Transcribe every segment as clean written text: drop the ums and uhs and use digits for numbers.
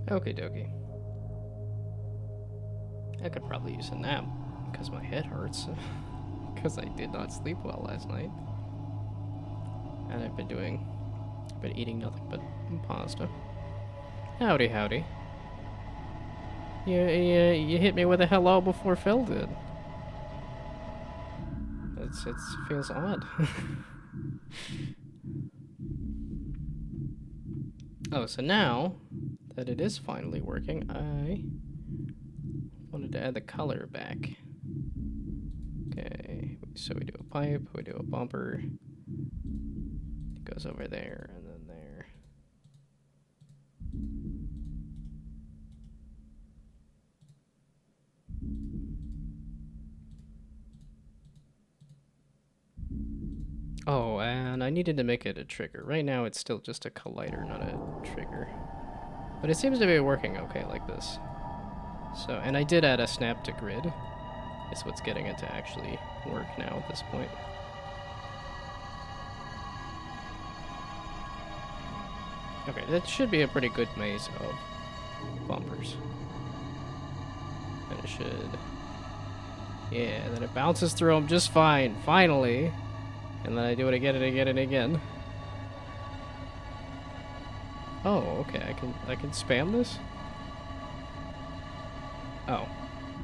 Okie dokie. I could probably use a nap because my head hurts. Because I did not sleep well last night. And I've been eating nothing but pasta. Howdy, howdy. You hit me with a hello before Phil did. It feels odd. Oh, so now that it is finally working, I wanted to add the color back. Okay, so we do a pipe, we do a bumper. It goes over there and then there. Oh, and I needed to make it a trigger. Right now it's still just a collider, not a trigger. But it seems to be working okay like this. So, and I did add a snap to grid. It's what's getting it to actually work now at this point. Okay, that should be a pretty good maze of bumpers. And it should... Yeah, and then it bounces through them just fine, finally. And then I do it again and again and again. Oh, okay, I can spam this? Oh,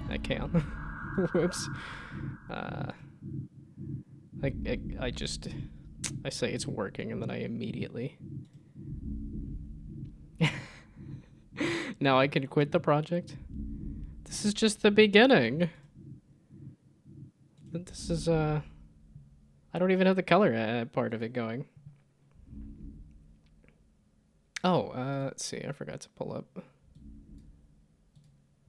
I can. Whoops. I say it's working and then I immediately... Now I can quit the project? This is just the beginning. This is, I don't even have the color part of it going. Oh, let's see, I forgot to pull up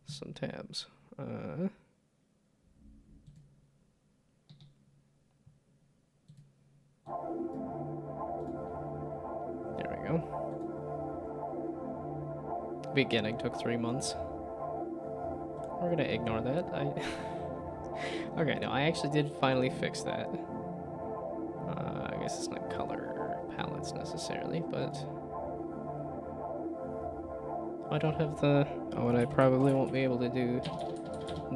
some tabs. There we go. Beginning took 3 months. We're gonna ignore that. Okay, no, I actually did finally fix that. I guess it's not color palettes necessarily, but I don't have the... Oh, and I probably won't be able to do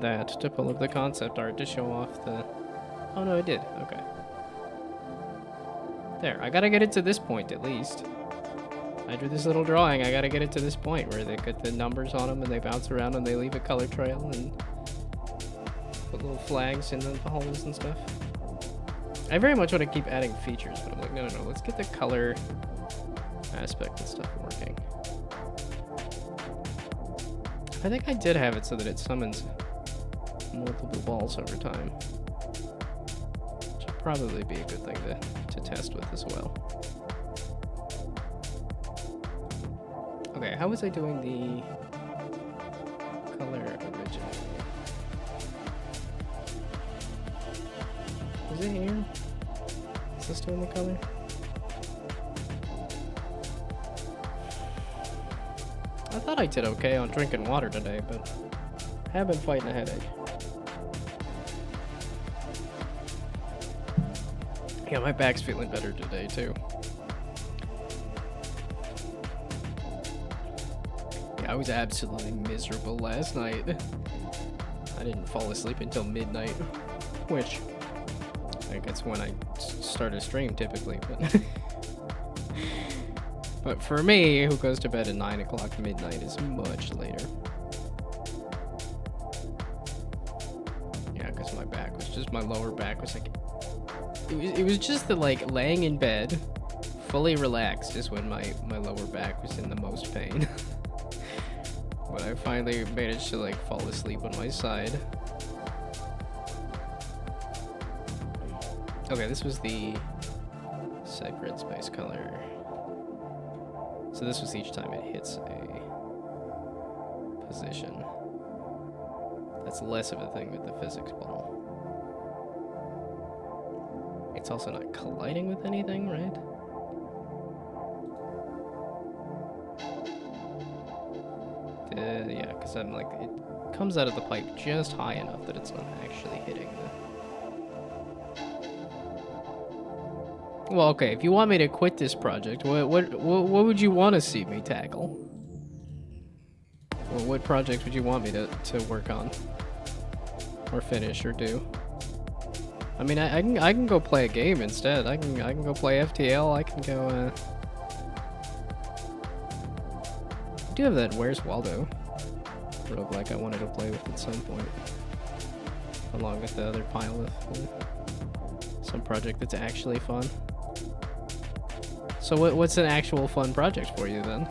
that to pull up the concept art to show off the... Oh, no, I did. Okay. There, I gotta get it to this point at least. I drew this little drawing, I gotta get it to this point where they put the numbers on them and they bounce around and they leave a color trail and put little flags in the holes and stuff. I very much want to keep adding features, but I'm like, no, let's get the color aspect and stuff working. I think I did have it so that it summons multiple balls over time. Which would probably be a good thing to test with as well. Okay, how was I doing the color originally? Is it here? Is this doing the color? I thought I did okay on drinking water today, but I have been fighting a headache. Yeah, my back's feeling better today, too. I was absolutely miserable last night. I didn't fall asleep until midnight, which I think it's when I start a stream typically, but but for me, who goes to bed at 9 o'clock midnight, is much later. Yeah, because my lower back was like, it was just the like laying in bed, fully relaxed is when my lower back was in the most pain. But I finally managed to like fall asleep on my side. Okay, this was the set grid space color. So this was each time it hits a position. That's less of a thing with the physics ball. It's also not colliding with anything, right? Yeah, because I'm like, it comes out of the pipe just high enough that it's not actually hitting the... Well, okay, if you want me to quit this project, what would you want to see me tackle? Well, what projects would you want me to work on? Or finish or do? I mean, I can go play a game instead. I can go play FTL. I can go. I do have that Where's Waldo roguelike I wanted to play with at some point, along with the other pile of some project that's actually fun. So what's an actual fun project for you then?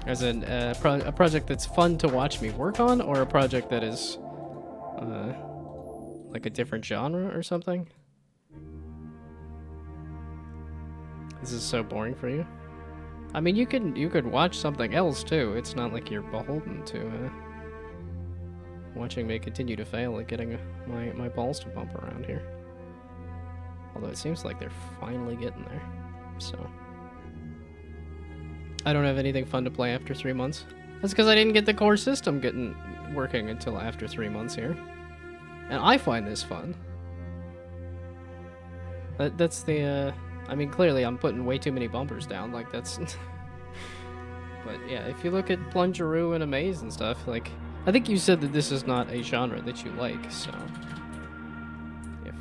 As in a project that's fun to watch me work on, or a project that is like a different genre or something? This is so boring for you. I mean, you could watch something else too. It's not like you're beholden to watching me continue to fail at getting my balls to bump around here. Although it seems like they're finally getting there. So I don't have anything fun to play after 3 months. That's because I didn't get the core system working until after 3 months here. And I find this fun. That's the, I mean, clearly I'm putting way too many bumpers down, like that's... But yeah, if you look at Plungeroo and Amaze and stuff, like, I think you said that this is not a genre that you like, so... If,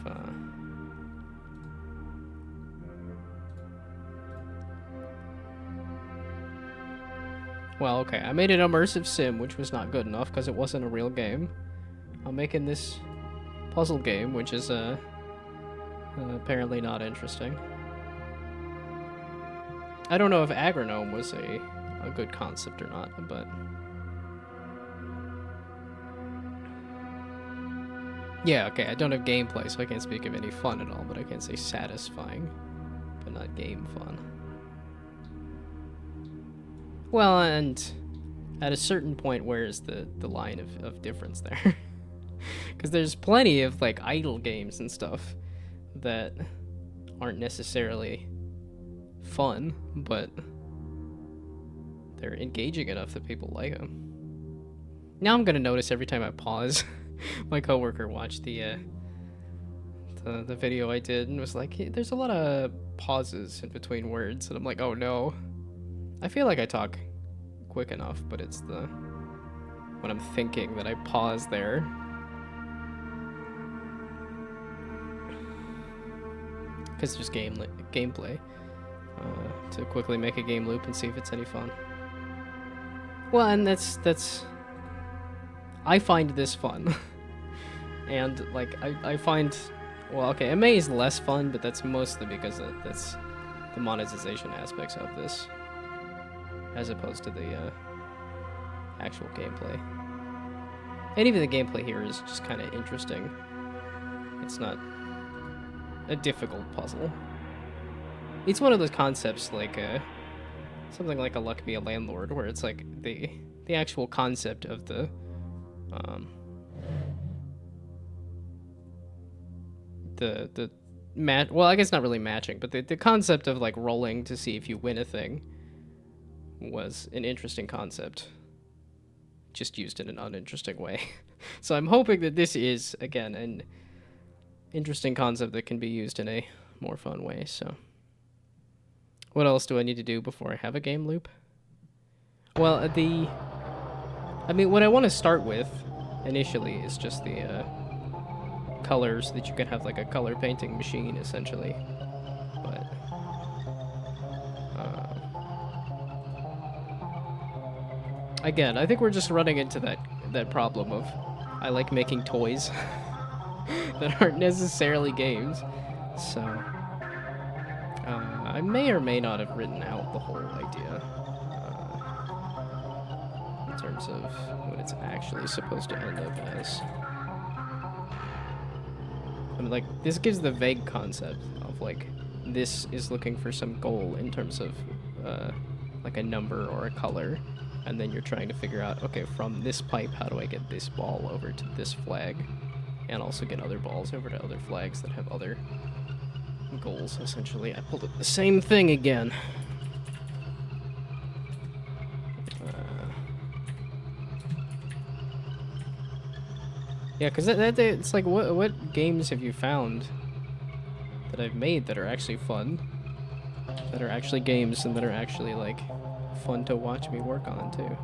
Well, okay, I made an immersive sim, which was not good enough because it wasn't a real game. I'm making this puzzle game, which is apparently not interesting. I don't know if Agronome was a good concept or not, but... Yeah, okay, I don't have gameplay, so I can't speak of any fun at all, but I can say satisfying, but not game fun. Well, and at a certain point, where is the line of difference there? Because there's plenty of, like, idle games and stuff that aren't necessarily fun, but they're engaging enough that people like them. Now I'm gonna notice every time I pause. My coworker watched the video I did and was like, hey, there's a lot of pauses in between words, and I'm like, oh no. I feel like I talk quick enough, but it's when I'm thinking that I pause there. Because there's gameplay. To quickly make a game loop and see if it's any fun. Well, and that's... I find this fun. And, like, I find... Well, okay, MA is less fun, but that's mostly because that's the monetization aspects of this, as opposed to the actual gameplay. And even the gameplay here is just kind of interesting. It's not a difficult puzzle. It's one of those concepts like something like a Luck Be a Landlord, where it's like the actual concept of the well, I guess not really matching, but the concept of like rolling to see if you win a thing was an interesting concept, just used in an uninteresting way. So I'm hoping that this is, again, an interesting concept that can be used in a more fun way. So what else do I need to do before I have a game loop? Well, I mean, what I want to start with initially is just the colors, that you can have like a color painting machine essentially. But again, I think we're just running into that problem of I like making toys that aren't necessarily games. So I may or may not have written out the whole idea in terms of what it's actually supposed to end up as. I mean, like, this gives the vague concept of, like, this is looking for some goal in terms of, like, a number or a color, and then you're trying to figure out, okay, from this pipe, how do I get this ball over to this flag, and also get other balls over to other flags that have other goals, essentially. I pulled up the same thing again. Yeah, because it's like, what games have you found that I've made that are actually fun, that are actually games, and that are actually, like, fun to watch me work on too.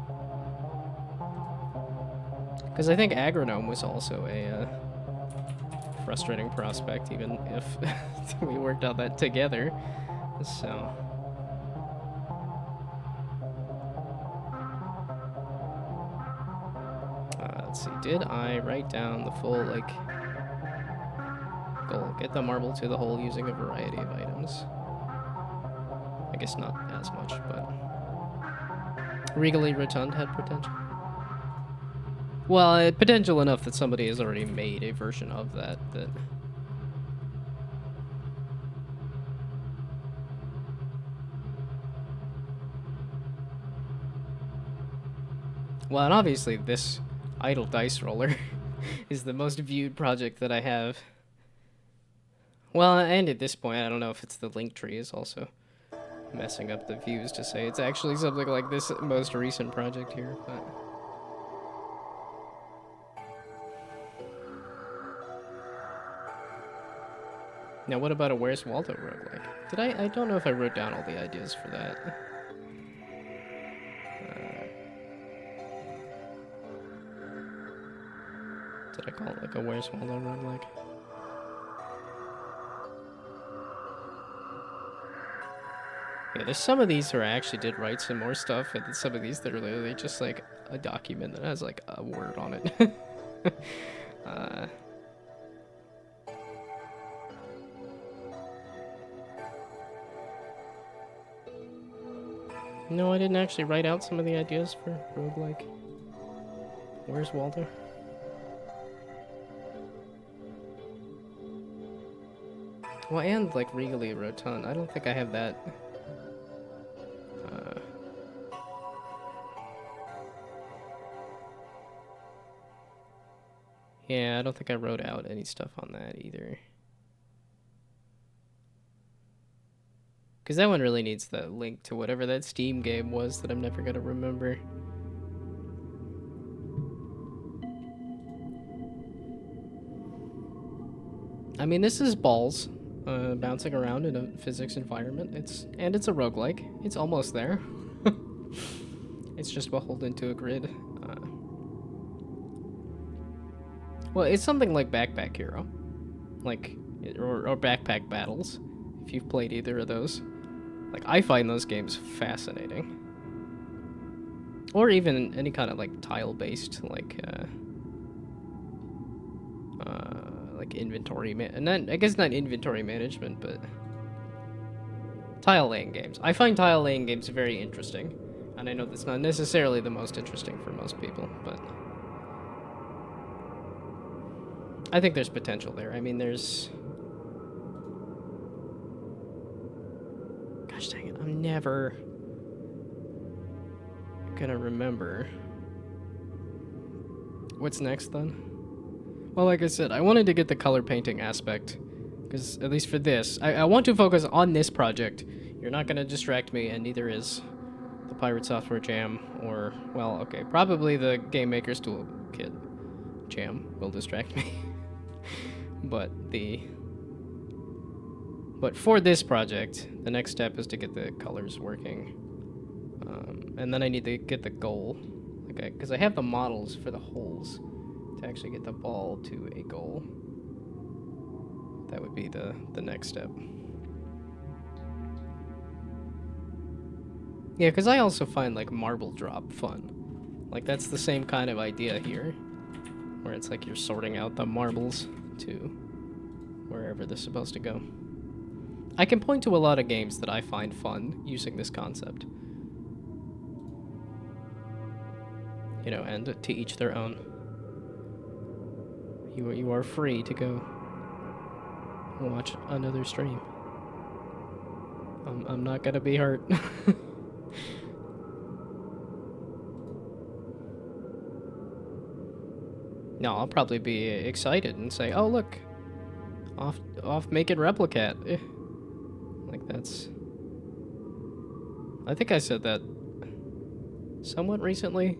Because I think Agronome was also a frustrating prospect, even if we worked on that together. So. Let's see, did I write down the full, like, goal? Get the marble to the hole using a variety of items. I guess not as much, but... Regally Rotund had potential. Well, potential enough that somebody has already made a version of that. Well, and obviously this idle dice roller is the most viewed project that I have. Well, and at this point, I don't know if it's the link tree is also messing up the views to say it's actually something like this most recent project here, but... Now, what about a Where's Waldo roguelike? Did I don't know if I wrote down all the ideas for that. Did I call it like a Where's Waldo roguelike? Yeah, there's some of these where I actually did write some more stuff, and then some of these that are literally just like a document that has like a word on it. No, I didn't actually write out some of the ideas for roguelike. Where's Waldo? Well, and like Regally Rotund. I don't think I have that. Yeah, I don't think I wrote out any stuff on that either. Because that one really needs the link to whatever that Steam game was that I'm never going to remember. I mean, this is balls bouncing around in a physics environment. It's a roguelike. It's almost there. It's just beholden to a grid. Well, it's something like Backpack Hero, like or Backpack Battles, if you've played either of those. Like, I find those games fascinating. Or even any kind of like tile-based like inventory and then I guess not inventory management, but tile laying games. I find tile laying games very interesting, and I know that's not necessarily the most interesting for most people, but I think there's potential there. I mean, there's... Gosh dang it, I'm never gonna remember. What's next, then? Well, like I said, I wanted to get the color painting aspect, because at least for this, I want to focus on this project. You're not gonna distract me, and neither is the Pirate Software Jam, or, well, okay, probably the Game Maker's Toolkit Jam will distract me. But for this project, the next step is to get the colors working, and then I need to get the goal, okay, because I have the models for the holes to actually get the ball to a goal. That would be the next step. Yeah, because I also find like marble drop fun. Like, that's the same kind of idea here, where it's like you're sorting out the marbles to wherever they're supposed to go. I can point to a lot of games that I find fun using this concept. You know, and to each their own. You are free to go watch another stream. I'm not gonna be hurt. No, I'll probably be excited and say, "Oh, look, off making Replicat." Like, that's... I think I said that somewhat recently,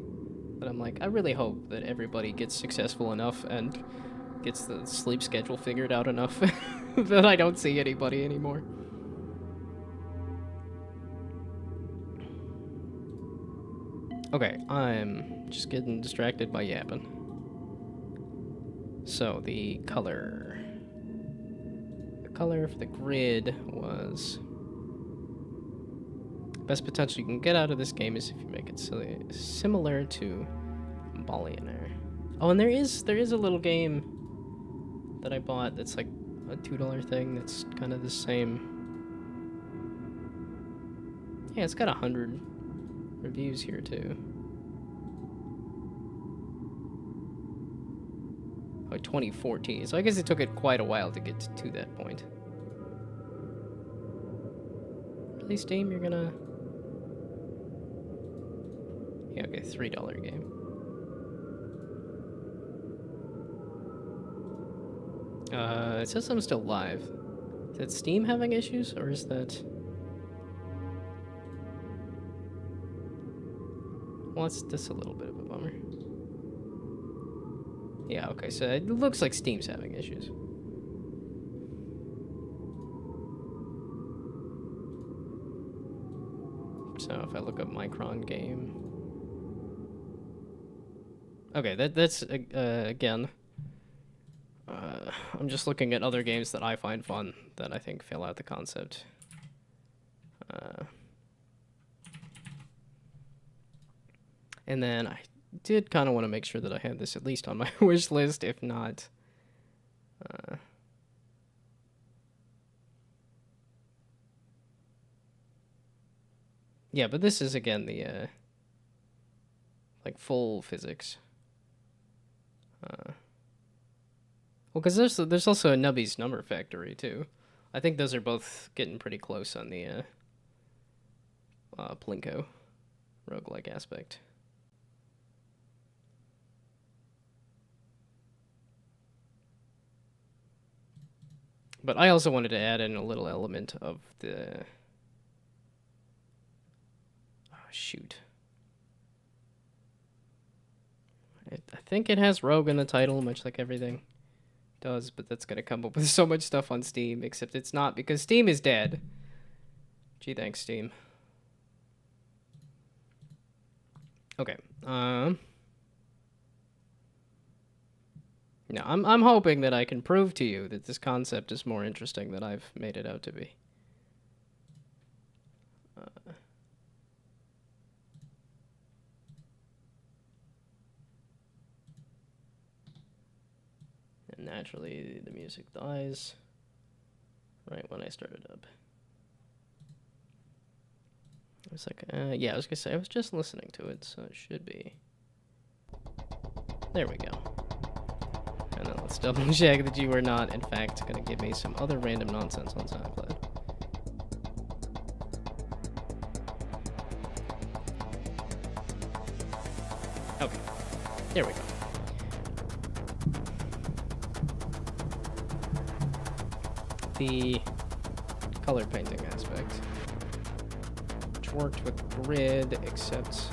but I'm like, I really hope that everybody gets successful enough and gets the sleep schedule figured out enough that I don't see anybody anymore. Okay, I'm just getting distracted by yapping. So the color for the grid was best potential you can get out of this game is if you make it similar to Billionaire. Oh, and there is a little game that I bought that's like a $2 thing that's kind of the same. Yeah, it's got 100 reviews here too. Oh, 2014. So I guess it took it quite a while to get to that point. Really, Steam, you're gonna... Yeah, okay, $3 game. It says I'm still live. Is that Steam having issues, or is that... Well, it's just a little bit of a bummer. Yeah, okay, so it looks like Steam's having issues. So if I look up Micron game... Okay, that's again... I'm just looking at other games that I find fun that I think fill out the concept. And then I did kind of want to make sure that I had this at least on my wish list, if not... Yeah, but this is, again, the, like, full physics. Well, because there's also a Nubby's Number Factory, too. I think those are both getting pretty close on the Plinko roguelike aspect. But I also wanted to add in a little element of the... Oh, shoot. I think it has Rogue in the title, much like everything does, but that's going to come up with so much stuff on Steam, except it's not, because Steam is dead. Gee, thanks, Steam. Okay. Now, I'm hoping that I can prove to you that this concept is more interesting than I've made it out to be. And naturally, the music dies right when I start it up. I was like, yeah, I was gonna say, I was just listening to it, so it should be. There we go. And then let's double check that you were not, in fact, gonna give me some other random nonsense on SoundCloud. Okay, there we go. The color painting aspect, which worked with grid, except,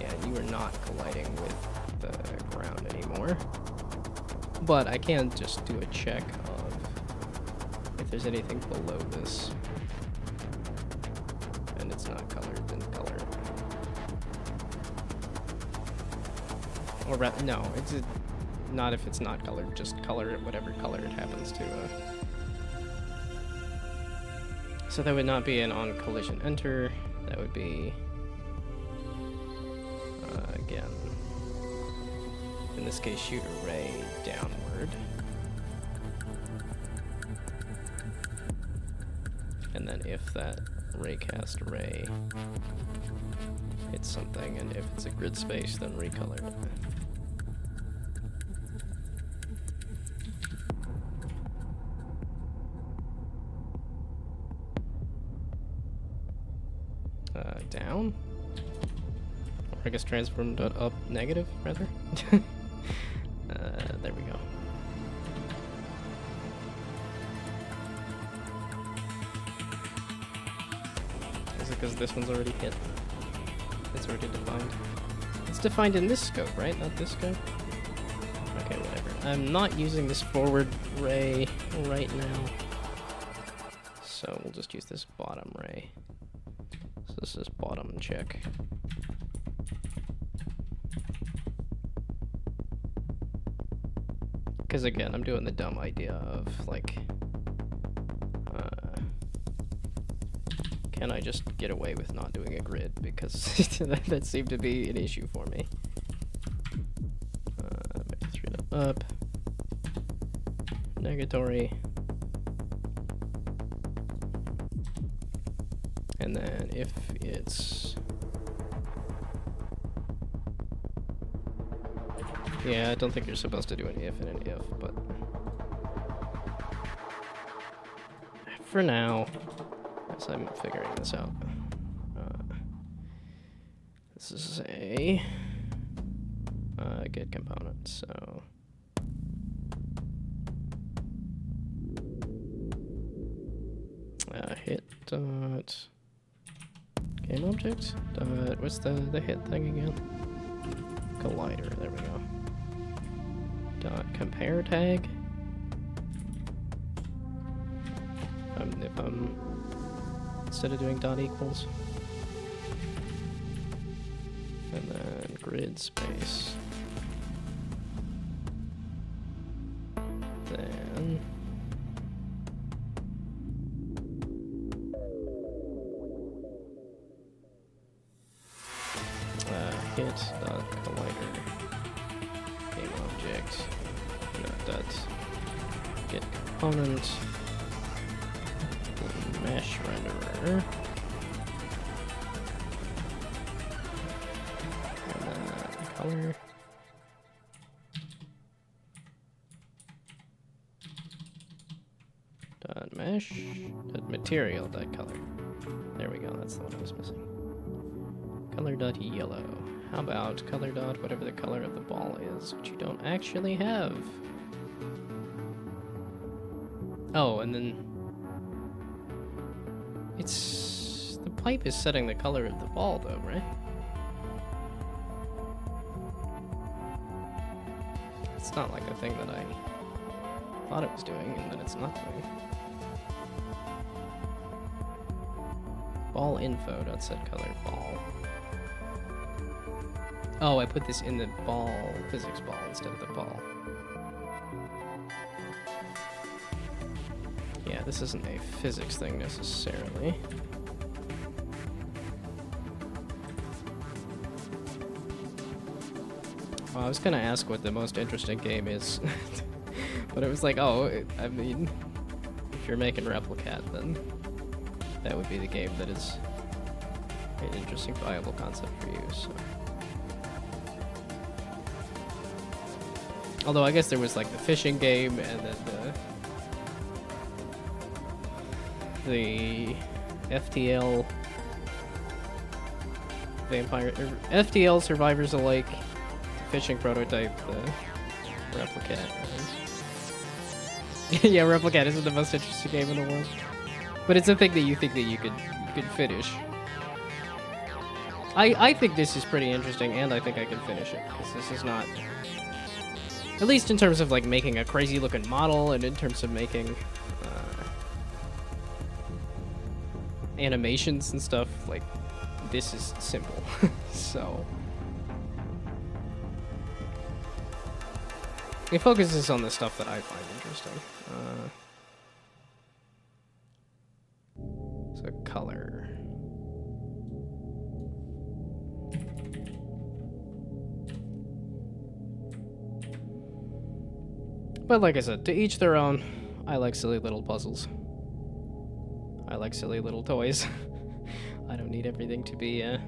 yeah, you are not colliding with the ground anymore. But I can just do a check of if there's anything below this, and it's not colored, then color it. Or no, it's not if it's not colored, just color it whatever color it happens to. So that would not be an on collision enter, that would be, again, in this case, shoot a ray downward. And then if that raycast ray hits something, and if it's a grid space, then recolor it. Down? Or I guess transform dot up negative, rather? There we go. Is it because this one's already hit? It's already defined. It's defined in this scope, right? Not this scope? Okay, whatever. I'm not using this forward ray right now. So we'll just use this bottom ray. So this is bottom check. Because again, I'm doing the dumb idea of like, can I just get away with not doing a grid? Because that seemed to be an issue for me. Make 3 up. Negatory. And then if it's... Yeah, I don't think you're supposed to do an if and an if, but... For now, as I'm figuring this out. This is a get component, so... hit dot game object dot what's the hit thing again? Collider, there we go. Dot compare tag. If I'm instead of doing dot equals, and then grid space, then hit dot collider game object dot get component mesh renderer, and then color dot mesh dot material dot color. There we go, that's the one I was missing. Color dot yellow. How about color dot whatever the color of the ball is, which you don't actually have. Oh, and then it's the pipe is setting the color of the ball though, right? It's not like a thing that I thought it was doing and then it's not doing. Ball info dot set color ball. Oh, I put this in the ball, physics ball, instead of the ball. Yeah, this isn't a physics thing necessarily. Well, I was gonna ask what the most interesting game is, but it was like, oh, I mean, if you're making Replicat, then that would be the game that is an interesting, viable concept for you, so. Although I guess there was like the fishing game and then the FTL vampire FTL Survivors Alike fishing prototype, the Replicat. Yeah, Replicat isn't the most interesting game in the world, but it's a thing that you think that you could finish. I think this is pretty interesting, and I think I can finish it because this is not. At least in terms of like making a crazy looking model and in terms of making animations and stuff, like this is simple. So it focuses on the stuff that I find interesting. So color. But like I said, to each their own. I like silly little puzzles. I like silly little toys. I don't need everything to be, I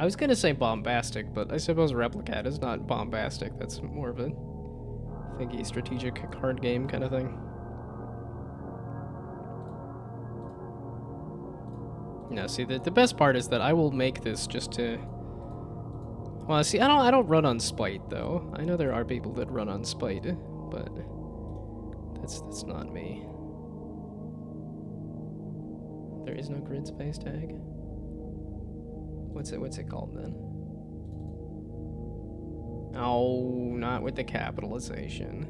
was gonna say bombastic, but I suppose Replicat is not bombastic. That's more of a thinky strategic card game kind of thing. No, see, the best part is that I will make this just to... Well, see, I don't run on spite, though. I know there are people that run on spite, but that's not me. There is no grid space tag. What's it called then? Oh, not with the capitalization.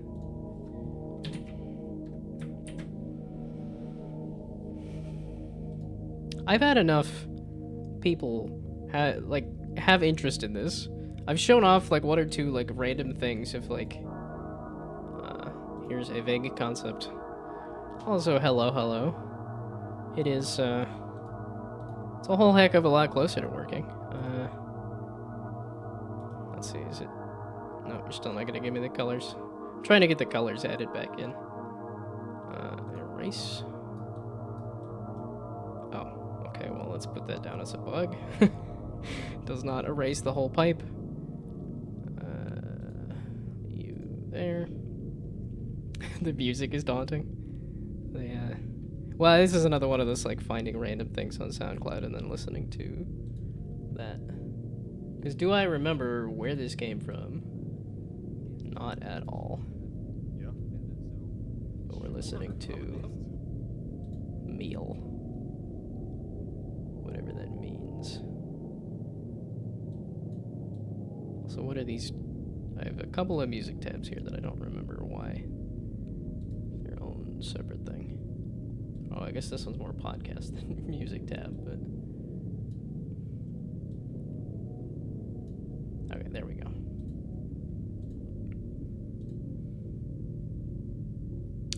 I've had enough people have interest in this. I've shown off like 1 or 2 like random things of like here's a vague concept. Also, hello. It is it's a whole heck of a lot closer to working. Let's see, is it? No, you're still not gonna give me the colors. I'm trying to get the colors added back in. Erase. Oh, okay, well, let's put that down as a bug. Does not erase the whole pipe. You there. The music is daunting. Well, this is another one of those, like, finding random things on SoundCloud and then listening to that. Because do I remember where this came from? Not at all. But we're listening to meal. Whatever that means. So what are these? I have a couple of music tabs here that I don't remember why. Their own separate thing. Oh, I guess this one's more podcast than music tab, but... Okay, there we go.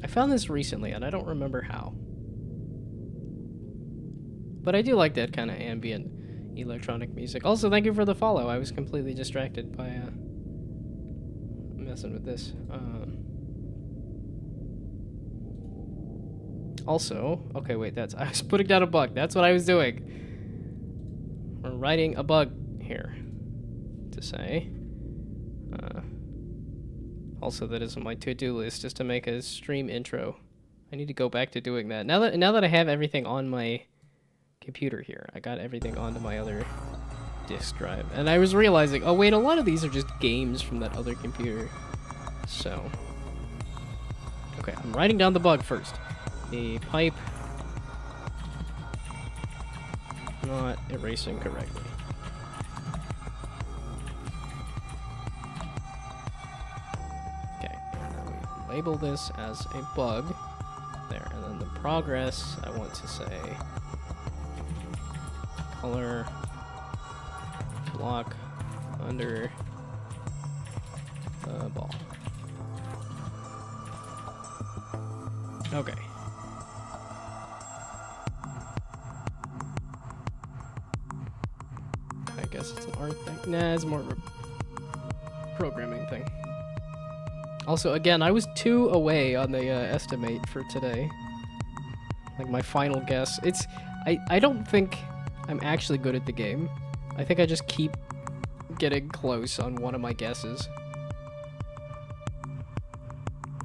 I found this recently, and I don't remember how. But I do like that kind of ambient electronic music. Also, thank you for the follow. I was completely distracted by messing with this. Also, okay, wait, I was putting down a bug. That's what I was doing. We're writing a bug here to say. Also, that is on my to-do list, just to make a stream intro. I need to go back to doing that. Now that I have everything on my computer here, I got everything onto my other disk drive, and I was realizing, oh wait, a lot of these are just games from that other computer. So, okay, I'm writing down the bug first. The pipe not erasing correctly. Okay, and then we label this as a bug. There, and then the progress, I want to say color block under the ball. Okay. I guess it's an art thing. Nah, it's more of a programming thing. Also, again, I was 2 away on the estimate for today. Like, my final guess. I don't think I'm actually good at the game. I think I just keep getting close on one of my guesses.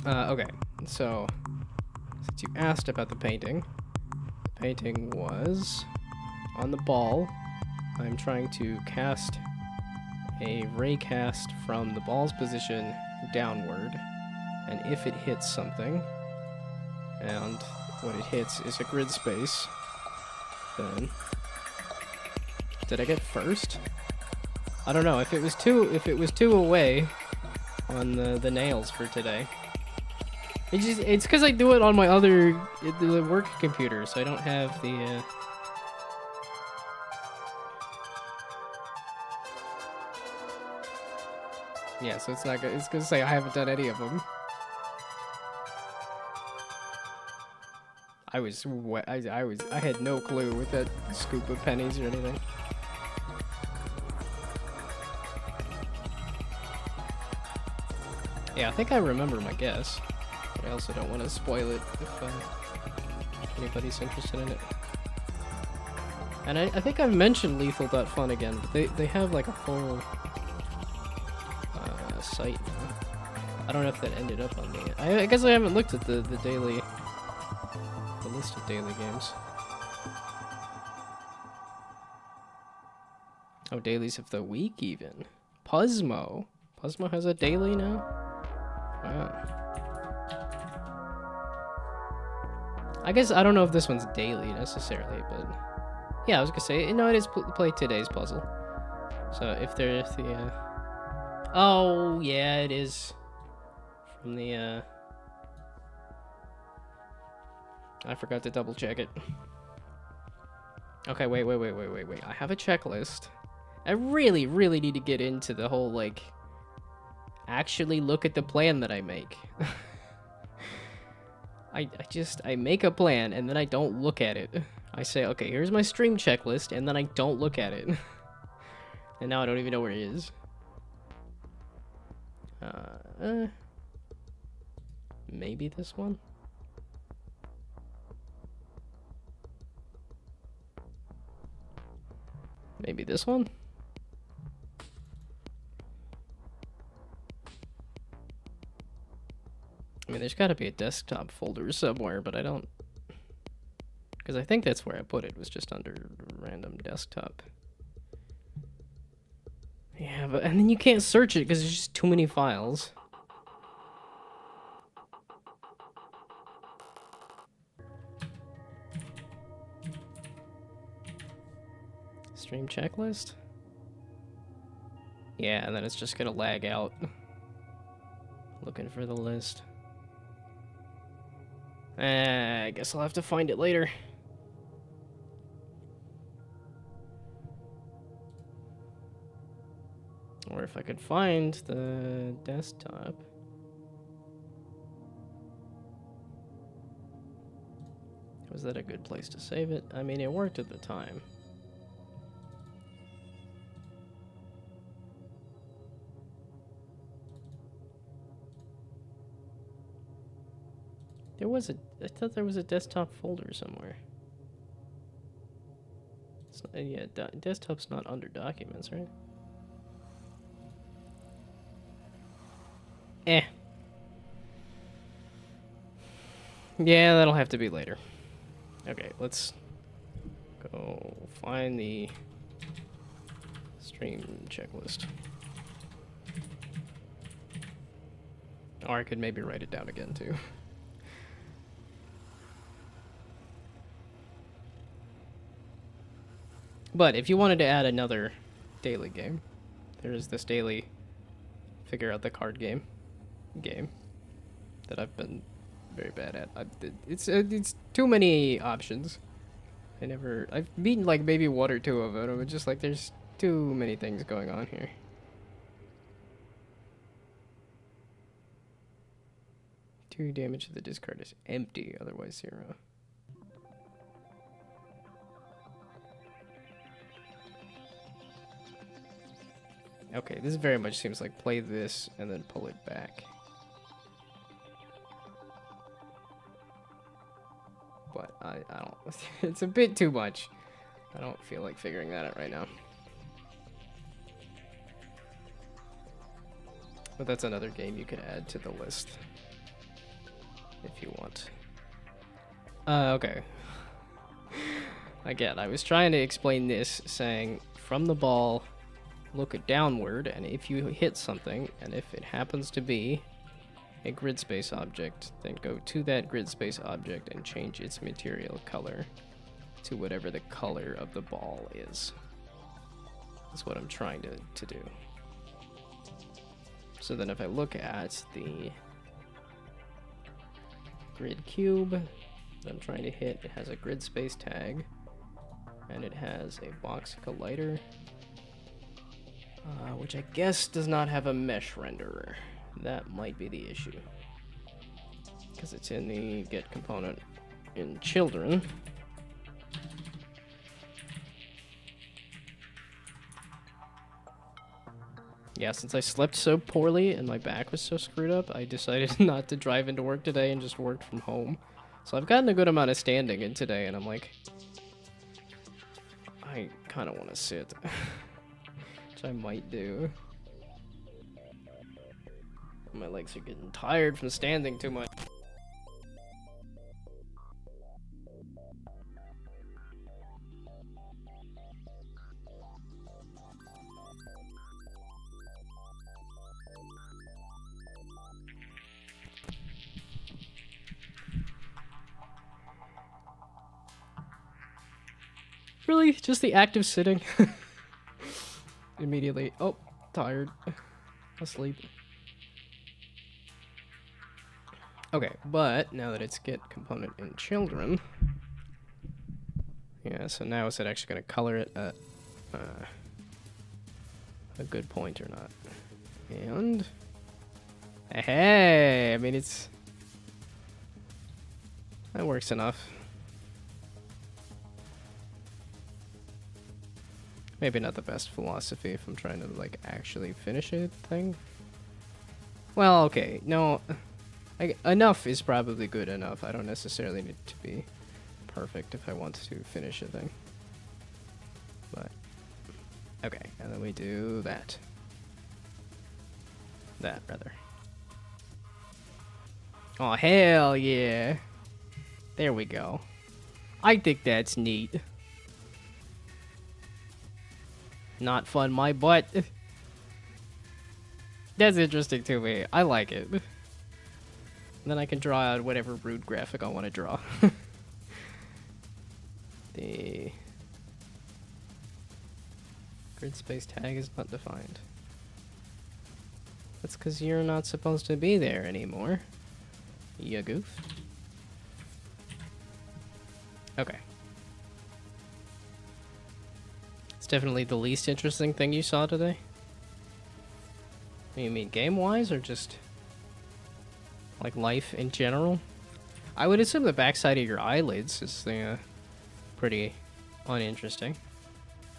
Okay, so since you asked about the painting was on the ball. I'm trying to cast a ray cast from the ball's position downward, and if it hits something, and what it hits is a grid space, then did I get first? I don't know. If it was two away on the nails for today. It's because I do it on my the work computer, so I don't have the yeah, so it's not good. It's gonna say I haven't done any of them. I had no clue with that scoop of pennies or anything. Yeah, I think I remember my guess, but I also don't want to spoil it if anybody's interested in it. And I think I've mentioned lethal.fun again, but they have like a full site now. I don't know if that ended up on the... I guess I haven't looked at the list of daily games. Oh, dailies of the week even. Puzzmo. Puzzmo has a daily now? Wow. I guess I don't know if this one's daily necessarily, but yeah, I was gonna say, no, it is play today's puzzle. So if there's the oh yeah, it is from the I forgot to double check it. Okay, wait. I have a checklist. I really, really need to get into the whole, like, actually look at the plan that I make. I make a plan, and then I don't look at it. I say, okay, here's my stream checklist, and then I don't look at it. And now I don't even know where it is. Maybe this one? Maybe this one? I mean, there's got to be a desktop folder somewhere, but I don't... Because I think that's where I put it, was just under random desktop. Yeah, but... And then you can't search it because there's just too many files. Stream checklist? Yeah, and then it's just gonna lag out. Looking for the list. I guess I'll have to find it later. Or if I could find the desktop. Was that a good place to save it? I mean, it worked at the time. There was I thought there was a desktop folder somewhere. It's not, yeah, desktop's not under documents, right? Yeah, that'll have to be later. Okay, let's go find the stream checklist. Or I could maybe write it down again, too. But if you wanted to add another daily game, there is this daily figure out the card game that I've been very bad at. It's too many options. I've beaten like maybe one or two of them. I'm just like, there's too many things going on here. Two damage to the discard is empty, otherwise 0. Okay, this very much seems like play this and then pull it back. But I don't... It's a bit too much. I don't feel like figuring that out right now. But that's another game you could add to the list. If you want. Okay. Again, I was trying to explain this, saying from the ball... look it downward, and if you hit something, and if it happens to be a grid space object, then go to that grid space object and change its material color to whatever the color of the ball is. That's what I'm trying to do. So then if I look at the grid cube that I'm trying to hit, it has a grid space tag, and it has a box collider, which I guess does not have a mesh renderer. That might be the issue. Because it's in the get component in children. Yeah, since I slept so poorly and my back was so screwed up, I decided not to drive into work today and just worked from home. So I've gotten a good amount of standing in today, and I'm like, I kind of want to sit. Which I might do. My legs are getting tired from standing too much. Really? Just the act of sitting? Immediately. Oh, tired. Asleep. Okay, but now that it's get component in children, Yeah, so now is it actually going to color it at a good point or not? And hey, I mean, that works enough. Maybe not the best philosophy if I'm trying to like actually finish a thing. Well, okay, no, enough is probably good enough. I don't necessarily need to be perfect if I want to finish a thing. But okay, and then we do that. That rather. Oh hell yeah! There we go. I think that's neat. Not fun, my butt. That's interesting to me. I like it. And then I can draw out whatever rude graphic I want to draw. The grid space tag is not defined. That's because you're not supposed to be there anymore. You goof. Okay. It's definitely the least interesting thing you saw today. You mean game-wise, or just like life in general? I would assume the backside of your eyelids is pretty uninteresting.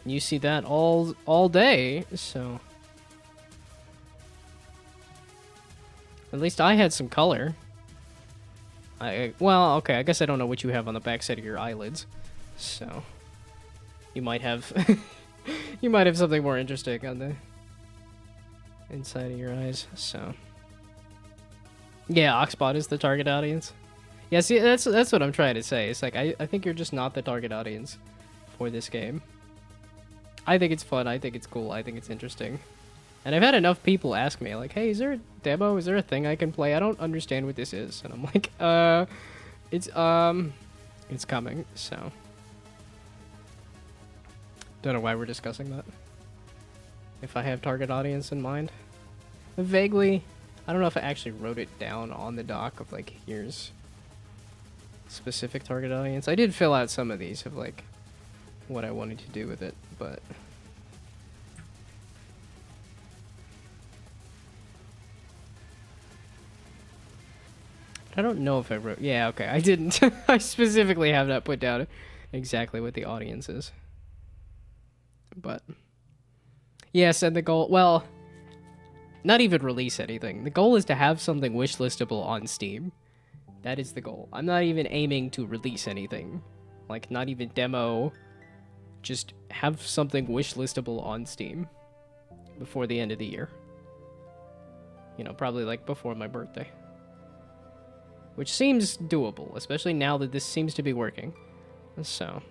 You see that all day, so at least I had some color. Well, okay, I guess I don't know what you have on the backside of your eyelids, so you might have you might have something more interesting on the inside of your eyes. So yeah, Oxbot is the target audience. Yeah, see, that's what I'm trying to say. It's like I think you're just not the target audience for this game. I think it's fun. I think it's cool. I think it's interesting. And I've had enough people ask me, like, hey, is there a demo? Is there a thing I can play? I don't understand what this is. And I'm like, it's coming, so. Don't know why we're discussing that. If I have target audience in mind. Vaguely, I don't know if I actually wrote it down on the doc of, like, here's specific target audience. I did fill out some of these of, like, what I wanted to do with it, but I don't know if I wrote... Yeah, okay, I didn't. I specifically have not put down exactly what the audience is. But yes, and the goal... Well, not even release anything. The goal is to have something wishlistable on Steam. That is the goal. I'm not even aiming to release anything. Like, not even demo. Just have something wishlistable on Steam before the end of the year. You know, probably like before my birthday. Which seems doable, especially now that this seems to be working. So,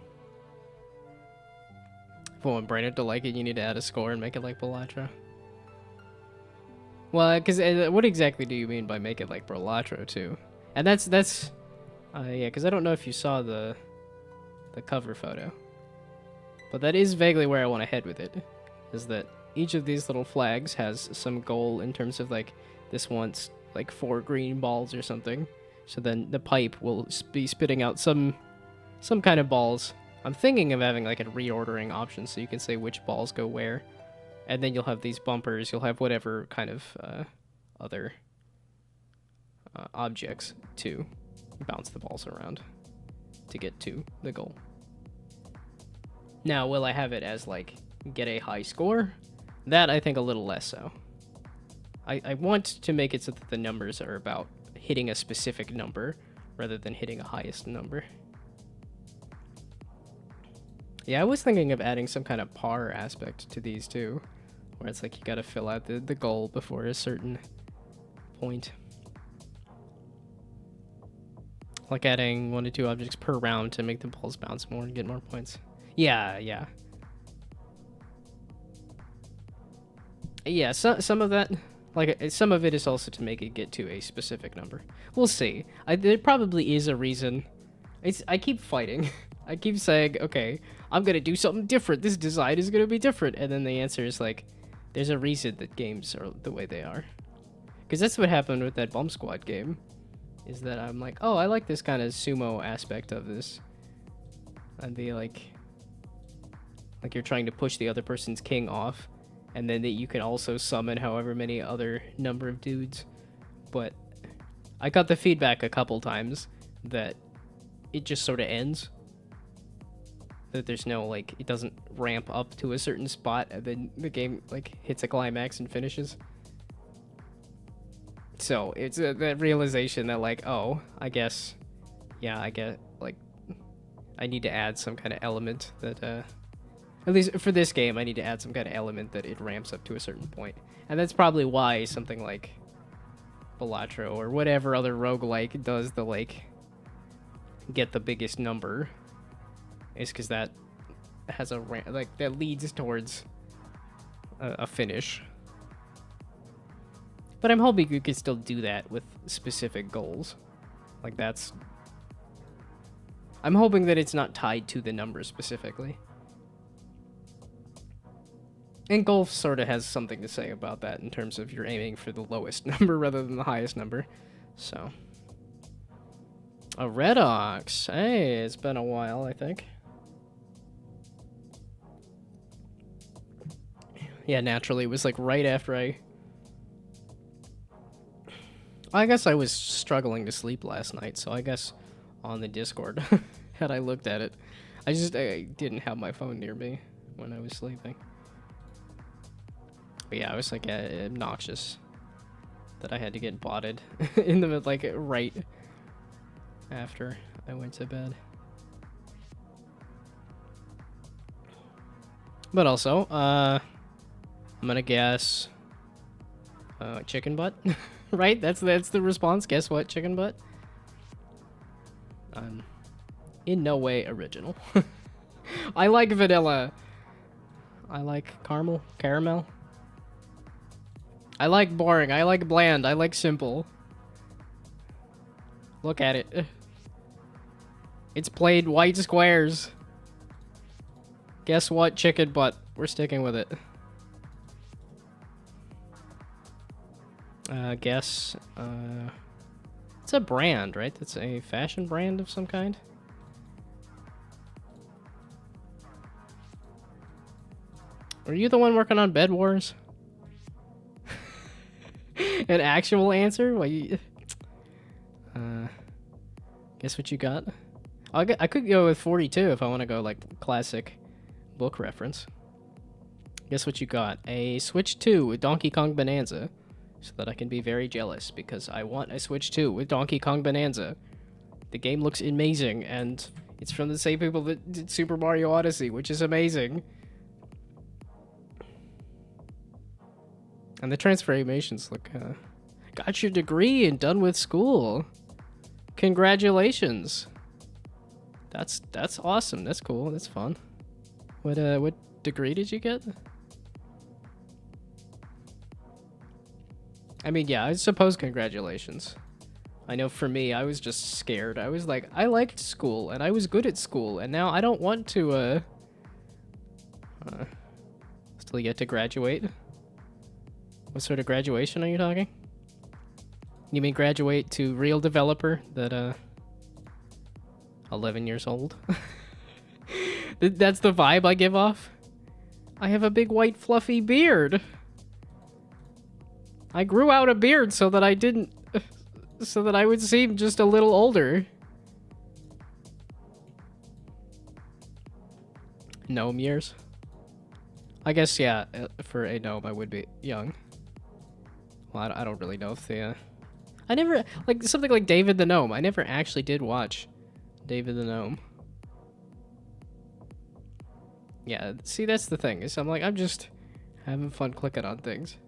if you want Brainerd to like it, you need to add a score and make it like Balatro. Well, because what exactly do you mean by make it like Balatro too? And that's yeah, because I don't know if you saw the cover photo. But that is vaguely where I want to head with it, is that each of these little flags has some goal in terms of, like, this wants, like, 4 green balls or something. So then the pipe will be spitting out some kind of balls. I'm thinking of having, like, a reordering option so you can say which balls go where. And then you'll have these bumpers, you'll have whatever kind of other objects to bounce the balls around to get to the goal. Now, will I have it as, like, get a high score? That, I think, a little less so. I want to make it so that the numbers are about hitting a specific number rather than hitting a highest number. Yeah, I was thinking of adding some kind of par aspect to these, too. Where it's like you gotta fill out the goal before a certain point. Like adding 1 to 2 objects per round to make the balls bounce more and get more points. Yeah. Yeah, some of that, like, some of it is also to make it get to a specific number. We'll see. There probably is a reason. I keep fighting. I keep saying, okay, I'm gonna do something different. This design is gonna be different. And then the answer is, like, there's a reason that games are the way they are. Because that's what happened with that Bomb Squad game. Is that I'm like, oh, I like this kind of sumo aspect of this. and be like you're trying to push the other person's king off, and then that you can also summon however many other number of dudes. But I got the feedback a couple times that it just sort of ends. That there's no, like, it doesn't ramp up to a certain spot and then the game, like, hits a climax and finishes. So it's that realization that, like, oh, I guess, yeah, I get, like, I need to add some kind of element that, at least for this game, I need to add some kind of element that it ramps up to a certain point. And that's probably why something like Balatro or whatever other roguelike does the, like, get the biggest number. Is because that has a like that leads towards a finish. But I'm hoping you can still do that with specific goals. Like that's. I'm hoping that it's not tied to the number specifically. And golf sort of has something to say about that in terms of you're aiming for the lowest number rather than the highest number. So. A Red Ox. Hey, it's been a while, I think. Yeah, naturally, it was like right after I guess I was struggling to sleep last night, so I guess on the Discord, had I looked at it. I didn't have my phone near me when I was sleeping. But yeah, I was like obnoxious that I had to get botted in the like right after I went to bed. But also, I'm gonna guess chicken butt, right? That's the response. Guess what? Chicken butt. In no way original. I like vanilla. I like caramel. I like boring. I like bland. I like simple. Look at it. It's plain white squares. Guess what? Chicken butt. We're sticking with it. Guess. It's a brand, right? That's a fashion brand of some kind. Are you the one working on Bed Wars? An actual answer? What you? Guess what you got? I could go with 42 if I want to go like classic book reference. Guess what you got? A Switch 2 with Donkey Kong Bonanza. So that I can be very jealous because I want a Switch 2 with Donkey Kong Bonanza. The game looks amazing and it's from the same people that did Super Mario Odyssey, which is amazing. And the transformations look, got your degree and done with school. Congratulations. That's awesome. That's cool. That's fun. What degree did you get? I mean, yeah, I suppose congratulations. I know for me, I was just scared. I was like, I liked school and I was good at school and now I don't want to still get to graduate. What sort of graduation are you talking? You mean graduate to real developer that 11 years old? That's the vibe I give off. I have a big white fluffy beard. I grew out a beard so that I would seem just a little older. Gnome years. I guess, yeah, for a gnome I would be young. Well, I don't really know if I never, like, something like David the Gnome. I never actually did watch David the Gnome. Yeah, see, that's the thing, is I'm just having fun clicking on things.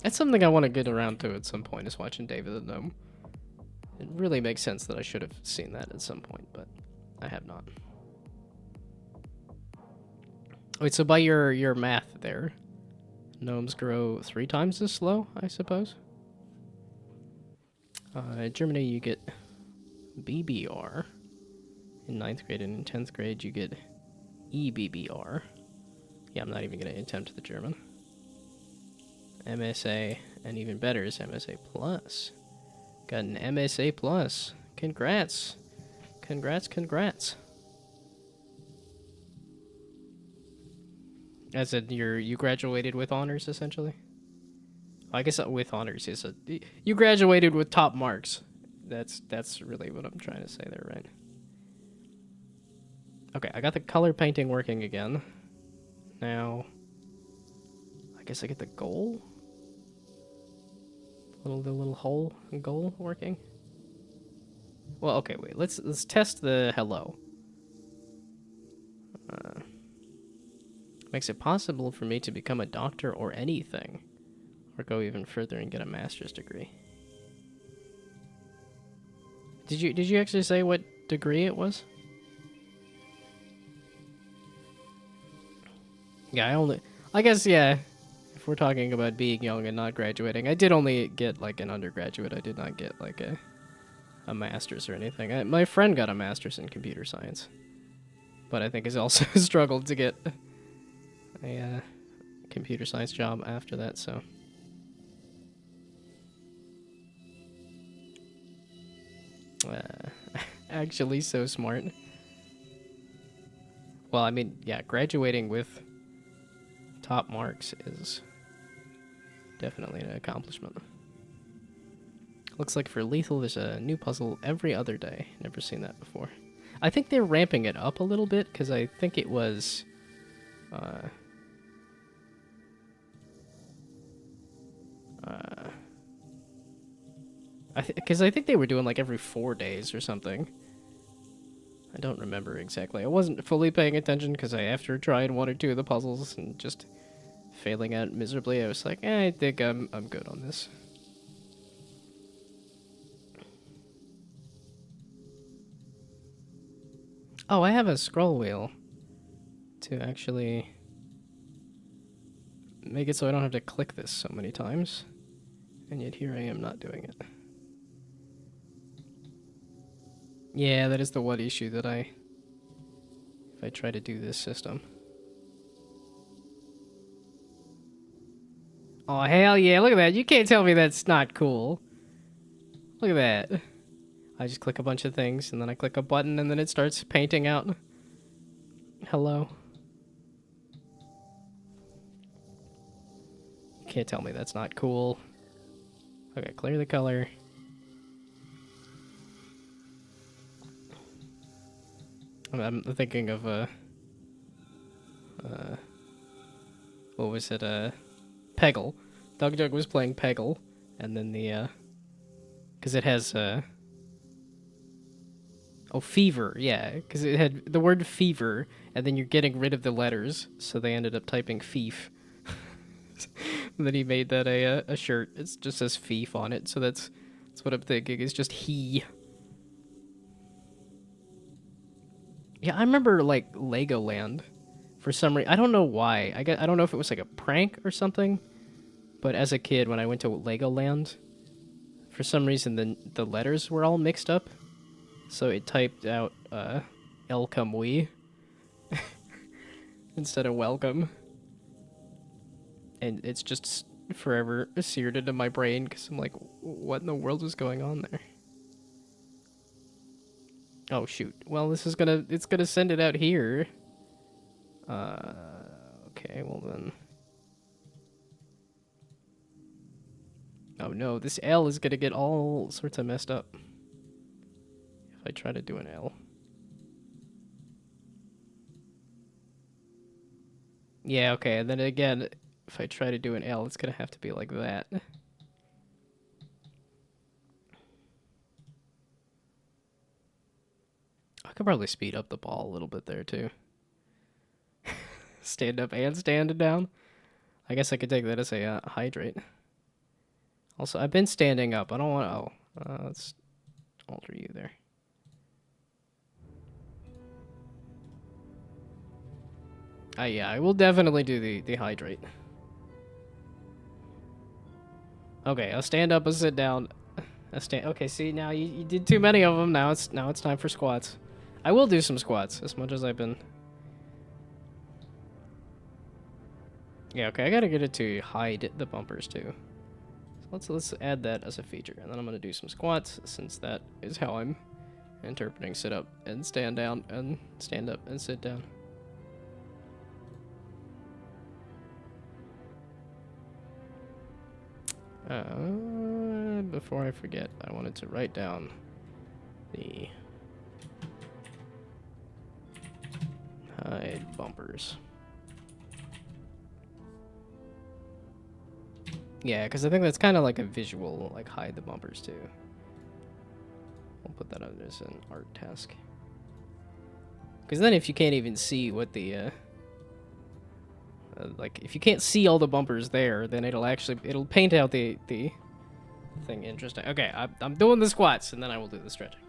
That's something I want to get around to at some point, is watching David the Gnome. It really makes sense that I should have seen that at some point, but I have not. Wait, so by your math there, gnomes grow 3 times as slow, I suppose? In Germany, you get BBR. In 9th grade and in 10th grade, you get EBBR. Yeah, I'm not even going to attempt the German. MSA, and even better is MSA Plus. Got an MSA Plus. Congrats. congrats, congrats. As in, you graduated with honors, essentially? I guess with honors is you graduated with top marks. That's really what I'm trying to say there, right? Okay, I got the color painting working again. Now, I guess I get the goal? The little hole goal working? Well, okay, wait. Let's test the hello. Makes it possible for me to become a doctor or anything, or go even further and get a master's degree. Did you actually say what degree it was? Yeah, I guess, yeah, if we're talking about being young and not graduating, I did only get, like, an undergraduate. I did not get, like, a master's or anything. My friend got a master's in computer science, but I think has also struggled to get a computer science job after that, so. Actually so smart. Well, I mean, yeah, graduating with top marks is definitely an accomplishment. Looks like for lethal, there's a new puzzle every other day. Never seen that before. I think they're ramping it up a little bit, because I think it was... Because I think they were doing like every 4 days or something. I don't remember exactly. I wasn't fully paying attention because after trying 1 or 2 of the puzzles and just failing out miserably, I was like, I think I'm good on this. Oh, I have a scroll wheel to actually make it so I don't have to click this so many times. And yet here I am not doing it. Yeah, that is the one issue that if I try to do this system. Oh, hell yeah, look at that. You can't tell me that's not cool. Look at that. I just click a bunch of things, and then I click a button, and then it starts painting out. Hello. You can't tell me that's not cool. Okay, clear the color. I'm thinking of, what was it, Peggle. Doug Jug was playing Peggle, and then because it has, oh, fever, yeah, because it had the word fever, and then you're getting rid of the letters, so they ended up typing thief. And then he made that a shirt. It just says thief on it, so that's what I'm thinking. It's just he. Yeah, I remember like Legoland. For some reason, I don't know why. I don't know if it was like a prank or something. But as a kid, when I went to Legoland, for some reason the letters were all mixed up. So it typed out "Elcome we" instead of "welcome," and it's just forever seared into my brain because I'm like, what in the world is going on there? Oh shoot! Well, it's gonna send it out here. Okay, well then. Oh no, this L is gonna get all sorts of messed up if I try to do an L. Yeah, okay, and then again, if I try to do an L, it's gonna have to be like that. I could probably speed up the ball a little bit there too. Stand up and stand down. I guess I could take that as a hydrate. Also, I've been standing up. I don't want to... let's alter you there. Yeah, I will definitely do the hydrate. Okay, I'll stand up, I'll sit down. Okay, see, now you did too many of them. Now it's time for squats. I will do some squats, as much as I've been... Yeah, okay, I gotta get it to hide the bumpers, too. So let's add that as a feature, and then I'm gonna do some squats, since that is how I'm Interpreting sit up and stand down and stand up and sit down. Before I forget, I wanted to write down the hide bumpers. Yeah, because I think that's kind of like a visual, like hide the bumpers too. We'll put that under as an art task. Because then if you can't even see what the, like, if you can't see all the bumpers there, then it'll paint out the thing interesting. Okay, I'm doing the squats, and then I will do the stretching.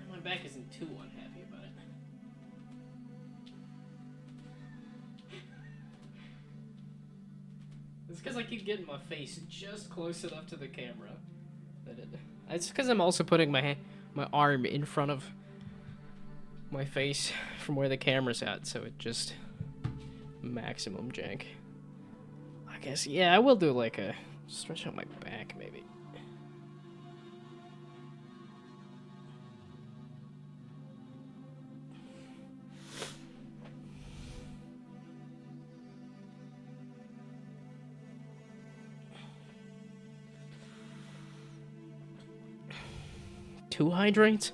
My back isn't too unhappy about it. It's because I keep getting my face just close enough to the camera. It's because I'm also putting my arm in front of my face from where the camera's at, so it just maximum jank. I guess, yeah, I will do like a stretch out my back, maybe. Two hydrates?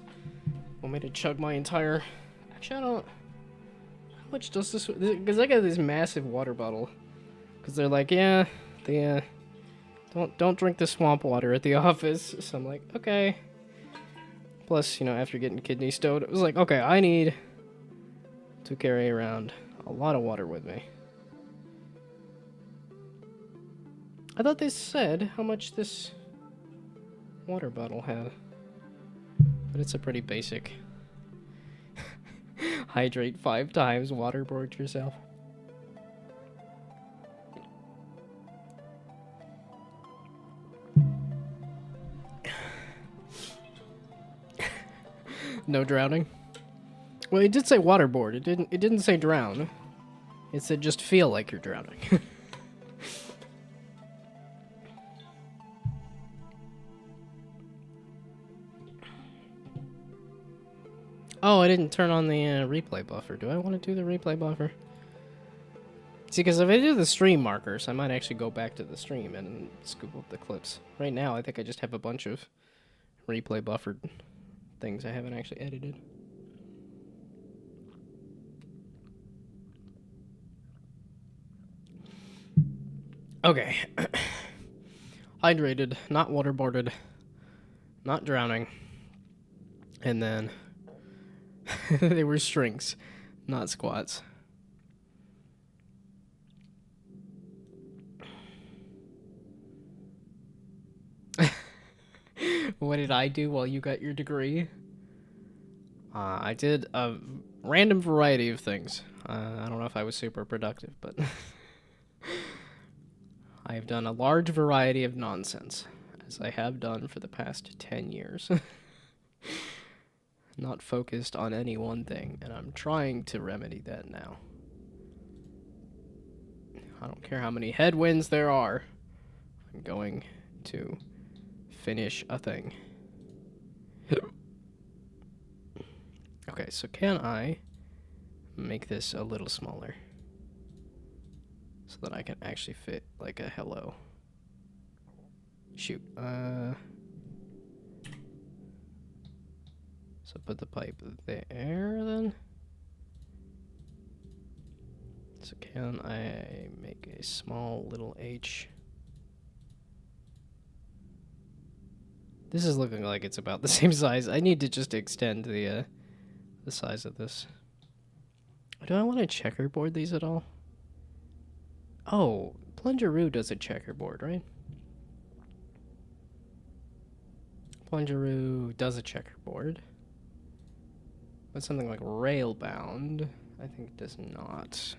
Want me to chug my entire... Actually, I don't... How much does this... Because I got this massive water bottle. Because they're like, yeah, don't drink the swamp water at the office. So I'm like, okay. Plus, you know, after getting kidney stone, it was like, okay, I need to carry around a lot of water with me. I thought they said how much this water bottle had. But it's a pretty basic. Hydrate 5 times, waterboard yourself. No drowning? Well, it did say waterboard. It didn't say drown. It said just feel like you're drowning. Oh, I didn't turn on the replay buffer. Do I want to do the replay buffer? See, because if I do the stream markers, I might actually go back to the stream and scoop up the clips. Right now, I think I just have a bunch of replay buffered things I haven't actually edited. Okay. Hydrated, not waterboarded, not drowning. And then... they were strings, not squats. What did I do while you got your degree? I did a random variety of things. I don't know if I was super productive, but I have done a large variety of nonsense, as I have done for the past 10 years. Not focused on any one thing, and I'm trying to remedy that now. I don't care how many headwinds there are. I'm going to finish a thing. Okay, so can I make this a little smaller? So that I can actually fit like a hello. Shoot. So put the pipe there then. So can I make a small little H? This is looking like it's about the same size. I need to just extend the size of this. Do I want to checkerboard these at all? Oh, Plungeroo does a checkerboard, right? Plungeroo does a checkerboard. But something like Railbound, I think does not.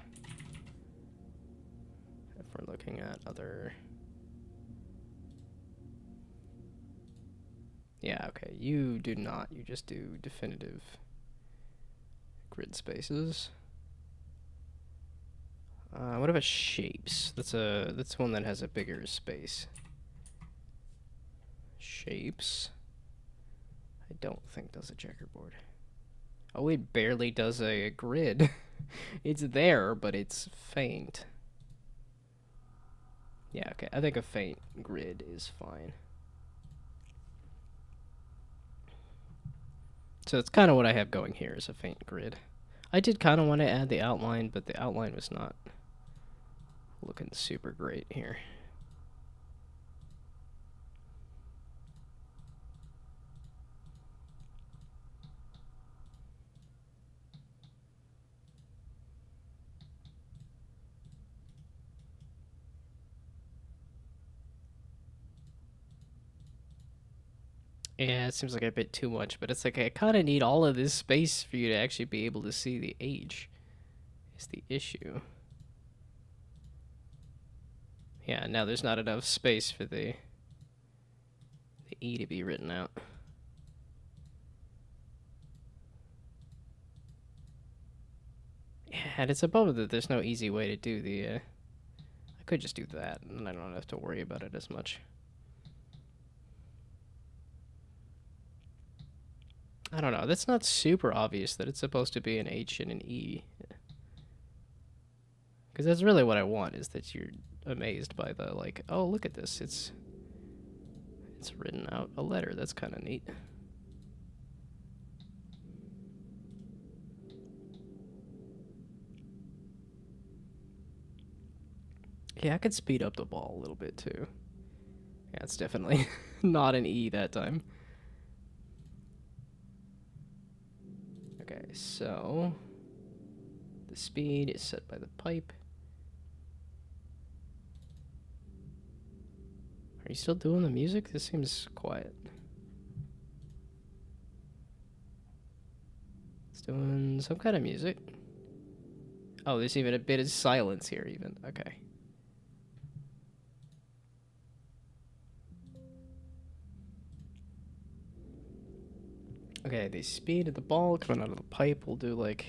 If we're looking at other... Yeah, okay, you do not. You just do definitive grid spaces. What about shapes? That's one that has a bigger space. Shapes. I don't think does a checkerboard. Oh, it barely does a grid. It's there, but it's faint. Yeah, okay. I think a faint grid is fine. So that's kind of what I have going here is a faint grid. I did kind of want to add the outline, but the outline was not looking super great here. Yeah, it seems like a bit too much, but it's like I kind of need all of this space for you to actually be able to see the age. Is the issue. Yeah, now there's not enough space for the E to be written out. Yeah, and it's above that there's no easy way to do the, I could just do that, and I don't have to worry about it as much. I don't know, that's not super obvious that it's supposed to be an H and an E. Because that's really what I want, is that you're amazed by the, like, oh, look at this, it's written out a letter, that's kind of neat. Yeah, I could speed up the ball a little bit, too. Yeah, it's definitely not an E that time. Okay, so the speed is set by the pipe. Are you still doing the music? This seems quiet. It's doing some kind of music. Oh, there's even a bit of silence here, even. Okay. Okay, the speed of the ball coming out of the pipe will do like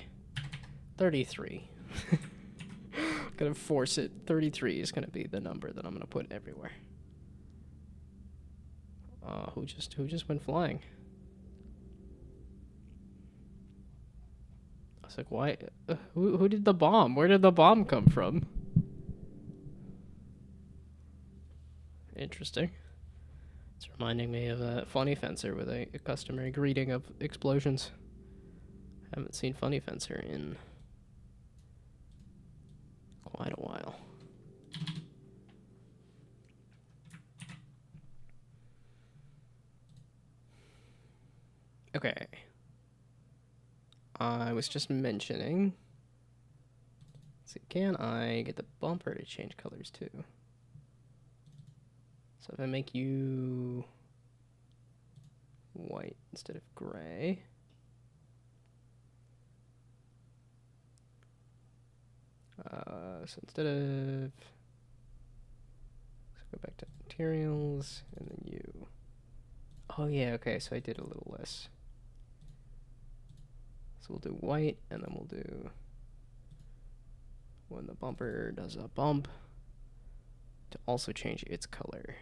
33. Gonna force it. 33 is gonna be the number that I'm gonna put everywhere. Who just went flying? I was like, why? Who did the bomb? Where did the bomb come from? Interesting. It's reminding me of a Funny Fencer with a customary greeting of explosions. Haven't seen Funny Fencer in quite a while. Okay. I was just mentioning. Let's see, can I get the bumper to change colors too? So if I make you white instead of gray. So instead of, let's go back to materials and then you. Oh yeah, okay, so I did a little less. So we'll do white and then we'll do when the bumper does a bump to also change its color.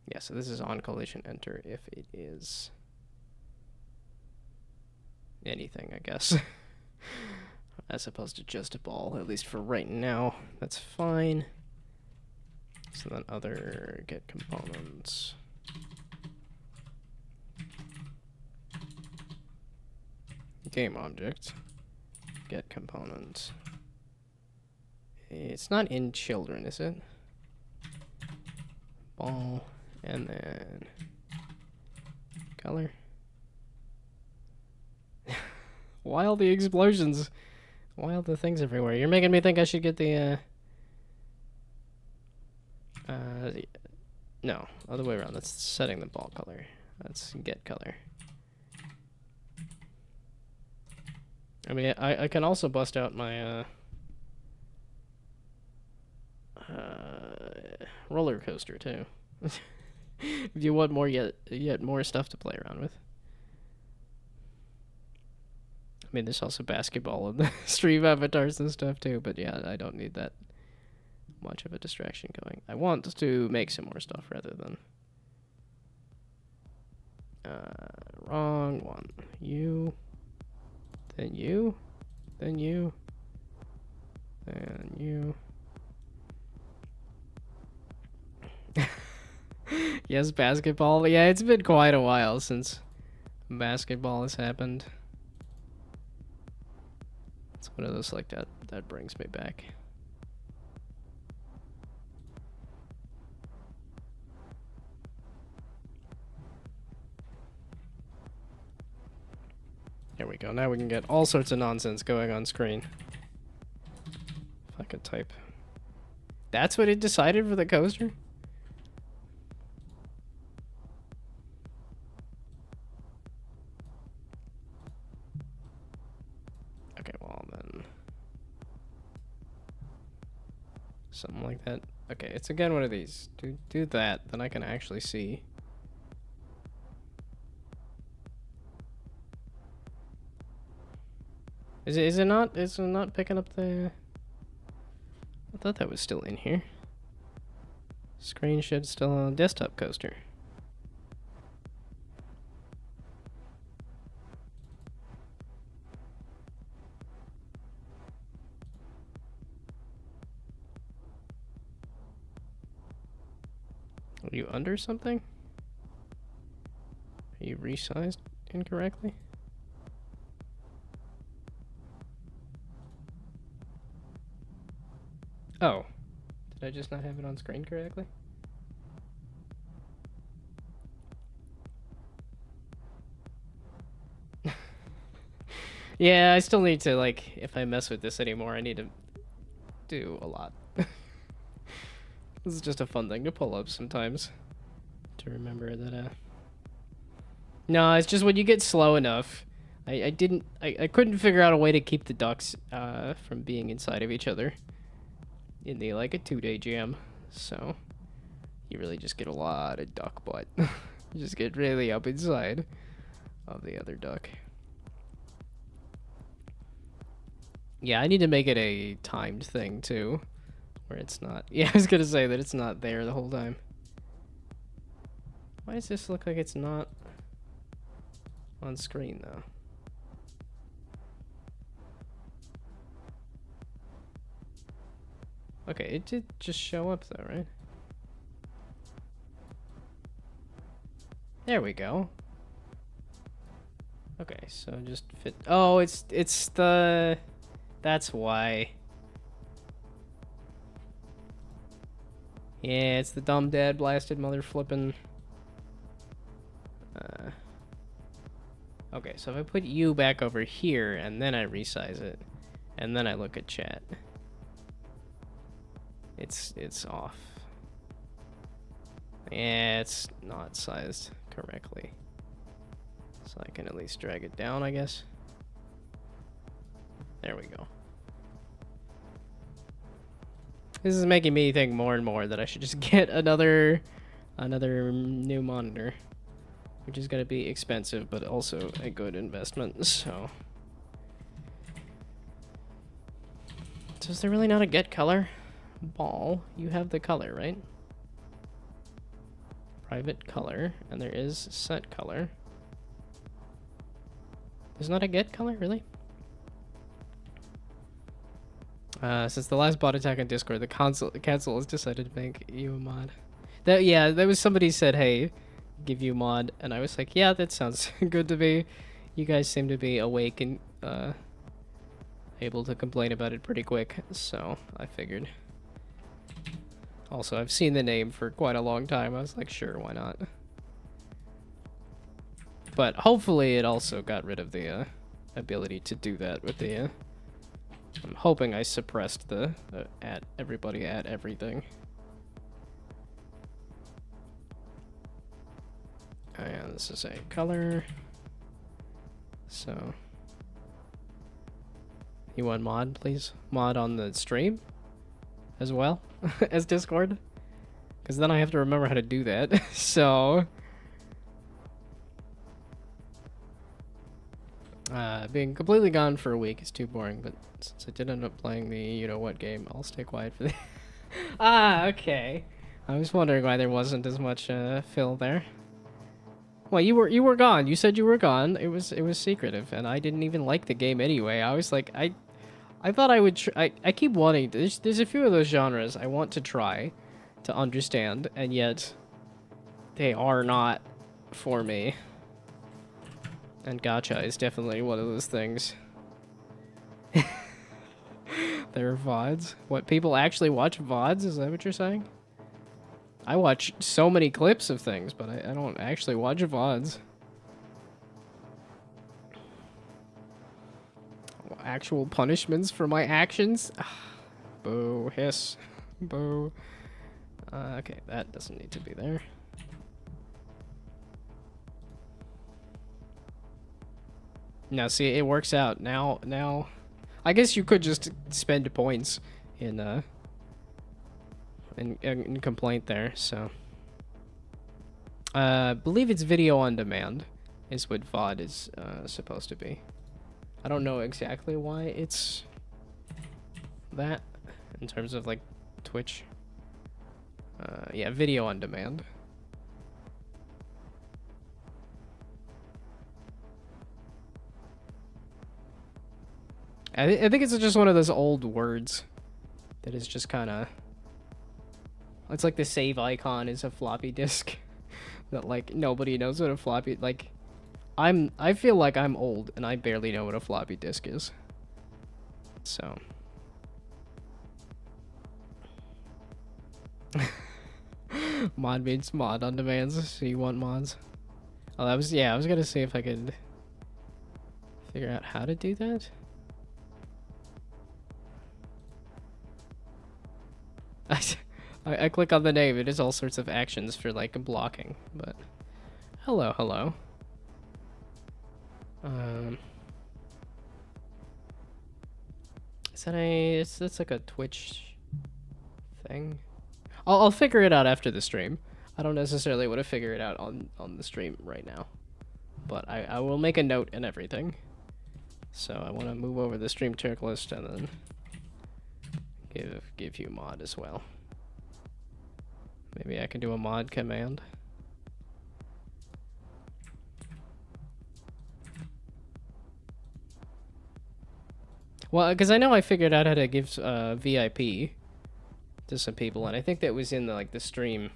Yeah, so this is on collision enter if it is anything, I guess. As opposed to just a ball, at least for right now. That's fine. So then other get components. Game object. Get components. It's not in children, is it? Ball. And then color. Why all the explosions? Why all the things everywhere? You're making me think I should get the no, other way around. That's setting the ball color. That's get color. I mean, I can also bust out my roller coaster too. If you want more, yet more stuff to play around with. I mean, there's also basketball and the stream avatars and stuff too, but yeah, I don't need that much of a distraction going. I want to make some more stuff rather than... wrong one. You, then you, then you, then you. Yes, basketball. Yeah, it's been quite a while since basketball has happened. It's one of those like that brings me back. There we go. Now we can get all sorts of nonsense going on screen. If I could type. That's what it decided for the coaster? Okay, well then. Something like that. Okay, it's again one of these. Do that, then I can actually see. Is it not picking up the... I thought that was still in here. Screen should still on desktop coaster. Are you under something? Are you resized incorrectly? Oh. Did I just not have it on screen correctly? Yeah, I still need to, like, if I mess with this anymore, I need to do a lot. This is just a fun thing to pull up sometimes. To remember that, No, it's just when you get slow enough. I couldn't figure out a way to keep the ducks, from being inside of each other. In the, like, a 2-day jam. So, you really just get a lot of duck butt. You just get really up inside of the other duck. Yeah, I need to make it a timed thing, too. Where it's not... Yeah, I was gonna say that it's not there the whole time. Why does this look like it's not on screen, though? Okay, it did just show up, though, right? There we go. Okay, so just fit... Oh, it's the... That's why. Yeah, it's the dumb dad blasted mother flippin'. Okay, so if I put you back over here and then I resize it, and then I look at chat, it's off. Yeah, it's not sized correctly. So I can at least drag it down, I guess. There we go. This is making me think more and more that I should just get another new monitor, which is going to be expensive, but also a good investment. So is there really not a get color? Ball, you have the color, right? Private color, and there is set color. There's not a get color, really? Since the last bot attack on Discord, the council has decided to make you a mod. There was somebody said, hey, give you mod, and I was like, yeah, that sounds good to me. You guys seem to be awake and able to complain about it pretty quick, so I figured. Also, I've seen the name for quite a long time. I was like, sure, why not? But hopefully it also got rid of the ability to do that with the... I'm hoping I suppressed the at everybody at everything. And this is a color. So... You want mod, please? Mod on the stream? As well? As Discord? Because then I have to remember how to do that. So... being completely gone for a week is too boring, but since I did end up playing the you-know-what game, I'll stay quiet for the... Ah, okay. I was wondering why there wasn't as much fill there. Well, you were gone. You said you were gone. It was secretive, and I didn't even like the game anyway. I was like, I thought I would. I keep wanting. There's a few of those genres I want to try, to understand, and yet they are not for me. And gacha is definitely one of those things. There are VODs. What, people actually watch VODs? Is that what you're saying? I watch so many clips of things, but I don't actually watch VODs. Actual punishments for my actions? Boo, hiss, boo. Okay, that doesn't need to be there. Now, see, it works out. Now, I guess you could just spend points in complaint there, so. I believe it's video on demand is what VOD is supposed to be. I don't know exactly why it's that in terms of like Twitch. Yeah, video on demand. I think it's just one of those old words that is just kind of... It's like the save icon is a floppy disk. That like nobody knows what a floppy... Like, I feel like I'm old and I barely know what a floppy disk is. So... Mod means mod on demands, so you want mods. Oh, that was... Yeah, I was gonna see if I could figure out how to do that. I click on the name, it is all sorts of actions for like blocking, but hello. Is that that's like a Twitch thing? I'll figure it out after the stream. I don't necessarily want to figure it out on the stream right now, but I will make a note and everything. So I want to move over the stream checklist and then give you mod as well. Maybe I can do a mod command. Well, because I know I figured out how to give VIP to some people, and I think that was in the the stream,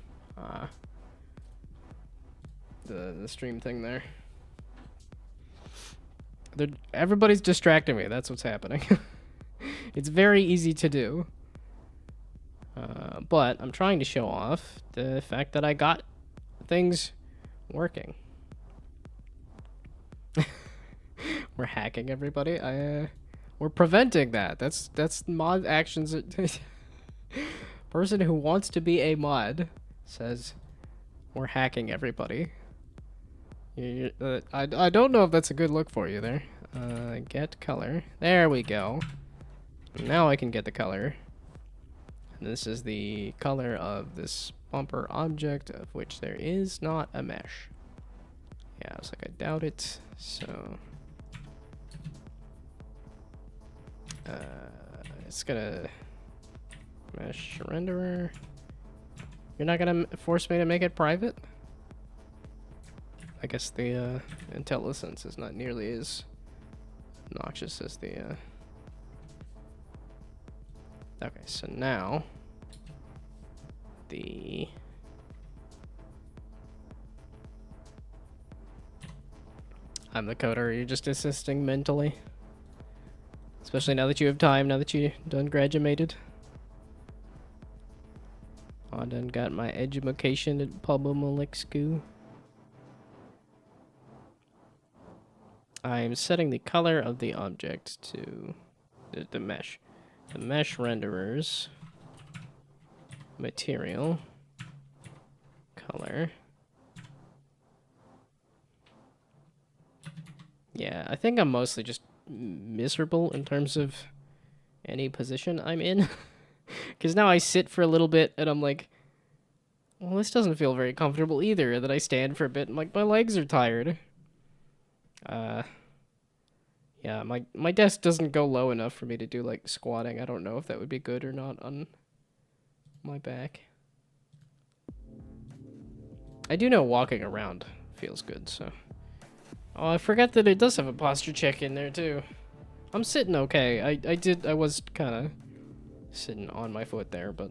the stream thing there. Everybody's distracting me. That's what's happening. It's very easy to do. But I'm trying to show off the fact that I got things working. We're hacking everybody. We're preventing that. That's mod actions. Person who wants to be a mod says we're hacking everybody. I don't know if that's a good look for you there. Get color. There we go. Now I can get the color. And this is the color of this bumper object, of which there is not a mesh. Yeah, I was like, I doubt it. So it's gonna mesh renderer. You're not gonna force me to make it private? I guess the IntelliSense is not nearly as obnoxious as the Okay, so now I'm the coder, you're just assisting mentally. Especially now that you have time, now that you done graduated. I done got my education at Public School. I'm setting the color of the object to the mesh. The mesh renderers, material, color. Yeah, I think I'm mostly just miserable in terms of any position I'm in. Because now I sit for a little bit and I'm like, Well, this doesn't feel very comfortable either, that I stand for a bit and, like, my legs are tired. Uh, yeah, my desk doesn't go low enough for me to do, like, squatting. I don't know if that would be good or not on my back. I do know walking around feels good, so... Oh, I forgot that it does have a posture check in there, too. I'm sitting okay. I was kind of sitting on my foot there, but...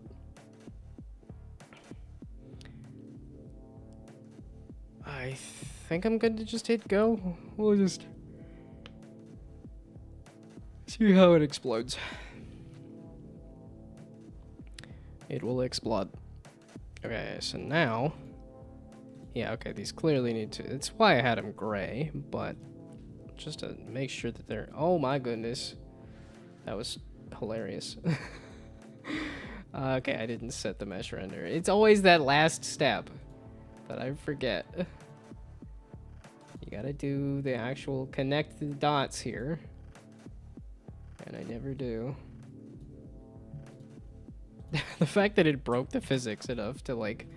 I think I'm good to just hit go. We'll just... see how it explodes. It will explode. Okay, so now... Yeah, okay, these clearly need to... It's why I had them gray, but... Just to make sure that they're... Oh my goodness. That was hilarious. Okay, I didn't set the mesh render. It's always that last step that I forget. You gotta do the actual connect the dots here. And I never do. The fact that it broke the physics enough to, like,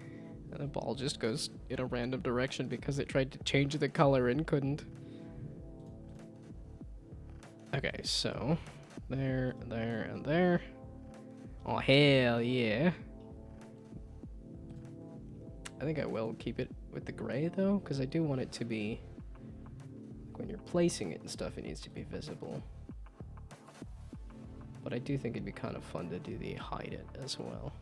and the ball just goes in a random direction because it tried to change the color and couldn't. Okay, so there, there, and there. Oh, hell yeah. I think I will keep it with the gray, though, because I do want it to be, when you're placing it and stuff, it needs to be visible. But I do think it'd be kind of fun to do the hide it as well.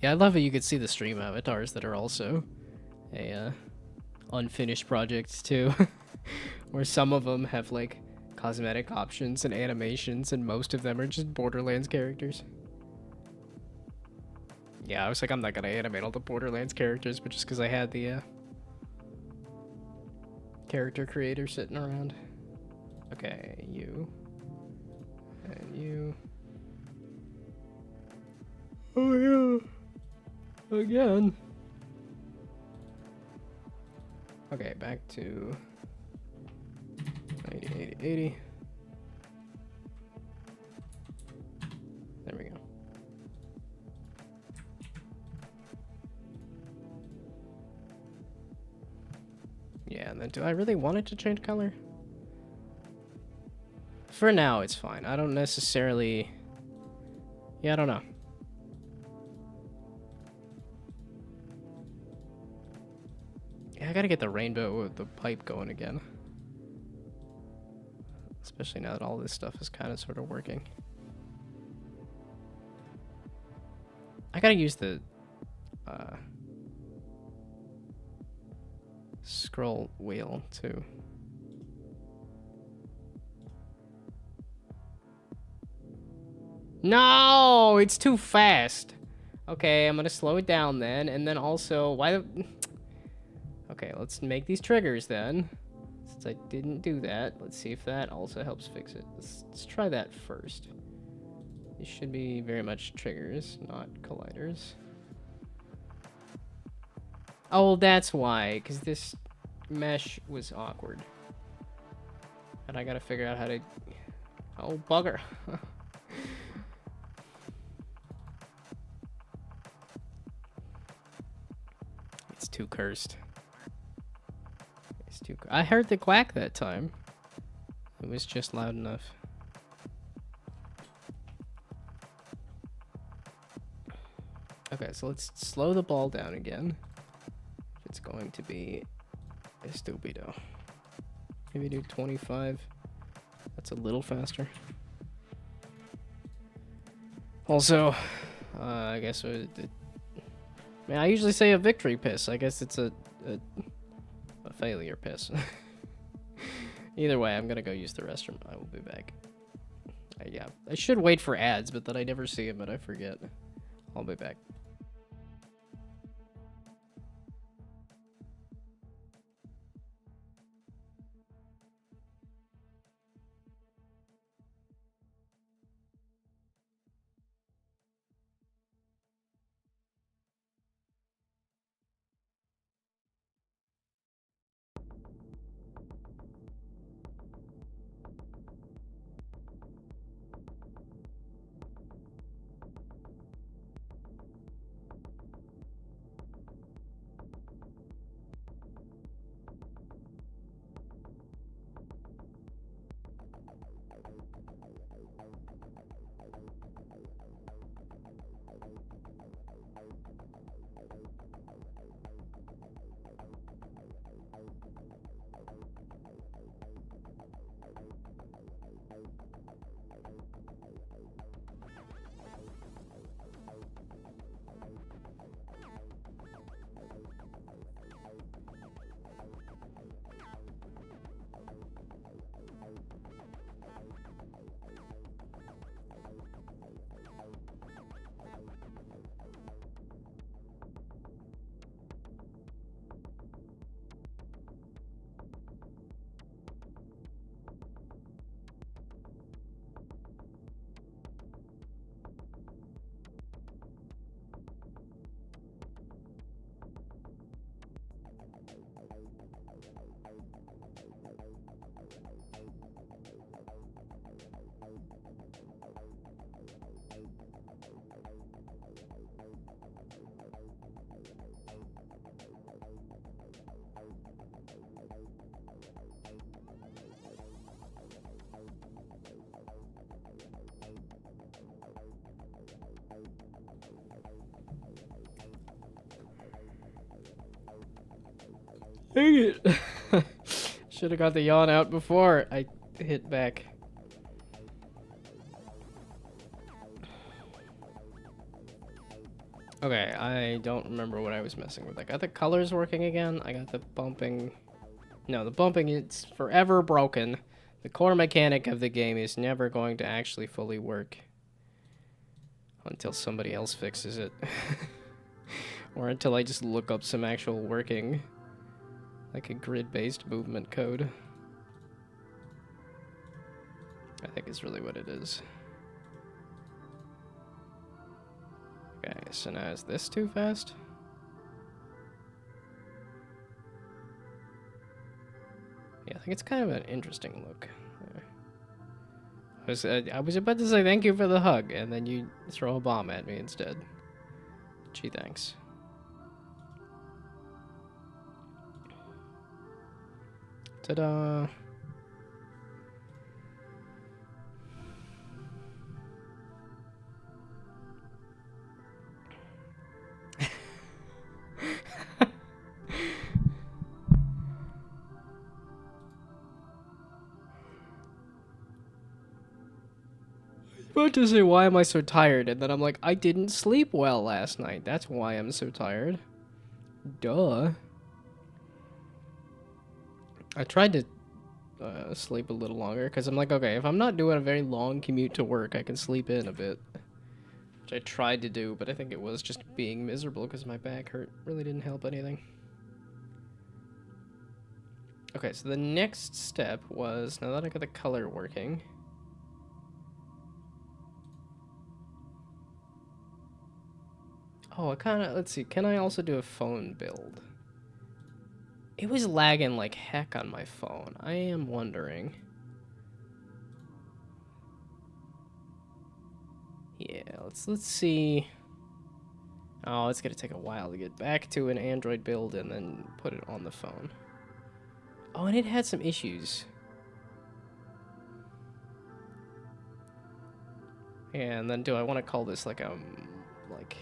Yeah, I love how you could see the stream avatars that are also a unfinished project too, where some of them have like cosmetic options and animations, and most of them are just Borderlands characters. Yeah, I was like, I'm not gonna animate all the Borderlands characters, but just because I had the character creator sitting around. Okay, you and you. Oh yeah. Again. Okay, back to 80, 80, 80. There we go. Yeah, and then do I really want it to change color? For now, it's fine. I don't necessarily... Yeah, I don't know. Yeah, I gotta get the rainbow with the pipe going again. Especially now that all this stuff is kind of sort of working. I gotta use the scroll wheel too. No, it's too fast. Okay, I'm gonna slow it down then, and then also why? Okay, let's make these triggers then. Since I didn't do that, let's see if that also helps fix it. Let's try that first. These should be very much triggers, not colliders. Oh, that's why, because this mesh was awkward. And I gotta figure out how to... Oh, bugger. It's too cursed. It's too... I heard the quack that time. It was just loud enough. Okay, so let's slow the ball down again. It's going to be a stupido. Maybe do 25. That's a little faster. Also, I guess I mean, I usually say a victory piss. I guess it's a failure piss. Either way, I'm gonna go use the restroom. I will be back. Yeah, I should wait for ads, but then I never see them and I forget. I'll be back. Dang it. Should have got the yawn out before I hit back. Okay, I don't remember what I was messing with. I got the colors working again. I got the bumping. No, the bumping is forever broken. The core mechanic of the game is never going to actually fully work until somebody else fixes it. Or until I just look up some actual working, like a grid-based movement code. I think is really what it is. Okay, so now is this too fast? Yeah, I think it's kind of an interesting look. I was about to say thank you for the hug, and then you throw a bomb at me instead. Gee, thanks. Ta-da! About to say, why am I so tired? And then I'm like, I didn't sleep well last night. That's why I'm so tired. Duh. I tried to sleep a little longer because I'm like, okay, if I'm not doing a very long commute to work, I can sleep in a bit. Which I tried to do, but I think it was just being miserable because my back hurt. Really didn't help anything. Okay, so the next step was, now that I got the color working... Oh, I kind of, let's see, can I also do a phone build? It was lagging like heck on my phone. I am wondering. Yeah, let's see. Oh, it's gonna take a while to get back to an Android build and then put it on the phone. Oh, and it had some issues. And then do I want to call this like like...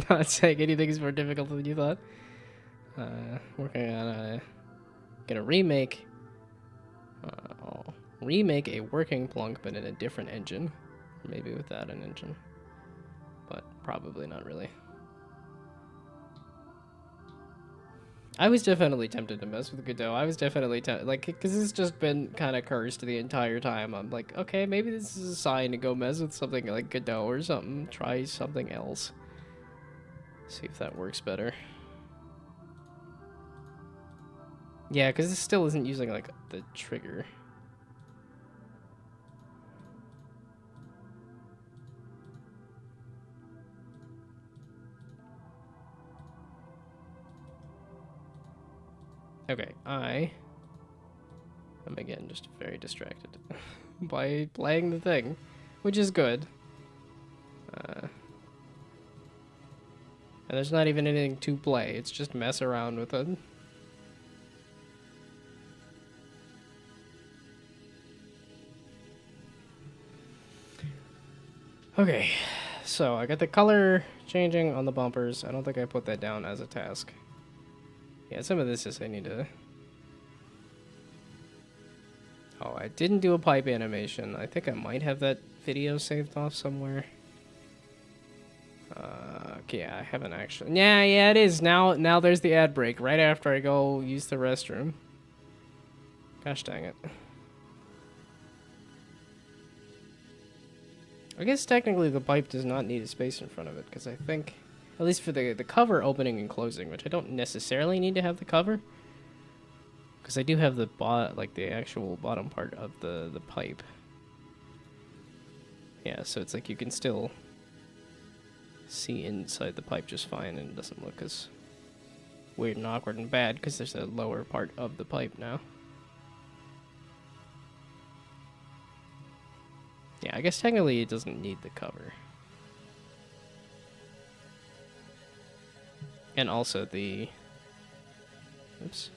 Not saying anything is more difficult than you thought. Working on gonna remake. I'll remake a working Plunk, but in a different engine. Maybe without an engine. But probably not really. I was definitely tempted to mess with Godot. I was definitely like, because it's just been kind of cursed the entire time. I'm like, okay, maybe this is a sign to go mess with something like Godot or something. Try something else. See if that works better. Yeah, because this still isn't using, like, the trigger. Okay, I am, again, just very distracted by playing the thing, which is good. And there's not even anything to play. It's just mess around with it. Okay, so I got the color changing on the bumpers. I don't think I put that down as a task. Yeah, some of this is I need to... Oh, I didn't do a pipe animation. I think I might have that video saved off somewhere. Okay, I haven't actually... Yeah, it is. Now there's the ad break right after I go use the restroom. Gosh dang it. I guess technically the pipe does not need a space in front of it, because I think, at least for the cover opening and closing, which I don't necessarily need to have the cover, because I do have the the actual bottom part of the pipe. Yeah, so it's like you can still see inside the pipe just fine, and it doesn't look as weird and awkward and bad because there's a lower part of the pipe now. Yeah, I guess technically it doesn't need the cover. And also the... Oops.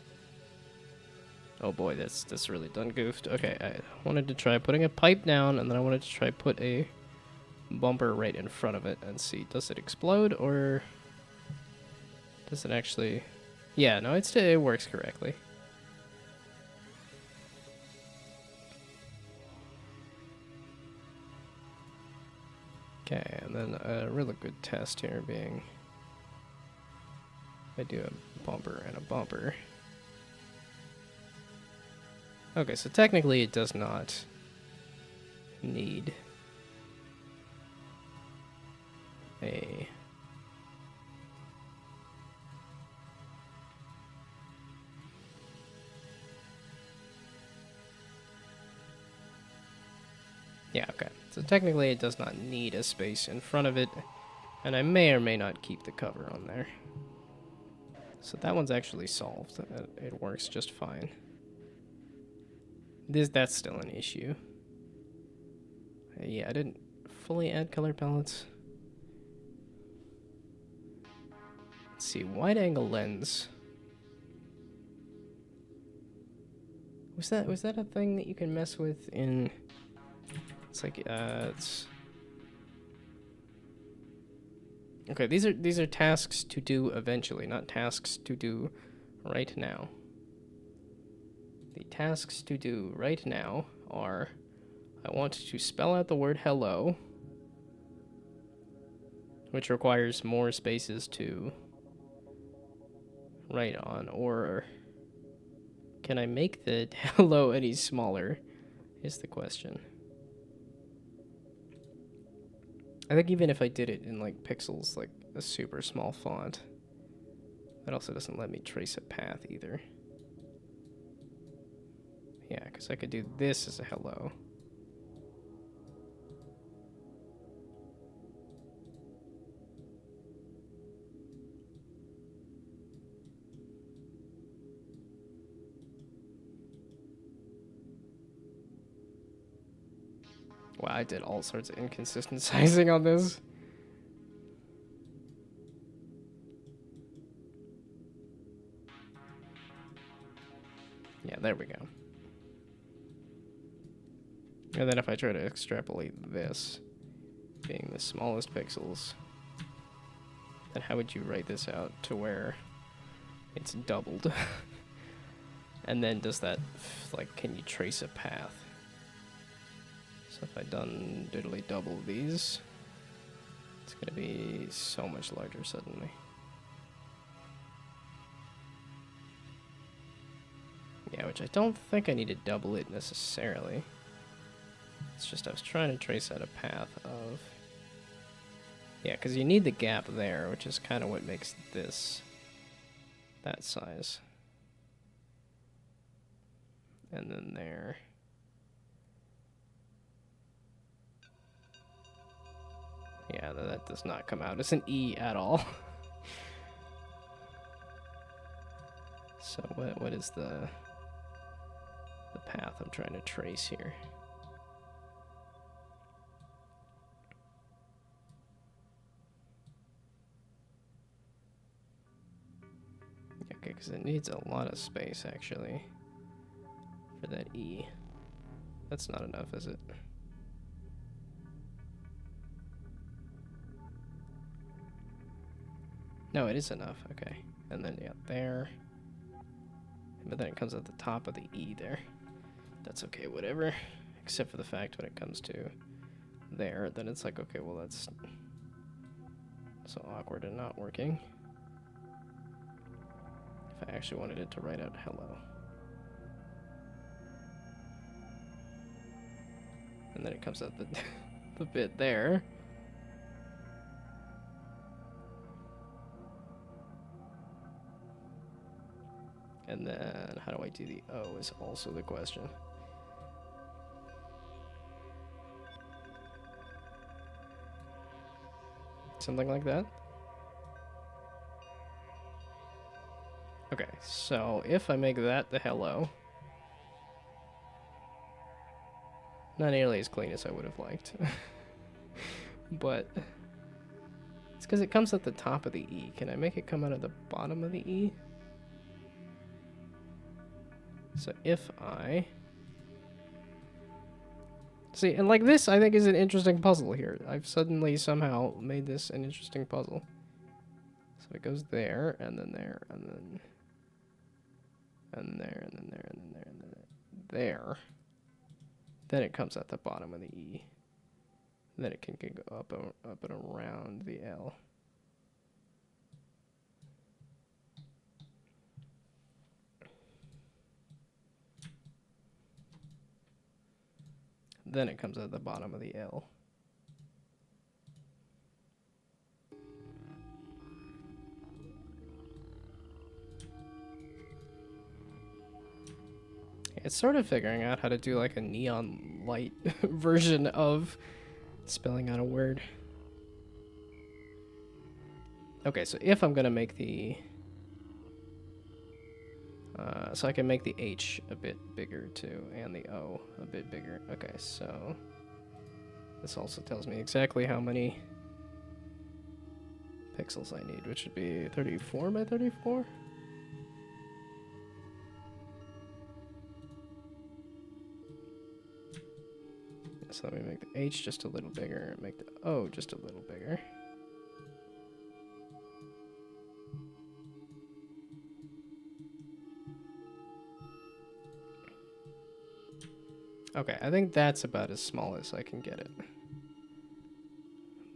Oh boy, that's really done goofed. Okay, I wanted to try putting a pipe down, and then I wanted to try put a bumper right in front of it and see, does it explode or does it actually... Yeah, no, it works correctly. Okay, and then a really good test here being I do a bumper and a bumper. Okay, so technically it does not need a... Yeah, okay. So technically it does not need a space in front of it, and I may or may not keep the cover on there. So that one's actually solved. It works just fine. That's still an issue. Yeah, I didn't fully add color palettes. Let's see, wide angle lens. Was that a thing that you can mess with in... It's like, it's... Okay, these are tasks to do eventually, not tasks to do right now. The tasks to do right now are, I want to spell out the word hello, which requires more spaces to write on, or can I make the hello any smaller, is the question. I think even if I did it in like pixels, like a super small font, that also doesn't let me trace a path either. Yeah, because I could do this as a hello. Wow, I did all sorts of inconsistent sizing on this. Yeah, there we go. And then if I try to extrapolate this, being the smallest pixels, then how would you write this out to where it's doubled? And then does that, like, can you trace a path? So if I done diddly double these, it's gonna be so much larger suddenly. Yeah, which I don't think I need to double it necessarily. It's just I was trying to trace out a path of... Yeah, because you need the gap there, which is kind of what makes this that size. And then there. Yeah, that does not come out as an E at all. So what is the path I'm trying to trace here? Okay, because it needs a lot of space actually for that E. That's not enough, is it? No, it is enough. Okay. And then, yeah, there. But then it comes at the top of the E there. That's okay, whatever. Except for the fact when it comes to there, then it's like, okay, well, that's so awkward and not working. If I actually wanted it to write out hello. And then it comes out the bit there. And then how do I do the O is also the question. Something like that. Okay, so if I make that the hello, not nearly as clean as I would have liked, but it's because it comes at the top of the E. Can I make it come out of the bottom of the E? So if I See, and like this, I think is an interesting puzzle here. I've suddenly somehow made this an interesting puzzle. So it goes there, and then there, and then... and there, and then there, and then there, and then there. Then it comes at the bottom of the E. Then it can go up and around the L. Then it comes at the bottom of the L. It's sort of figuring out how to do like a neon light version of spelling out a word. Okay, so if I'm gonna make the... so I can make the H a bit bigger too, and the O a bit bigger. Okay, so this also tells me exactly how many pixels I need, which would be 34 by 34? So let me make the H just a little bigger, and make the O just a little bigger. Okay, I think that's about as small as I can get it.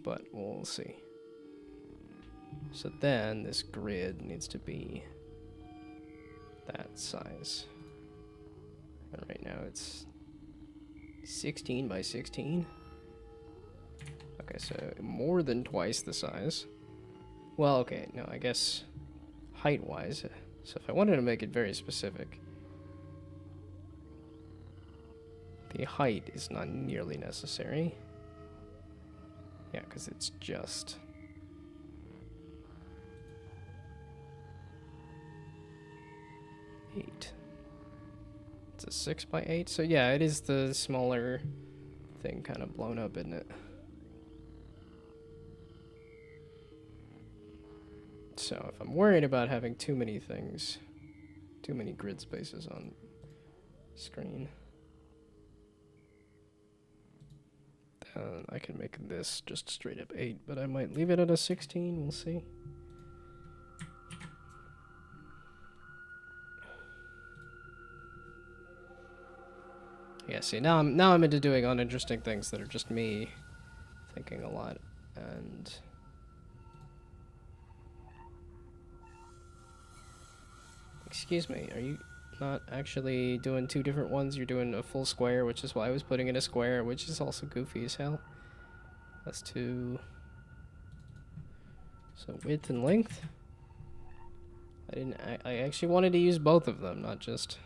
But we'll see. So then this grid needs to be that size. And right now it's 16 by 16. Okay, so more than twice the size. Well, okay, no, I guess height-wise. So if I wanted to make it very specific, the height is not nearly necessary. Yeah, because it's just... eight. It's a 6 by 8, so yeah, it is the smaller thing kind of blown up, isn't it? So if I'm worried about having too many things, too many grid spaces on screen, then I can make this just straight up 8, but I might leave it at a 16, we'll see. Yeah, see, now I'm into doing uninteresting things that are just me thinking a lot, and... Excuse me, are you not actually doing two different ones? You're doing a full square, which is why I was putting in a square, which is also goofy as hell. That's two... So width and length? I actually wanted to use both of them, not just...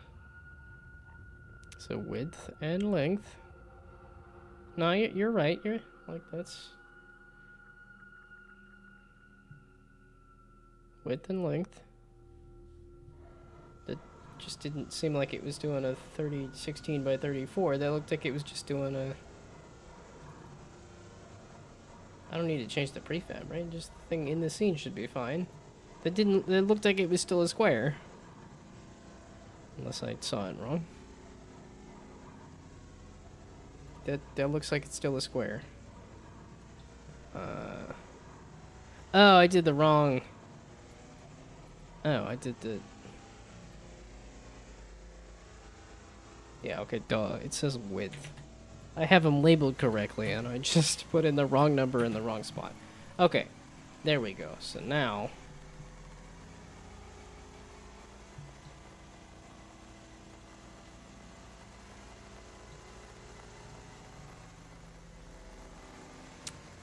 So width and length. No, you're right. You're like that's width and length. That just didn't seem like it was doing a 16 by 34. That looked like it was just doing a... I don't need to change the prefab, right? Just the thing in the scene should be fine. That looked like it was still a square. Unless I saw it wrong. That looks like it's still a square. Oh, I did the wrong... Oh, I did the... Yeah, okay, duh. It says width. I have them labeled correctly, and I just put in the wrong number in the wrong spot. Okay, there we go. So now...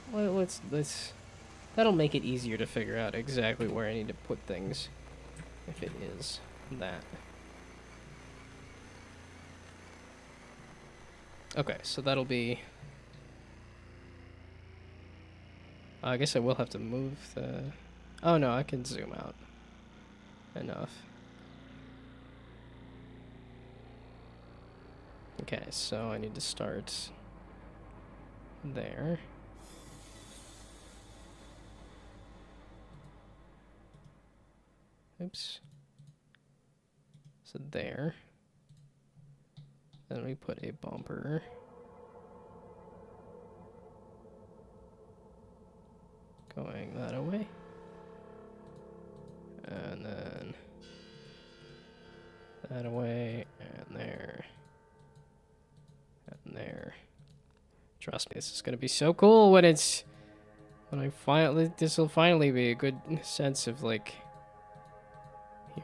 Well, let's... That'll make it easier to figure out exactly where I need to put things, if it is that. Okay, so that'll be... I guess I will have to move the... Oh no, I can zoom out enough. Okay, so I need to start there. Oops. So there. Then we put a bumper Going that away. And then that away, and there. And there. Trust me, this is gonna be so cool when it's... When I finally... This will finally be a good sense of, like...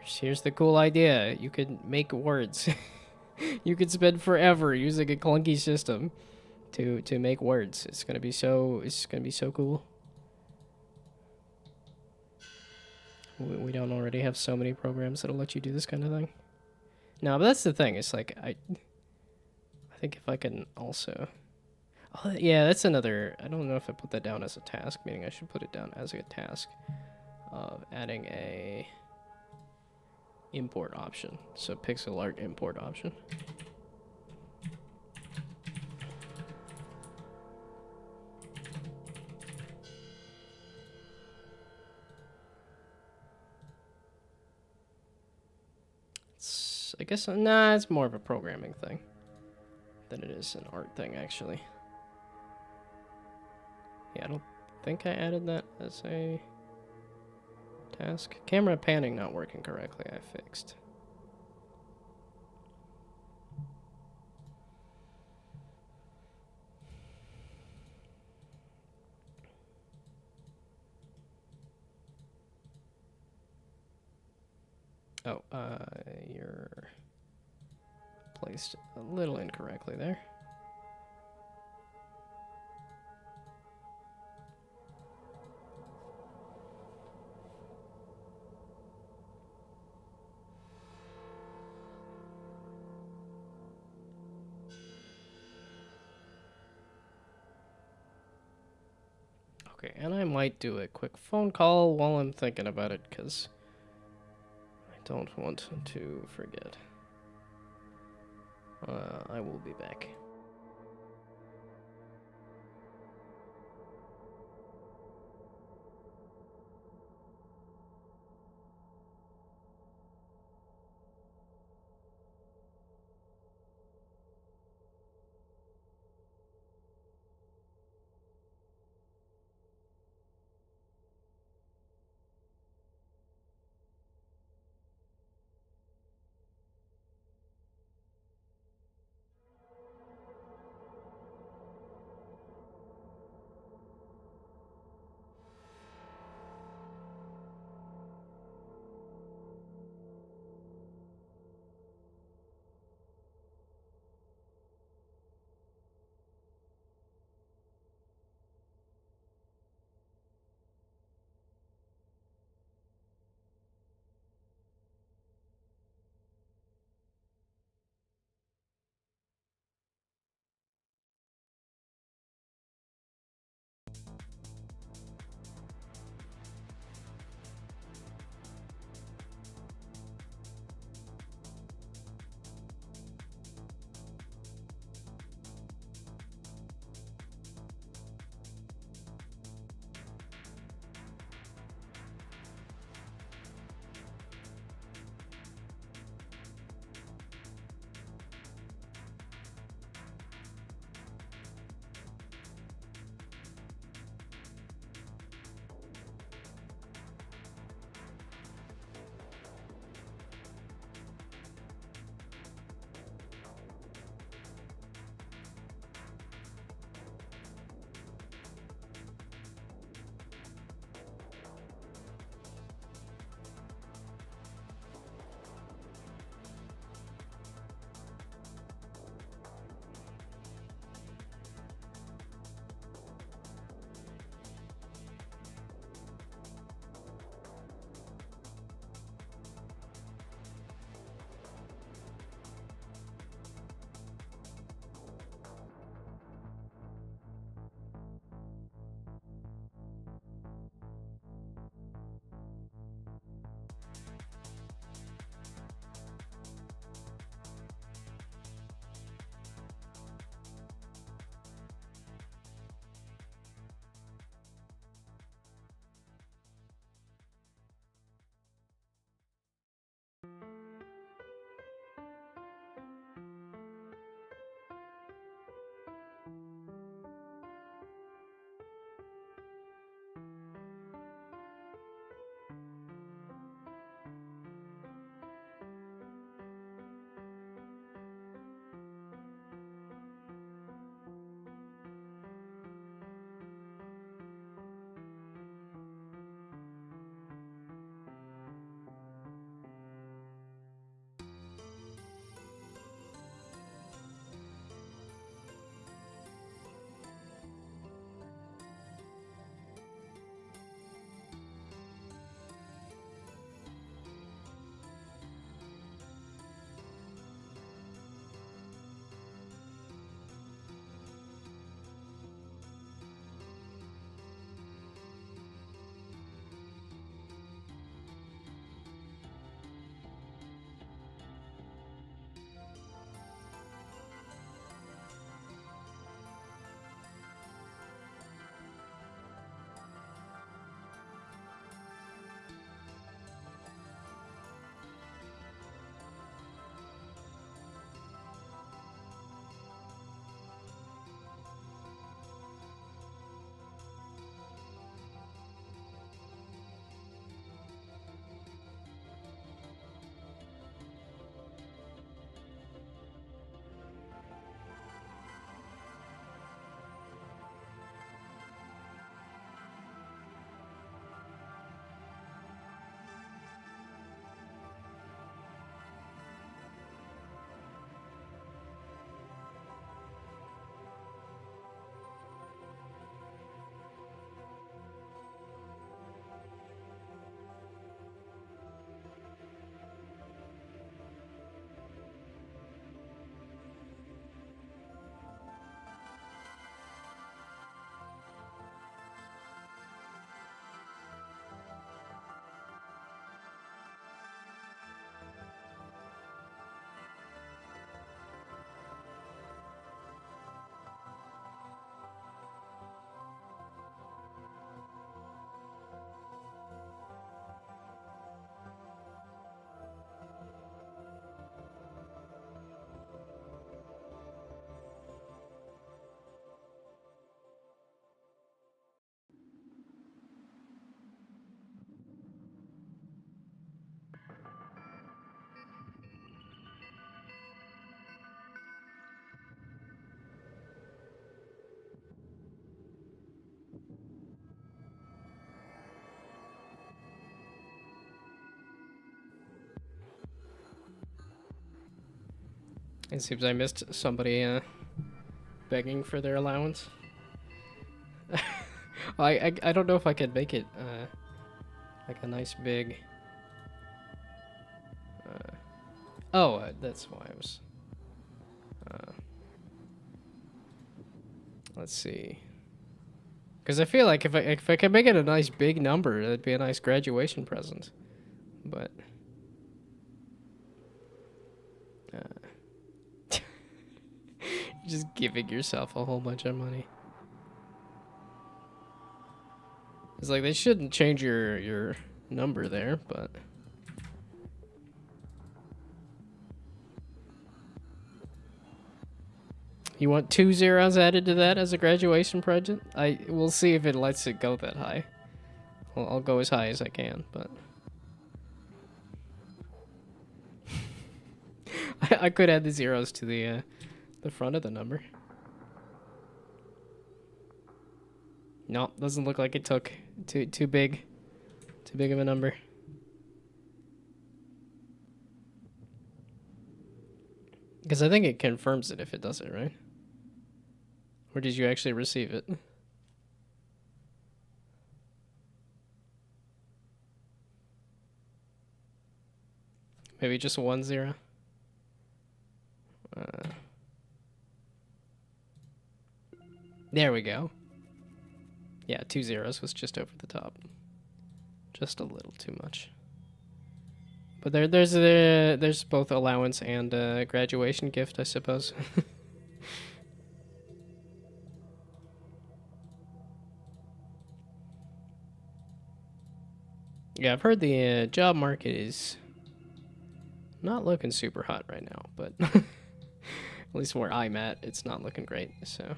Here's the cool idea. You could make words. You could spend forever using a clunky system to make words. It's gonna be so cool. We don't already have so many programs that'll let you do this kind of thing. No, but that's the thing. It's like I think if I can also... Oh, yeah, that's another... I don't know if I put that down as a task, meaning I should put it down as a task of adding a import option. So pixel art import option. I guess, nah, it's more of a programming thing than it is an art thing, actually. Yeah, I don't think I added that as a task. Camera panning not working correctly, I fixed. Oh, you're placed a little incorrectly there. Okay, and I might do a quick phone call while I'm thinking about it, because I don't want to forget. I will be back. It seems I missed somebody begging for their allowance. I don't know if I could make it like a nice big. That's why I was. Let's see. Because I feel like if I could make it a nice big number, that'd be a nice graduation present. But just giving yourself a whole bunch of money. It's like they shouldn't change your number there, but you want 2 zeros added to that as a graduation present? We'll see if it lets it go that high. I'll go as high as I can, but I could add the zeros to the front of the number. No, doesn't look like it took too big of a number. Because I think it confirms it if it does it, right? Or did you actually receive it? Maybe just 1 0. There we go. Yeah, 2 zeros was just over the top. Just a little too much. But there's both allowance and graduation gift, I suppose. Yeah, I've heard the job market is not looking super hot right now, but at least where I'm at, it's not looking great, so.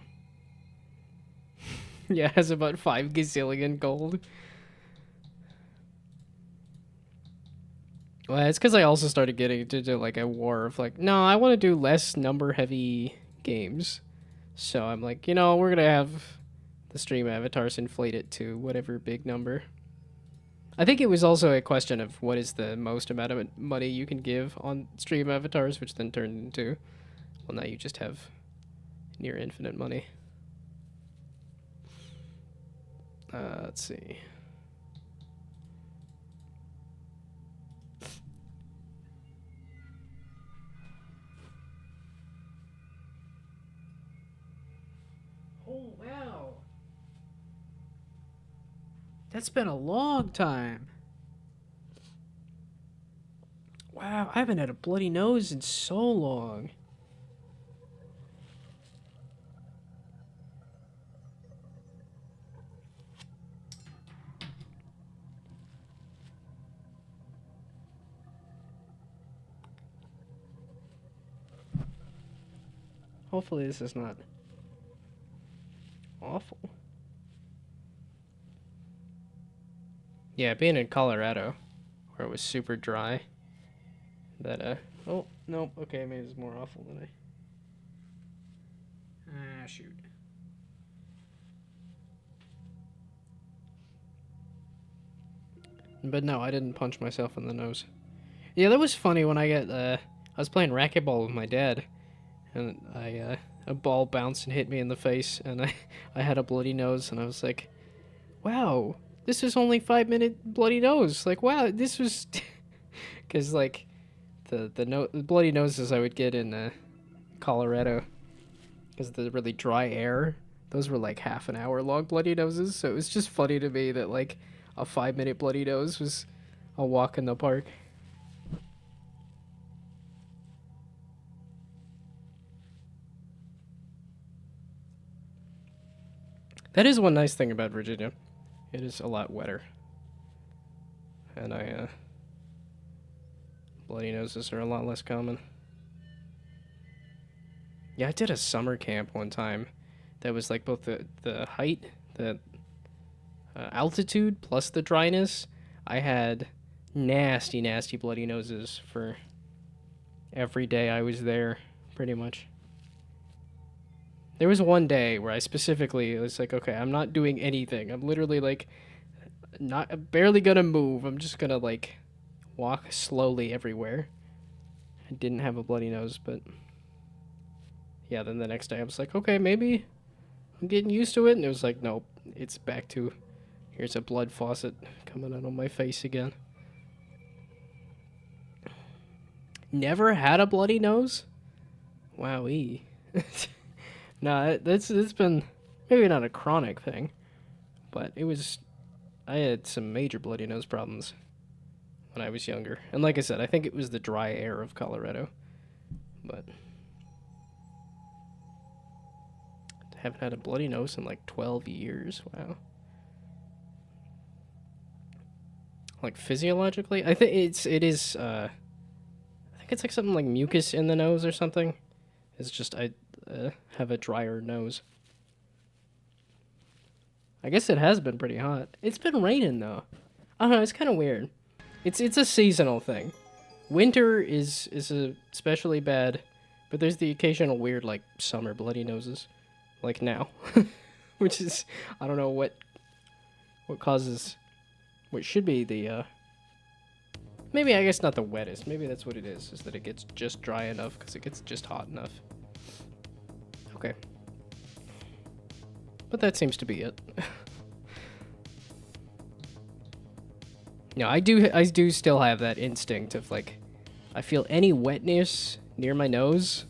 Yeah, it has about 5 gazillion gold. Well, it's because I also started getting into like a war of like, no, I want to do less number-heavy games. So I'm like, we're going to have the stream avatars inflate it to whatever big number. I think it was also a question of what is the most amount of money you can give on stream avatars, which then turned into, well, now you just have near infinite money. Let's see. Oh, wow. That's been a long time. Wow, I haven't had a bloody nose in so long. Hopefully this is not awful. Yeah, being in Colorado, where it was super dry, that, oh, no, okay, maybe it's more awful than shoot. But no, I didn't punch myself in the nose. Yeah, that was funny when I was playing racquetball with my dad, and a ball bounced and hit me in the face, and I had a bloody nose, and I was like, wow, this was only 5-minute bloody nose. Like, wow, this was, because like the bloody noses I would get in Colorado, because of the really dry air, those were like half an hour long bloody noses. So it was just funny to me that like a 5-minute bloody nose was a walk in the park. That is one nice thing about Virginia. It is a lot wetter. And bloody noses are a lot less common. Yeah, I did a summer camp one time that was like both the height, the altitude, plus the dryness. I had nasty, nasty bloody noses for every day I was there, pretty much. There was one day where I specifically was like, okay, I'm not doing anything. I'm literally like barely gonna move. I'm just gonna like walk slowly everywhere. I didn't have a bloody nose, but yeah, then the next day I was like, okay, maybe I'm getting used to it. And it was like, nope, it's back to, here's a blood faucet coming out on my face again. Never had a bloody nose? Wowee. No, it's been maybe not a chronic thing, but I had some major bloody nose problems when I was younger. And like I said, I think it was the dry air of Colorado. But I haven't had a bloody nose in like 12 years. Wow. Like physiologically, I think it is I think it's like something like mucus in the nose or something. It's just I have a drier nose. I guess it has been pretty hot. It's been raining though. I don't know, it's kind of weird. It's a seasonal thing. Winter is especially bad, but there's the occasional weird like summer bloody noses, like now, which is I don't know what causes what should be the maybe I guess not the wettest. Maybe that's what it is that it gets just dry enough because it gets just hot enough. Okay. But that seems to be it. No, I do still have that instinct of like, I feel any wetness near my nose,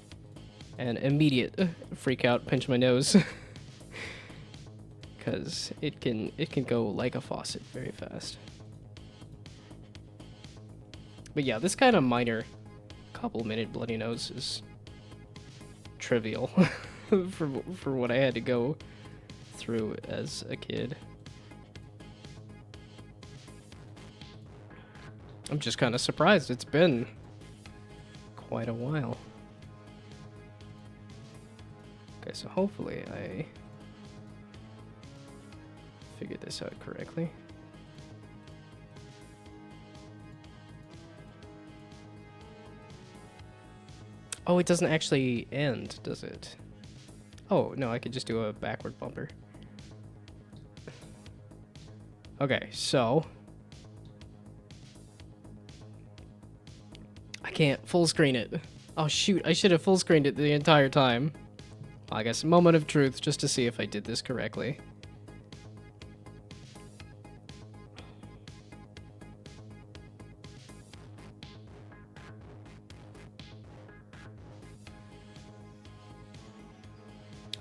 and immediate freak out, pinch my nose, because it can go like a faucet very fast. But yeah, this kind of minor, couple-minute bloody nose is trivial for what I had to go through as a kid. I'm just kind of surprised. It's been quite a while. Okay, so hopefully I figured this out correctly. Oh, it doesn't actually end, does it? Oh, no, I could just do a backward bumper. Okay, so I can't full screen it. Oh shoot, I should have full screened it the entire time. Well, I guess a moment of truth just to see if I did this correctly.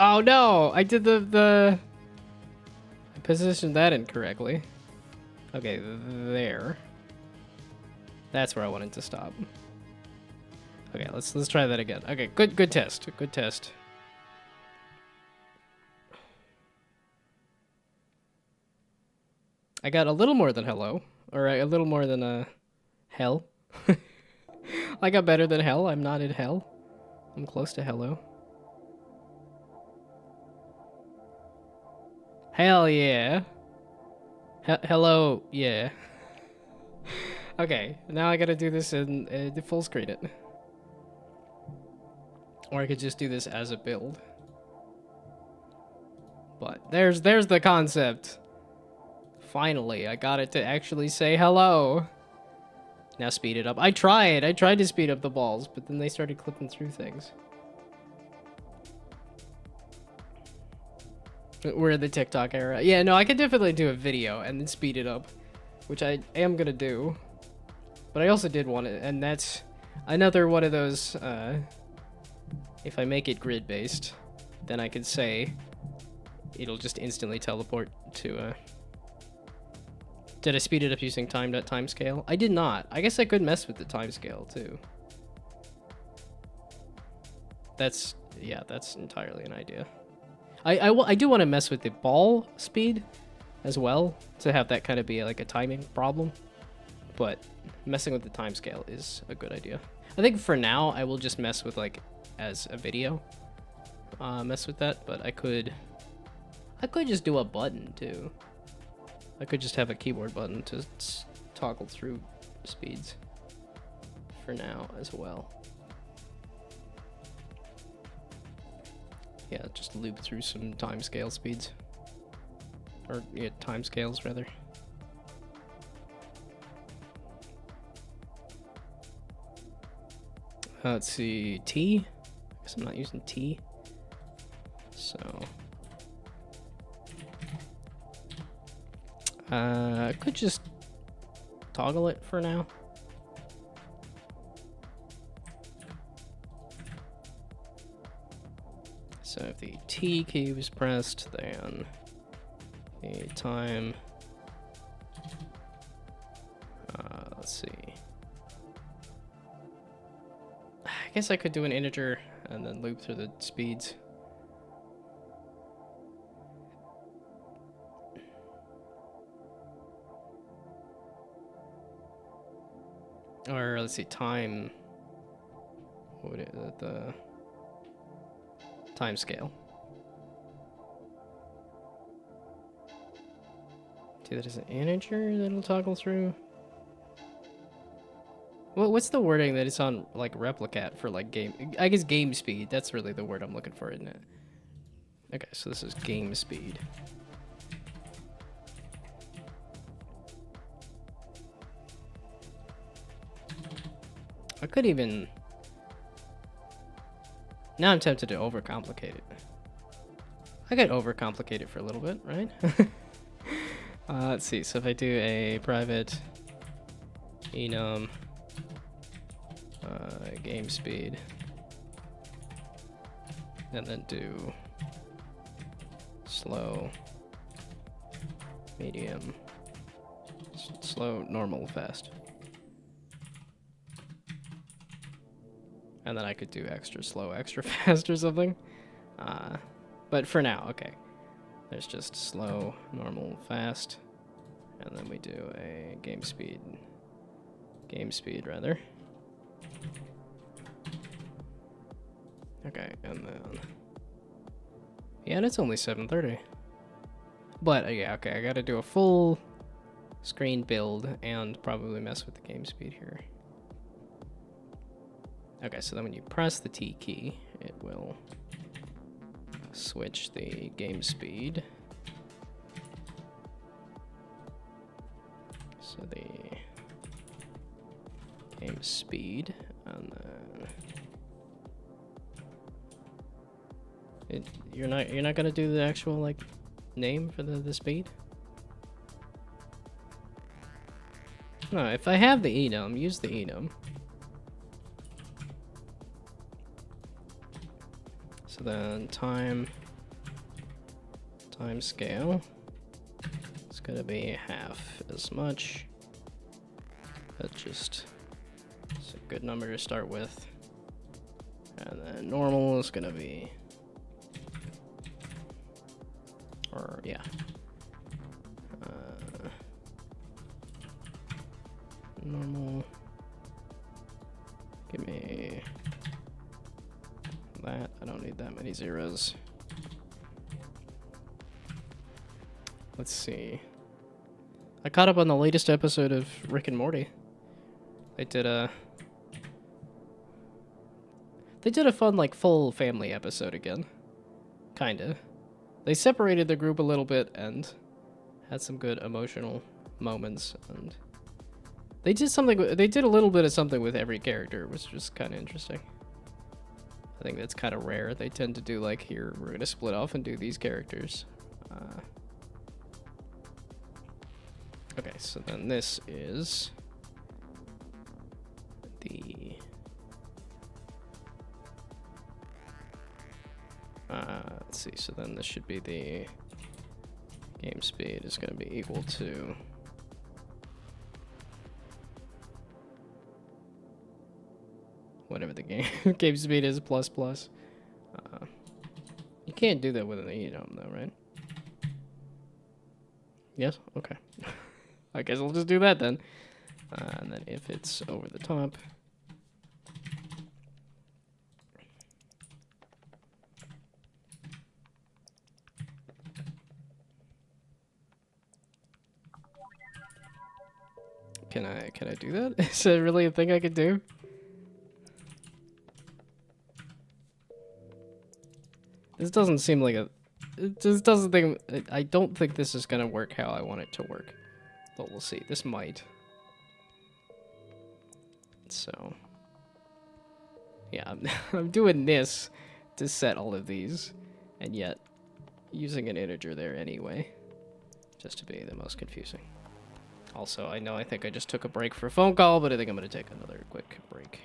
Oh no, I did I positioned that incorrectly. Okay, there. That's where I wanted to stop. Okay, let's try that again. Okay, good test. Good test. I got a little more than hello, or a little more than hell. I got better than hell. I'm not in hell. I'm close to hello. Hell yeah. Hello, yeah. Okay, now I gotta do this in full screen it. Or I could just do this as a build. But there's the concept. Finally, I got it to actually say hello. Now speed it up. I tried to speed up the balls, but then they started clipping through things. We're in the TikTok era. Yeah, no, I could definitely do a video and then speed it up, which I am gonna do. But I also did want it, and that's another one of those, if I make it grid-based, then I could say it'll just instantly teleport to, Did I speed it up using time.timescale? I did not. I guess I could mess with the timescale, too. That's entirely an idea. I do want to mess with the ball speed as well, to have that kind of be like a timing problem, but messing with the timescale is a good idea. I think for now I will just mess with like as a video, mess with that, but I could just do a button too. I could just have a keyboard button to toggle through speeds for now as well. Yeah, just loop through some timescale speeds. Or, yeah, timescales, rather. Let's see, T? I guess because I'm not using T. So I could just toggle it for now. So if the T key was pressed, then the time, let's see. I guess I could do an integer and then loop through the speeds. Or let's see, time. What would it, the time scale. Do that as an integer that'll toggle through. Well, what's the wording that it's on like Replicat for like game? I guess game speed. That's really the word I'm looking for, isn't it? Okay, so this is game speed. I could even... Now I'm tempted to overcomplicate it. I could overcomplicate it for a little bit, right? Let's see. So if I do a private enum game speed, and then do slow, medium, slow, normal, fast. And then I could do extra slow, extra fast or something. But for now, okay. There's just slow, normal, fast. And then we do a game speed rather. Okay, and then... Yeah, and it's only 7:30. But, yeah, okay, I gotta do a full screen build and probably mess with the game speed here. Okay, so then when you press the T key, it will switch the game speed. So the game speed, and then you're not gonna do the actual like name for the speed? No, if I have the enum, use the enum. So then time scale, it's gonna be half as much. That's just, it's a good number to start with. And then normal is gonna be, or yeah. Normal, give me that. I don't need that many zeros. Let's see. I caught up on the latest episode of Rick and Morty. They did a fun like full family episode again. Kinda. They separated the group a little bit and had some good emotional moments, and they did a little bit of something with every character, which was kind of interesting. I think that's kind of rare. They tend to do like, here, we're going to split off and do these characters. Okay, so then this is the... let's see, so then this should be the game speed is going to be equal to... whatever the game speed is, plus. You can't do that with an enum though, right? Yes? Okay. I guess I'll just do that then. And then if it's over the top... Can I do that? Is that really a thing I could do? This doesn't seem like a... It just doesn't think... I don't think this is gonna work how I want it to work. But we'll see. This might. So... Yeah, I'm doing this to set all of these, and yet using an integer there anyway, just to be the most confusing. Also, I think I just took a break for a phone call, but I think I'm going to take another quick break.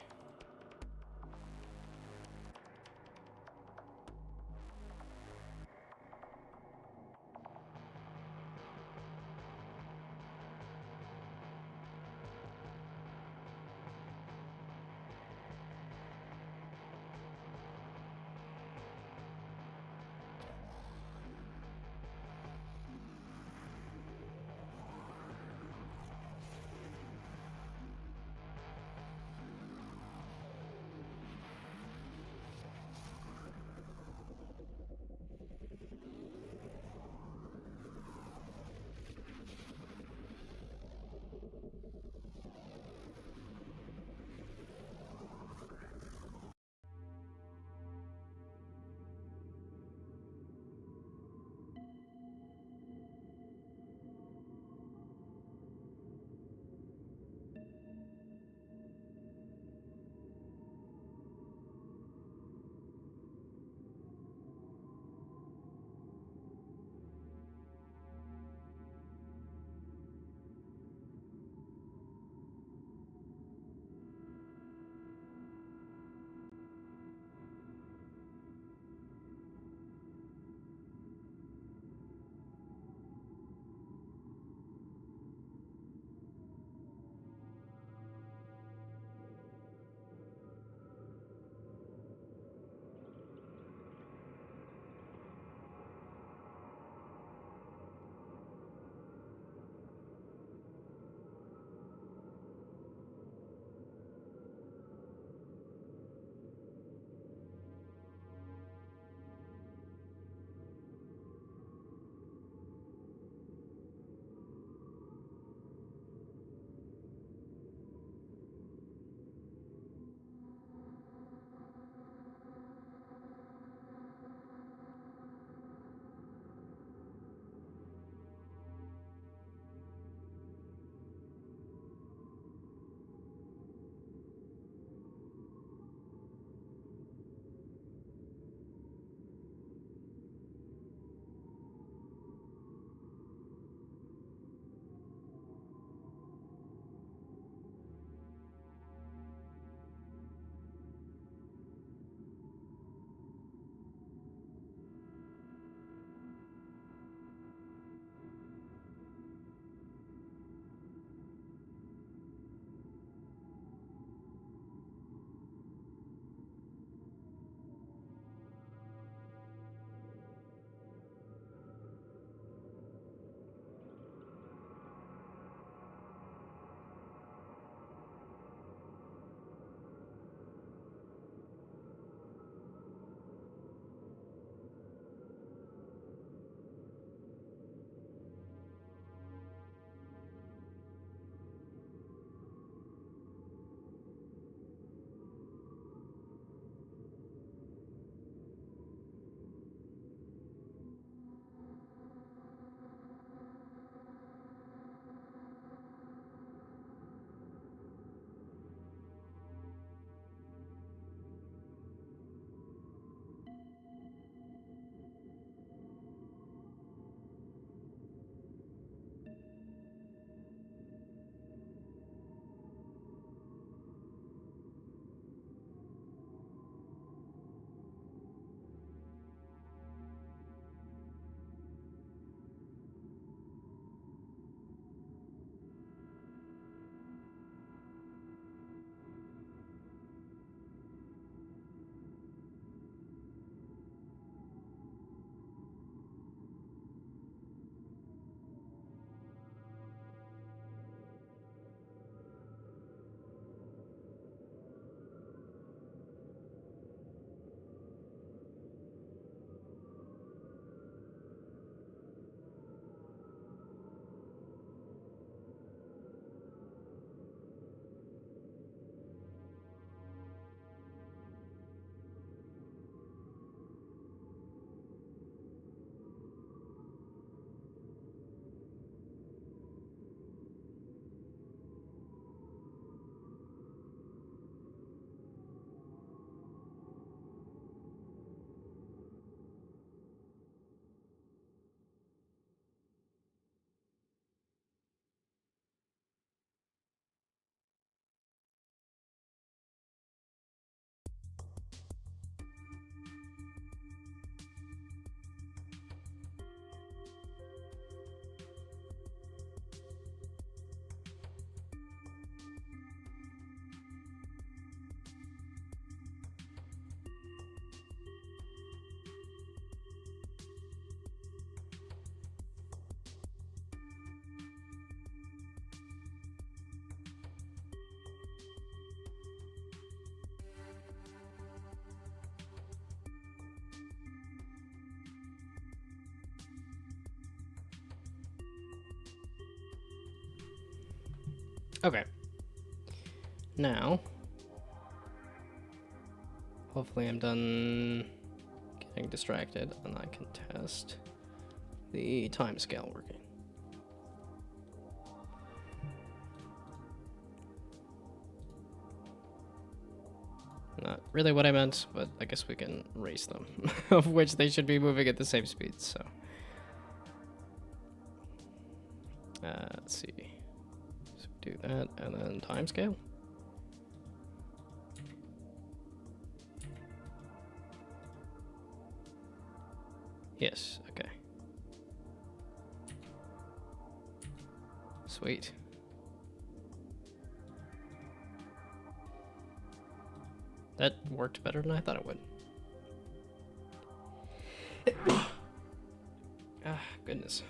Okay. Now, hopefully I'm done getting distracted and I can test the timescale working. Not really what I meant, but I guess we can race them, of which they should be moving at the same speed, so. Let's see. So do that, and then timescale. Yes, okay. Sweet. That worked better than I thought it would. Ah, goodness.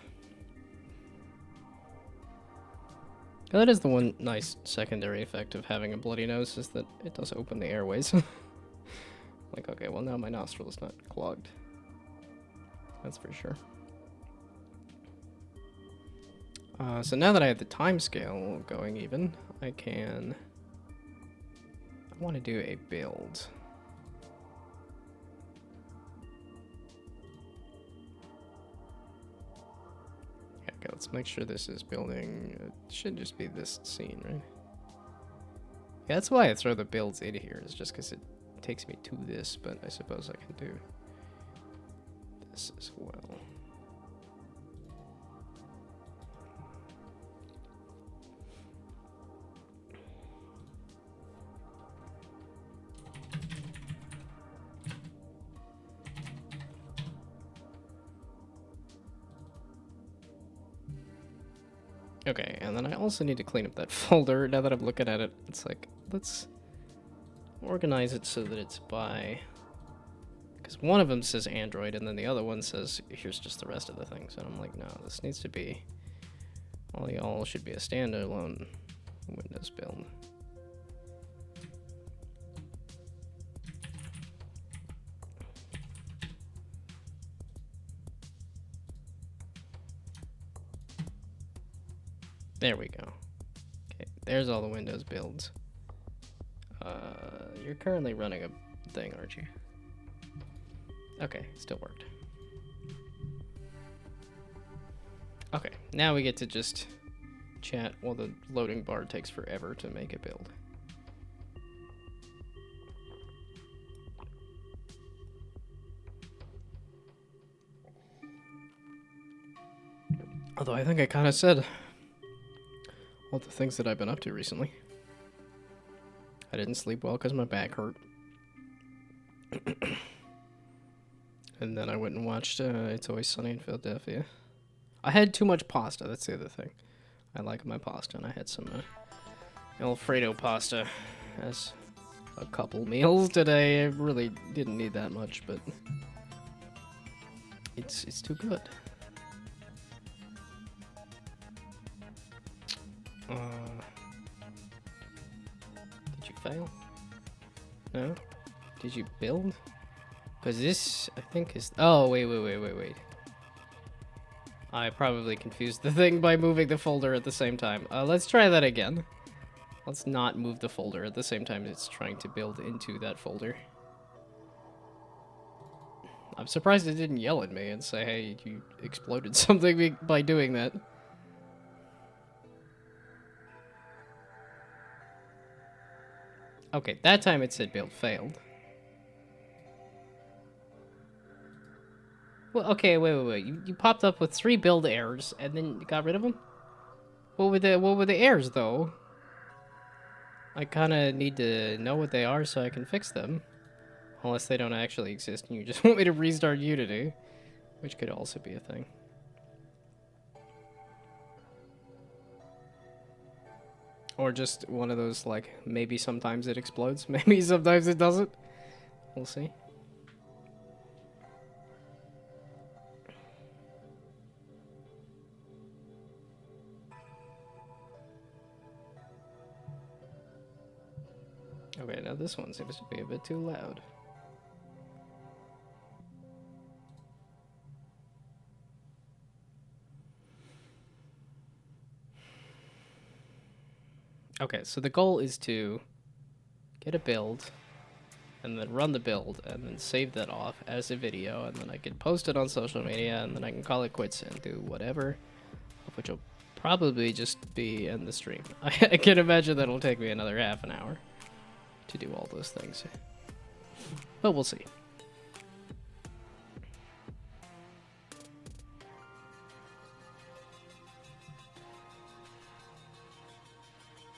That is the one nice secondary effect of having a bloody nose, is that it does open the airways. Like, okay, well now my nostril is not clogged. That's for sure. So now that I have the time scale going even, I want to do a build. Yeah, okay, let's make sure this is building. It should just be this scene, right? Yeah, that's why I throw the builds in here, is just because it takes me to this, but I suppose I can do this as well. Okay, and then I also need to clean up that folder. Now that I'm looking at it, it's like, let's organize it so that it's by... Because one of them says Android, and then the other one says, here's just the rest of the things. And I'm like, no, this needs to be... All y'all should be a standalone Windows build. There we go. Okay, there's all the Windows builds. You're currently running a thing, aren't you? Okay, still worked. Okay, now we get to just chat while the loading bar takes forever to make a build. Although I think I kind of said all the things that I've been up to recently. I didn't sleep well because my back hurt. And then I went and watched It's Always Sunny in Philadelphia. I had too much pasta, that's the other thing. I like my pasta, and I had some Alfredo pasta as a couple meals today. I really didn't need that much, but it's too good. Did you fail? No? Did you build? Because this, I think, is... Oh, wait. I probably confused the thing by moving the folder at the same time. Let's try that again. Let's not move the folder at the same time it's trying to build into that folder. I'm surprised it didn't yell at me and say, hey, you exploded something by doing that. Okay, that time it said build failed. Well, okay, wait. You popped up with 3 build errors and then you got rid of them? What were the errors though? I kind of need to know what they are so I can fix them. Unless they don't actually exist and you just want me to restart Unity, which could also be a thing. Or just one of those, like, maybe sometimes it explodes, maybe sometimes it doesn't. We'll see. Okay, now this one seems to be a bit too loud. Okay, so the goal is to get a build, and then run the build, and then save that off as a video, and then I can post it on social media, and then I can call it quits and do whatever, which will probably just be in the stream. I can imagine that'll take me another half an hour to do all those things. But we'll see.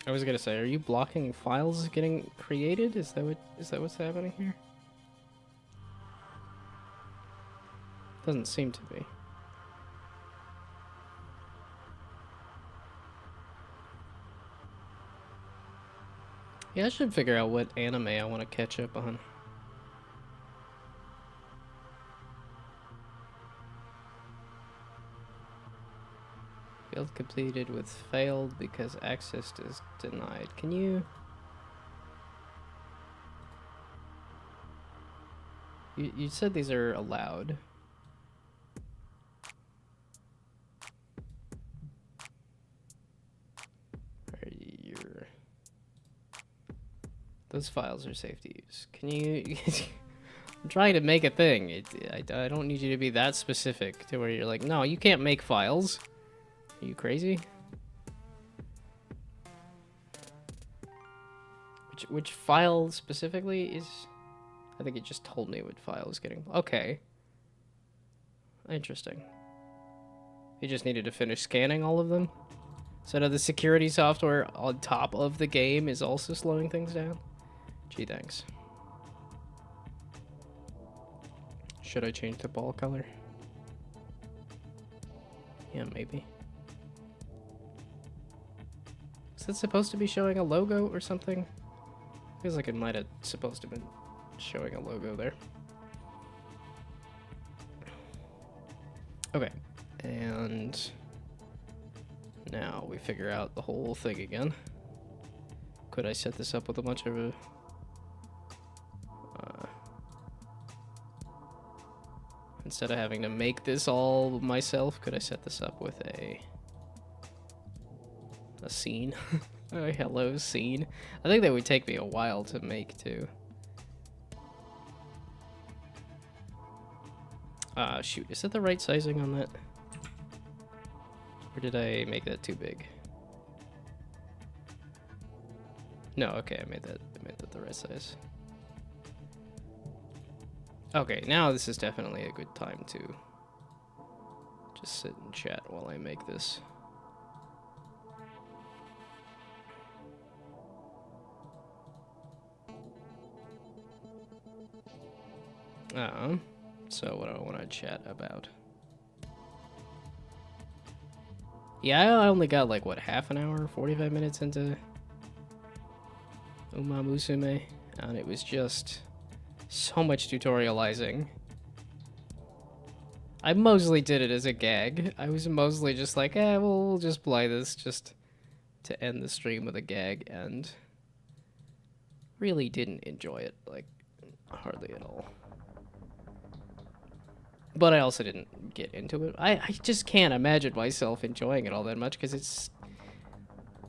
I was gonna say, are you blocking files getting created? Is that what's happening here? Doesn't seem to be. Yeah, I should figure out what anime I want to catch up on. Build completed with failed because access is denied. Can you... You said these are allowed. Those files are safe to use. Can you... I'm trying to make a thing. I don't need you to be that specific to where you're like, no, you can't make files. Are you crazy? Which file specifically is... I think it just told me what file is getting... Okay. Interesting. You just needed to finish scanning all of them? So now the security software on top of the game is also slowing things down? Gee, thanks. Should I change the ball color? Yeah, maybe. Is it supposed to be showing a logo or something? Feels like it might have supposed to have been showing a logo there. Okay, and now we figure out the whole thing again. Could I set this up with a bunch of instead of having to make this all myself, could I set this up with a scene? A hello scene. I think that would take me a while to make too. Shoot, is that the right sizing on that? Or did I make that too big? No, okay, I made that the right size. Okay, now this is definitely a good time to just sit and chat while I make this. So what do I want to chat about? Yeah, I only got like, what, half an hour, 45 minutes into Uma Musume, and it was just so much tutorializing. I mostly did it as a gag. I was mostly just like, we'll just play this just to end the stream with a gag, and really didn't enjoy it, like, hardly at all. But I also didn't get into it. I just can't imagine myself enjoying it all that much, because it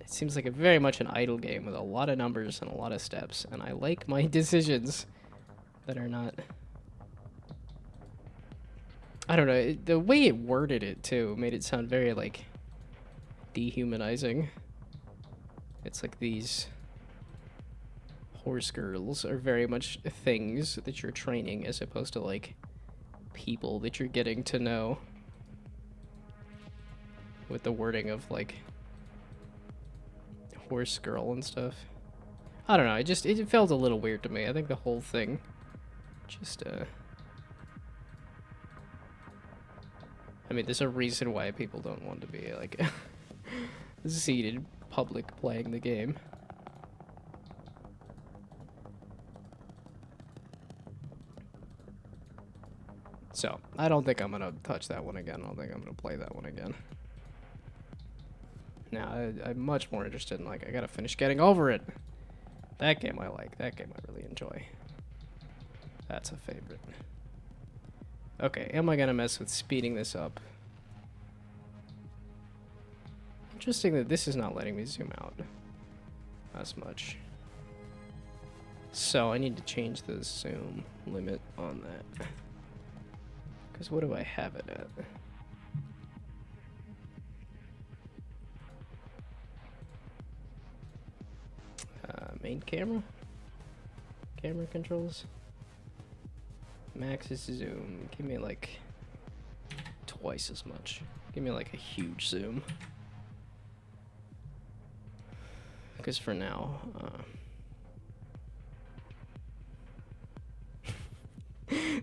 seems like very much an idle game with a lot of numbers and a lot of steps, and I like my decisions that are not... I don't know, the way it worded it, too, made it sound very, like, dehumanizing. It's like these horse girls are very much things that you're training, as opposed to, like, people that you're getting to know. With the wording of, like, horse girl and stuff. I don't know, it felt a little weird to me. I think the whole thing just, I mean, there's a reason why people don't want to be, like, seated public playing the game. So, I don't think I'm gonna touch that one again. I don't think I'm gonna play that one again. Now, I'm much more interested in, like, I gotta finish getting over it. That game I like. That game I really enjoy. That's a favorite. Okay, am I gonna mess with speeding this up? Interesting that this is not letting me zoom out. as much. So I need to change the zoom limit on that. Because what do I have it at? Main camera? Camera controls? Max is zoom. Give me like twice as much. Give me like a huge zoom. Because for now,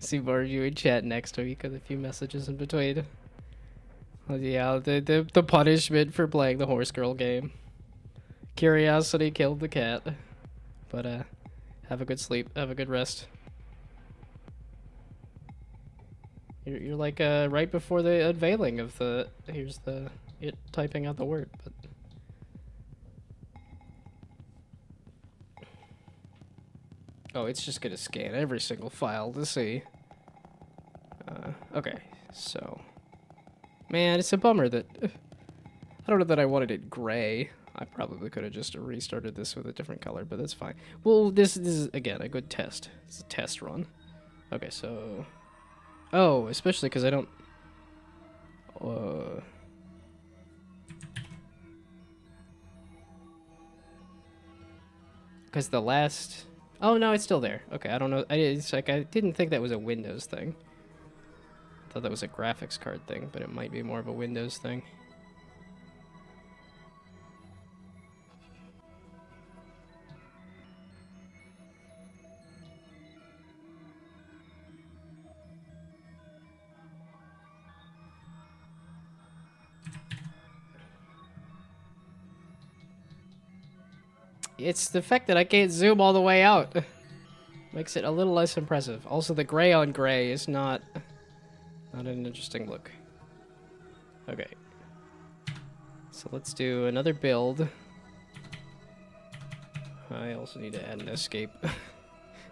see more of you in chat next week with a few messages in between. Well, yeah, the punishment for playing the horse girl game. Curiosity killed the cat. But have a good sleep. Have a good rest. You're like right before the unveiling of the it typing out the word, but. Oh, it's just gonna scan every single file to see. Okay, so. Man, it's a bummer that. I don't know that I wanted it gray. I probably could have just restarted this with a different color, but that's fine. Well, this is, again, a good test. It's a test run. Okay, so. Oh, especially because I don't. Because the last. Oh no, it's still there. Okay, I don't know. It's like I didn't think that was a Windows thing. I thought that was a graphics card thing, but it might be more of a Windows thing. It's the fact that I can't zoom all the way out. Makes it a little less impressive. Also, the gray on gray is not an interesting look. Okay. So let's do another build. I also need to add an escape.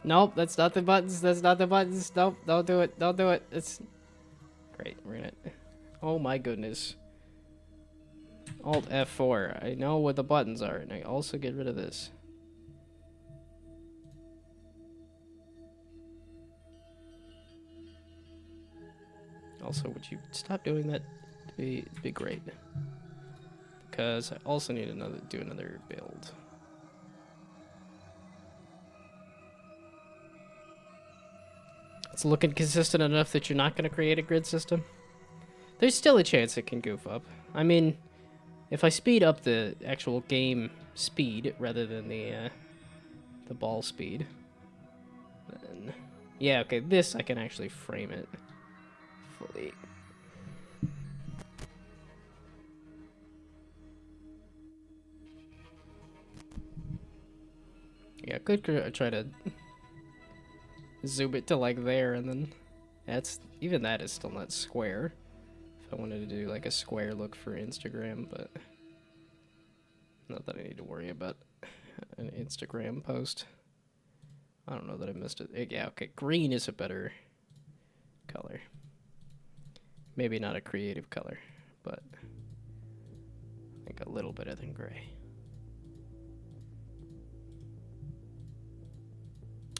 Nope, that's not the buttons. That's not the buttons. Nope, don't do it. Don't do it. It's great. We're gonna. Oh my goodness. Alt F4. I know what the buttons are, and I also get rid of this. Also, would you stop doing that? It'd be great. Because I also need do another build. It's looking consistent enough that you're not going to create a grid system. There's still a chance it can goof up. I mean, if I speed up the actual game speed rather than the ball speed, then yeah, okay, this I can actually frame it fully. Yeah, I could try to zoom it to like there, and then even that is still not square. If I wanted to do like a square look for Instagram, but not that I need to worry about an Instagram post. I don't know that I missed it. Yeah, okay, green is a better color. Maybe not a creative color, but I think a little better than gray.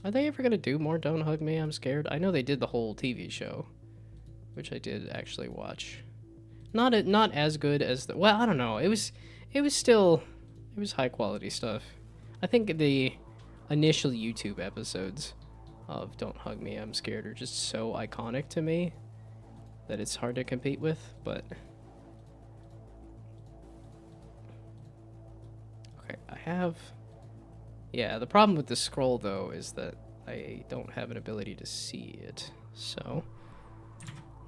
Are they ever gonna do more Don't Hug Me, I'm Scared? I know they did the whole TV show, which I did actually watch. Not as good as the, well, I don't know. It was high quality stuff. I think the initial YouTube episodes of Don't Hug Me, I'm Scared are just so iconic to me that it's hard to compete with, but okay, I have. Yeah, the problem with the scroll, though, is that I don't have an ability to see it. So,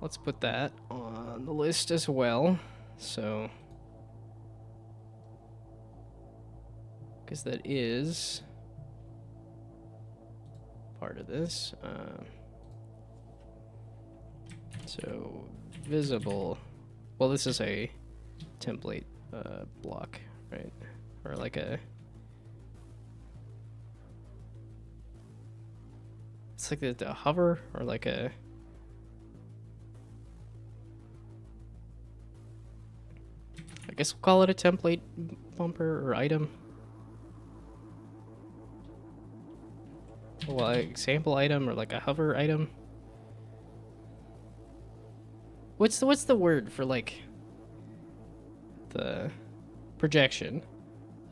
let's put that on the list as well. So, because that is part of this. So, visible. Well, this is a template block, right? Or like a... It's like the hover, or like a... I guess we'll call it a template bumper or item. well, example item or like a hover item. What's the word for like the projection?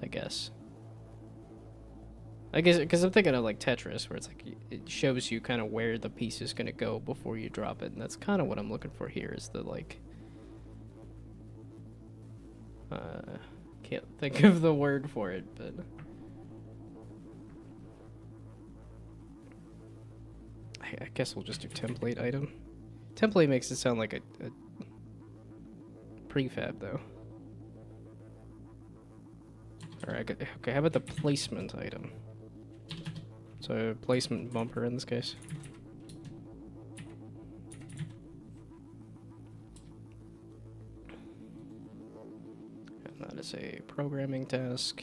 I guess because I'm thinking of like Tetris, where it's like it shows you kind of where the piece is gonna go before you drop it, and that's kind of what I'm looking for here. Is the like can't think of the word for it, but I guess we'll just do template item. Template makes it sound like a prefab though. Alright, okay, how about the placement item? So placement bumper in this case. And that is a programming task.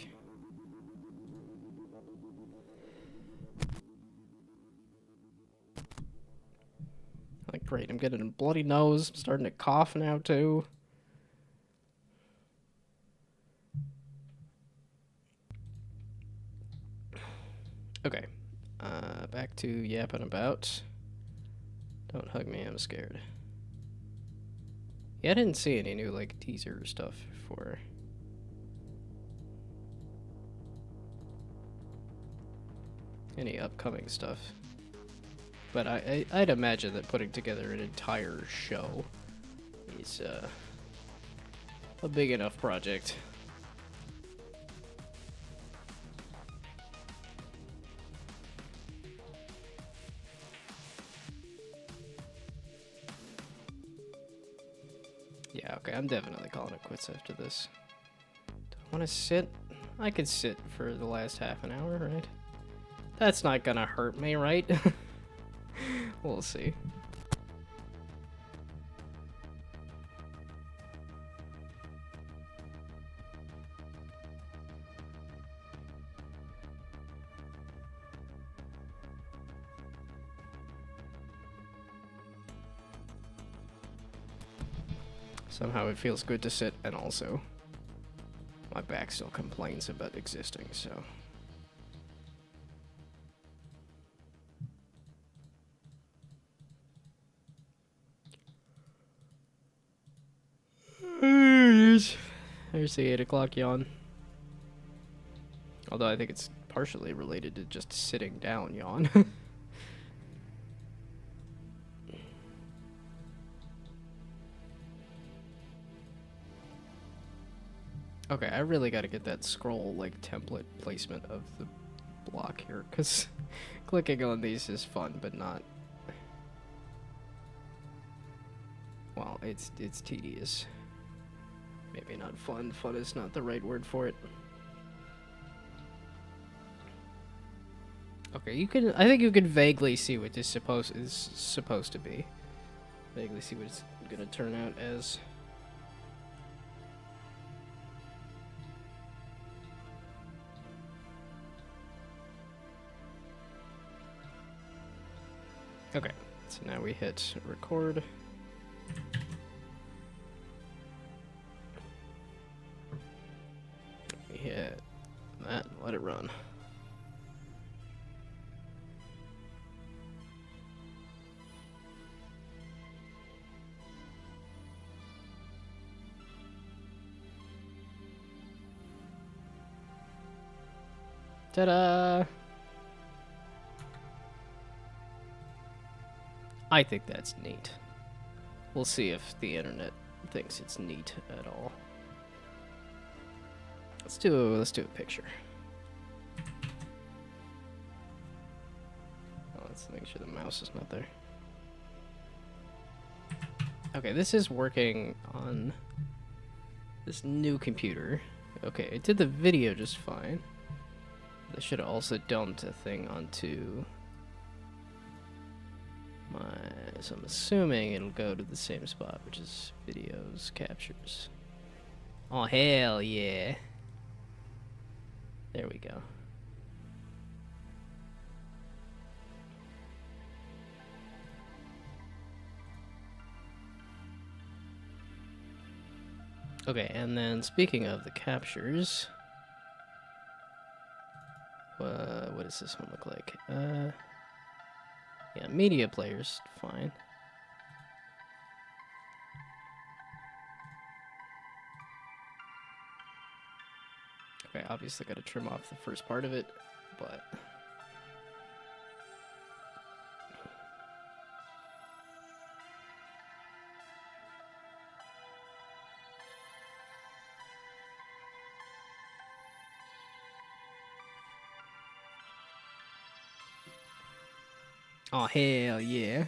Like, great, I'm getting a bloody nose. I'm starting to cough now, too. Okay. Back to yapping about. Don't hug me, I'm scared. Yeah, I didn't see any new, like, teaser stuff for... any upcoming stuff. But I'd imagine that putting together an entire show is a big enough project. Yeah, okay, I'm definitely calling it quits after this. Do I want to sit? I could sit for the last half an hour, right? That's not gonna hurt me, right? We'll see. Somehow it feels good to sit, and also my back still complains about existing, so... There's the 8 o'clock yawn. Although I think it's partially related to just sitting down yawn. Okay, I really gotta get that scroll, like, template placement of the block here, because clicking on these is fun, but not... Well, it's tedious. Maybe not fun. Fun is not the right word for it. Okay, you can... I think you can vaguely see what this is supposed to be. Vaguely see what it's gonna turn out as... Okay, so now we hit record. We hit that, let it run. Ta-da! I think that's neat. We'll see if the internet thinks it's neat at all. Let's do a picture. Oh, let's make sure the mouse is not there. Okay, this is working on this new computer. Okay, it did the video just fine. I should have also dumped a thing onto so I'm assuming it'll go to the same spot, which is videos, captures. Oh, hell yeah. There we go. Okay, and then speaking of the captures, What does this one look like? Yeah, media player's fine. Okay, obviously got to trim off the first part of it, but... Oh, hell yeah.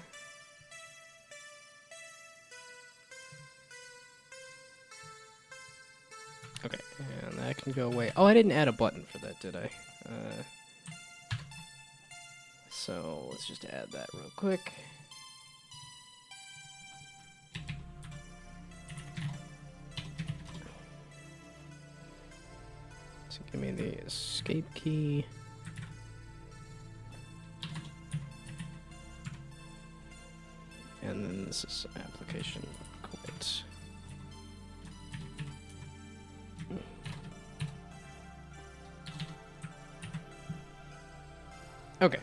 Okay, and that can go away. Oh, I didn't add a button for that, did I? So let's just add that real quick. So give me the escape key. And then this is application quit. Okay.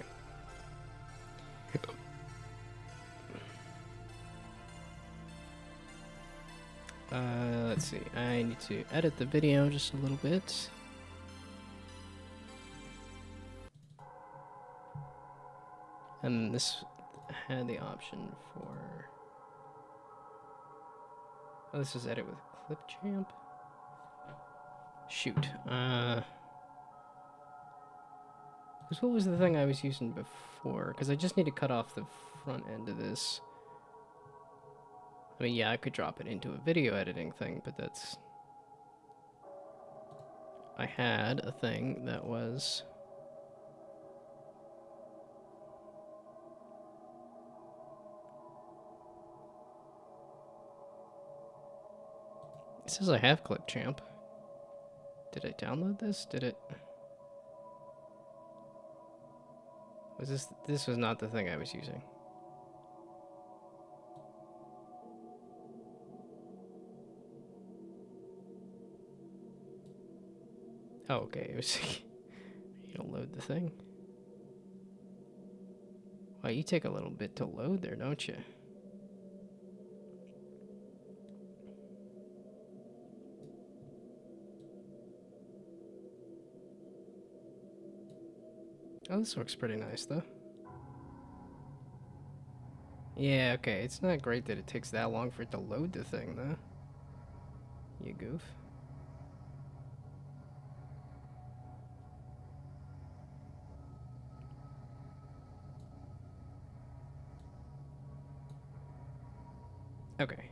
Let's see. I need to edit the video just a little bit. And this had the option for... Oh, this is edit with Clipchamp? Shoot. What was the thing I was using before? Because I just need to cut off the front end of this. I mean, yeah, I could drop it into a video editing thing, but that's... I had a thing that was... It says I have Clipchamp. Did I download this? Did it... Was this... This was not the thing I was using. Oh, okay. It was... You don't load the thing. Wow, you take a little bit to load there, don't you? Oh, this works pretty nice, though. Yeah, okay. It's not great that it takes that long for it to load the thing, though. You goof. Okay.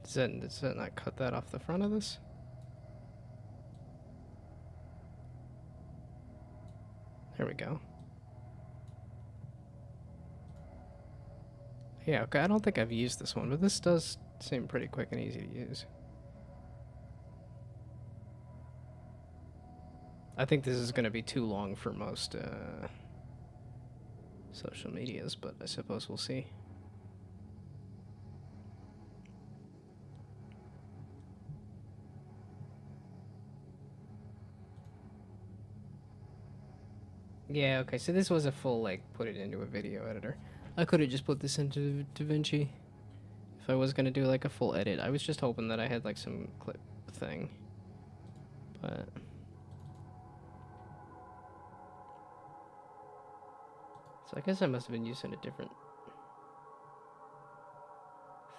Does that not cut that off the front of this? There we go. Yeah, okay, I don't think I've used this one, but this does seem pretty quick and easy to use. I think this is going to be too long for most social medias, but I suppose we'll see. Yeah, okay, so this was a full, like, put it into a video editor. I could have just put this into DaVinci if I was going to do, like, a full edit. I was just hoping that I had, like, some clip thing. But... So I guess I must have been using a different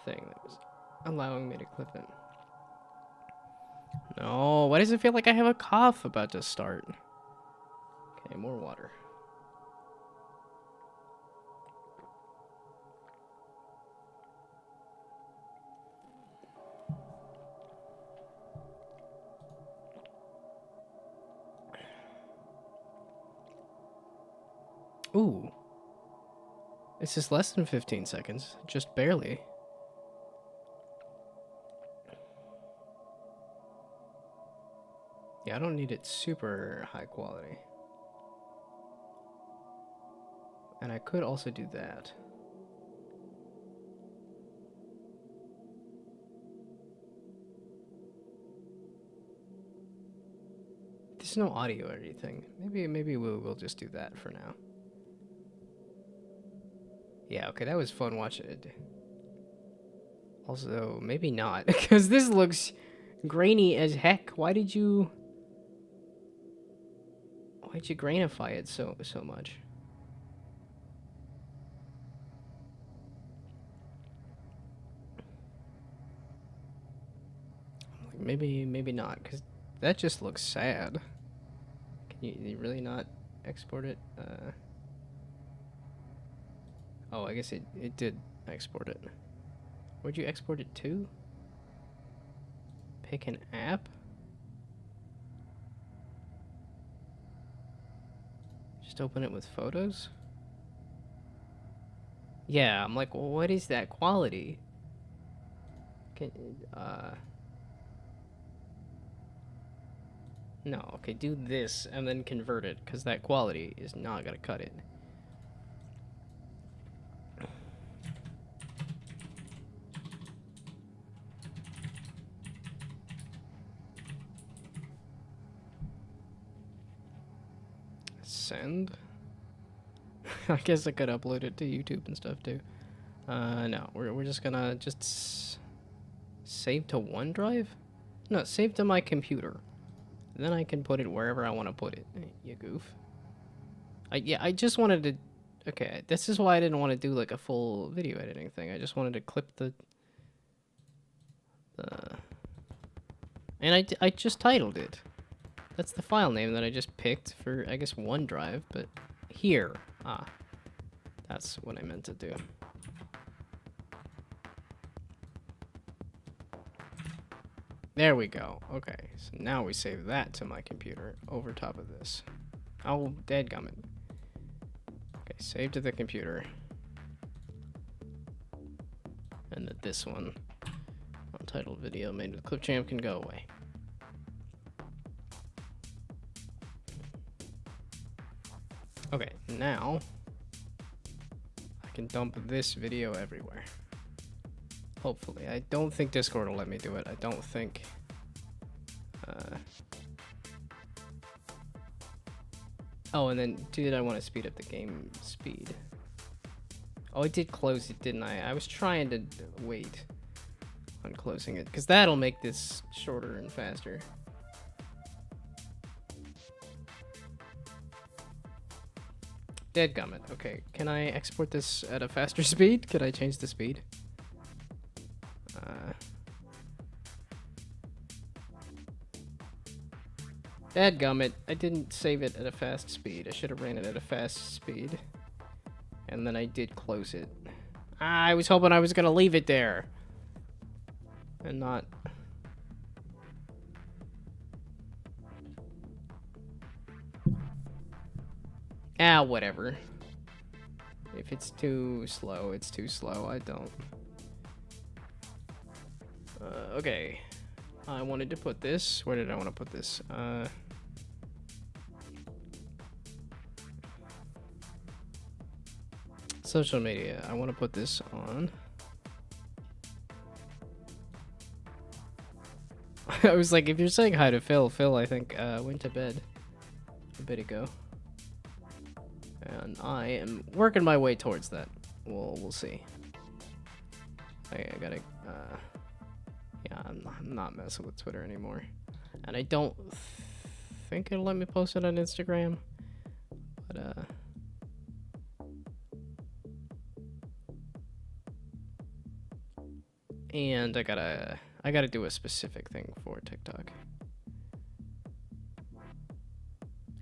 thing that was allowing me to clip it. No, why does it feel like I have a cough about to start? Okay, more water. Ooh. This is less than 15 seconds. Just barely. Yeah, I don't need it super high quality. And I could also do that. there's no audio or anything. Maybe we'll just do that for now. Yeah, okay, that was fun watching it. Also, maybe not, because this looks grainy as heck. Why'd you grainify it so much? Maybe not, because that just looks sad. Can you really not export it? Oh, I guess it did export it. Where'd you export it to? Pick an app? Just open it with photos? Yeah, I'm like, well, what is that quality? Can, no, okay, do this and then convert it, because that quality is not gonna cut it. Send? I guess I could upload it to YouTube and stuff too. No, we're just gonna save to OneDrive? No, save to my computer. Then I can put it wherever I want to put it. You goof. I just wanted to... Okay, this is why I didn't want to do like a full video editing thing. I just wanted to clip the... And I just titled it. That's the file name that I just picked for, I guess, OneDrive, but here. Ah, that's what I meant to do. There we go. Okay, so now we save that to my computer over top of this. Oh, dadgummit. Okay, save to the computer. And that this one, untitled video made with Clipchamp, can go away. Okay, now I can dump this video everywhere. Hopefully. I don't think Discord will let me do it. I don't think. Oh, and then, did I want to speed up the game speed? Oh, I did close it, didn't I? I was trying to wait on closing it, because that'll make this shorter and faster. Dadgummit. Okay, can I export this at a faster speed? Could I change the speed? Dadgummit, I didn't save it at a fast speed. I should have ran it at a fast speed. And then I did close it. I was hoping I was gonna leave it there. And not... Ah, whatever. If it's too slow, it's too slow. I don't... okay. I wanted to put this... Where did I want to put this? Social media. I want to put this on. I was like, if you're saying hi to Phil, I think went to bed a bit ago. And I am working my way towards that. We'll see. I gotta, yeah, I'm not messing with Twitter anymore. And I don't think it'll let me post it on Instagram. But, and I gotta do a specific thing for TikTok.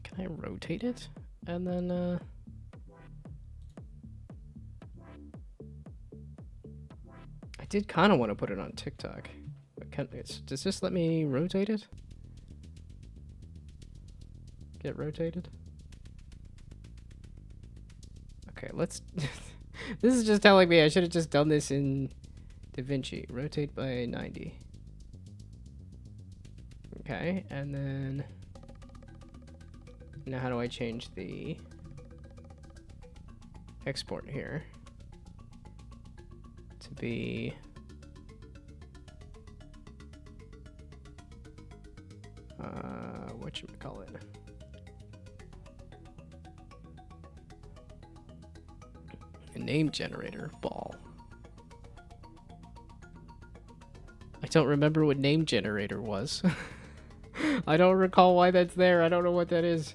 Can I rotate it? And then, I did kind of want to put it on TikTok. But does this let me rotate it? Get rotated? Okay, let's... This is just telling me I should have just done this in DaVinci. Rotate by 90. Okay, and then... Now how do I change the export here to be whatchamacallit. A name generator ball. I don't remember what name generator was. I don't recall why that's there. I don't know what that is.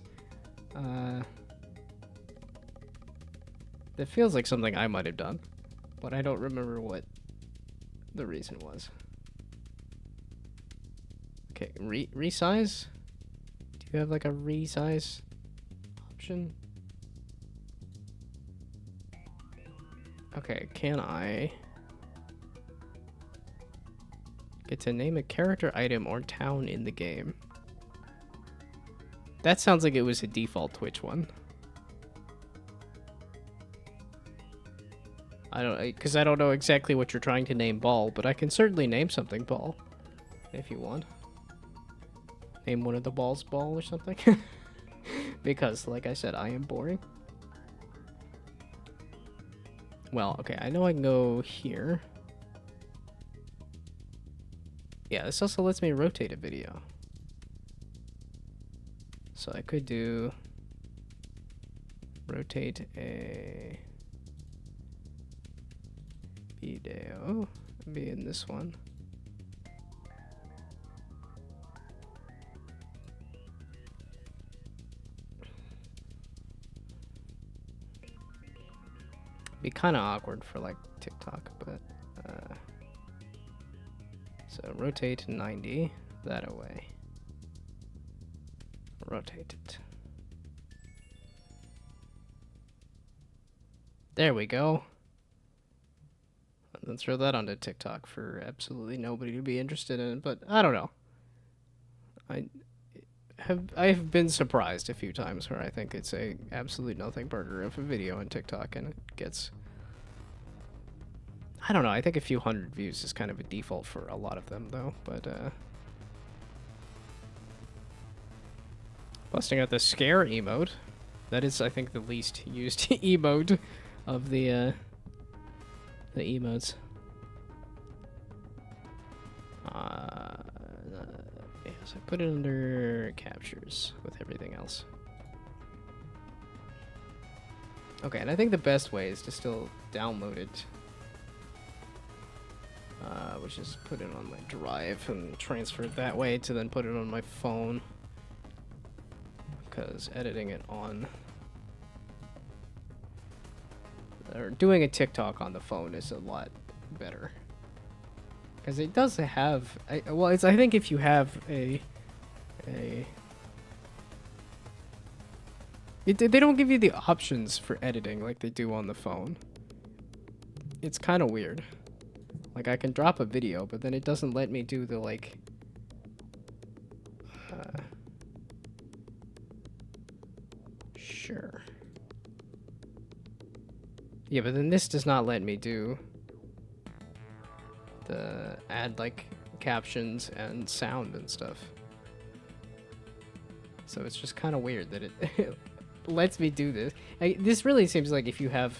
That feels like something I might have done, but I don't remember what the reason was. Okay, resize? Do you have like a resize option? Okay, can I get to name a character, item, or town in the game? That sounds like it was a default Twitch one. Because I don't know exactly what you're trying to name Ball, but I can certainly name something Ball, if you want. Name one of the balls Ball or something. Because, like I said, I am boring. Well, okay, I know I can go here. Yeah, this also lets me rotate a video. So I could do rotate a video, be in this one. Be kind of awkward for like TikTok, but so rotate 90 that away. Rotate it. There we go. And then throw that onto TikTok for absolutely nobody to be interested in, but I don't know. I've been surprised a few times where I think it's a absolute nothing burger of a video on TikTok and it gets, I don't know, I think a few hundred views is kind of a default for a lot of them though, but busting out the scare emote. That is, I think, the least used emote of the emotes. Yes, I put it under captures with everything else. Okay, and I think the best way is to still download it, which is put it on my drive and transfer it that way to then put it on my phone. Because editing it on, or doing a TikTok on the phone is a lot better. Because it does have, well, it's, I think if you have they don't give you the options for editing like they do on the phone. It's kind of weird. Like, I can drop a video, but then it doesn't let me do the, like, sure. Yeah, but then this does not let me do the add like captions and sound and stuff. So it's just kind of weird that it lets me do this. This really seems like if you have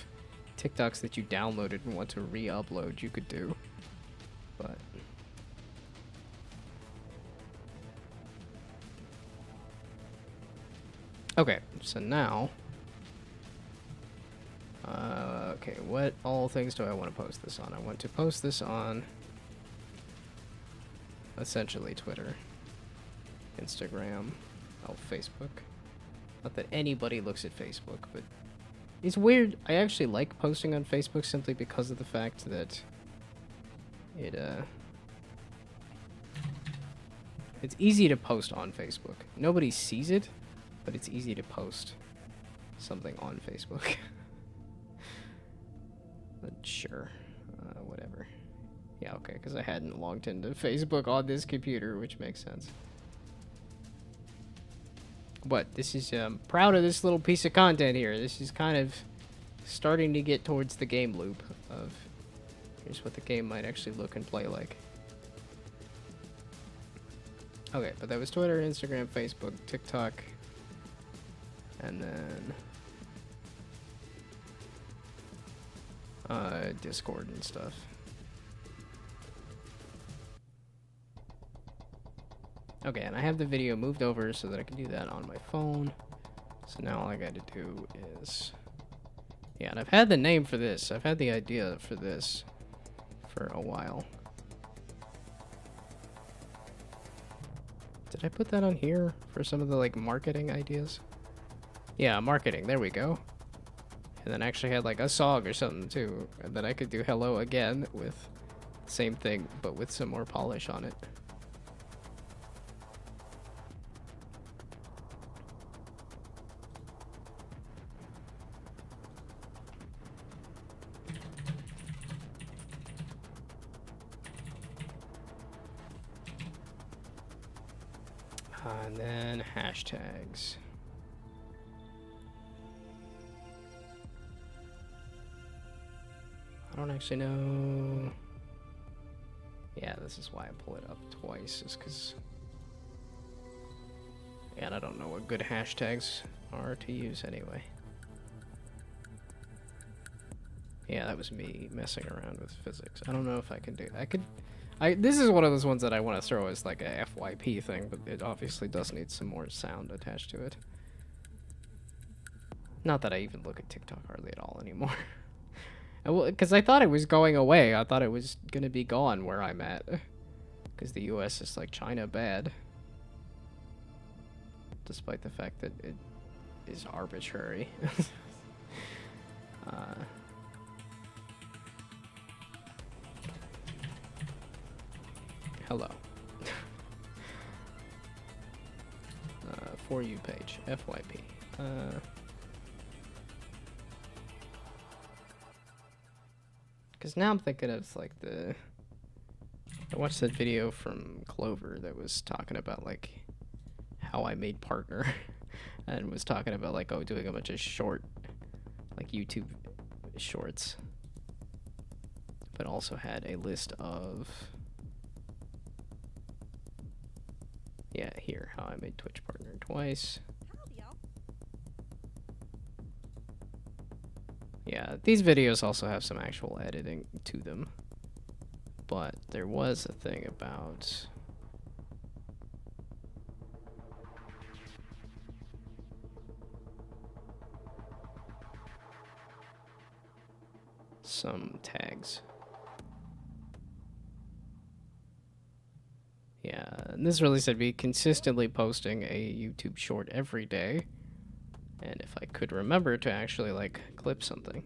TikToks that you downloaded and want to re-upload, you could do. But okay, so now okay, what all things do I want to post this on? I want to post this on essentially Twitter, Instagram, Facebook. Not that anybody looks at Facebook, but it's weird. I actually like posting on Facebook simply because of the fact that it's easy to post on Facebook. Nobody sees it, but it's easy to post something on Facebook. But sure, whatever. Yeah, okay, because I hadn't logged into Facebook on this computer, which makes sense. But this is, proud of this little piece of content here. This is kind of starting to get towards the game loop of here's what the game might actually look and play like. Okay, but that was Twitter, Instagram, Facebook, TikTok, and then Discord and stuff. Okay, and I have the video moved over so that I can do that on my phone. So now all I got to do is... Yeah, and I've had the name for this. I've had the idea for this for a while. Did I put that on here for some of the, like, marketing ideas? Yeah, marketing. There we go. And then actually had, like, a song or something, too. And then I could do hello again with the same thing, but with some more polish on it. And then hashtags. I don't actually know. Yeah, this is why I pull it up twice, is because... Yeah, and I don't know what good hashtags are to use anyway. Yeah, that was me messing around with physics. I don't know if I can do... This is one of those ones that I want to throw as like a FYP thing, but it obviously does need some more sound attached to it. Not that I even look at TikTok hardly at all anymore. Because I thought it was going away. I thought it was going to be gone where I'm at. Because the US is like China bad. Despite the fact that it is arbitrary. Hello. For you page, FYP. Because now I'm thinking of like I watched that video from Clover that was talking about like how I made partner and was talking about like, oh, doing a bunch of short, like YouTube shorts, but also had a list of, yeah, here, how I made Twitch partner twice. Yeah, these videos also have some actual editing to them, but there was a thing about some tags. Yeah, and this really said be consistently posting a YouTube short every day. And if I could remember to actually, like, clip something,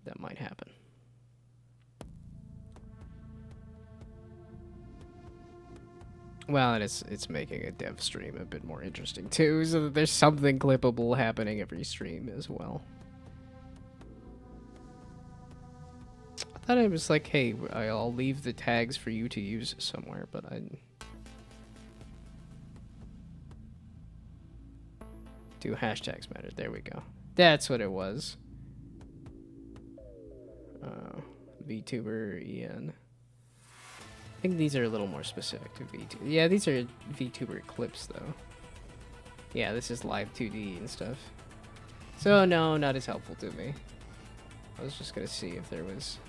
that might happen. Well, and it's making a dev stream a bit more interesting, too, so that there's something clippable happening every stream as well. I thought it was like, hey, I'll leave the tags for you to use somewhere, but I... Do hashtags matter? There we go. That's what it was. Vtuber EN. I think these are a little more specific to VTuber. Yeah, these are Vtuber clips though. Yeah, this is live 2D and stuff. So no, not as helpful to me. I was just gonna see if there was.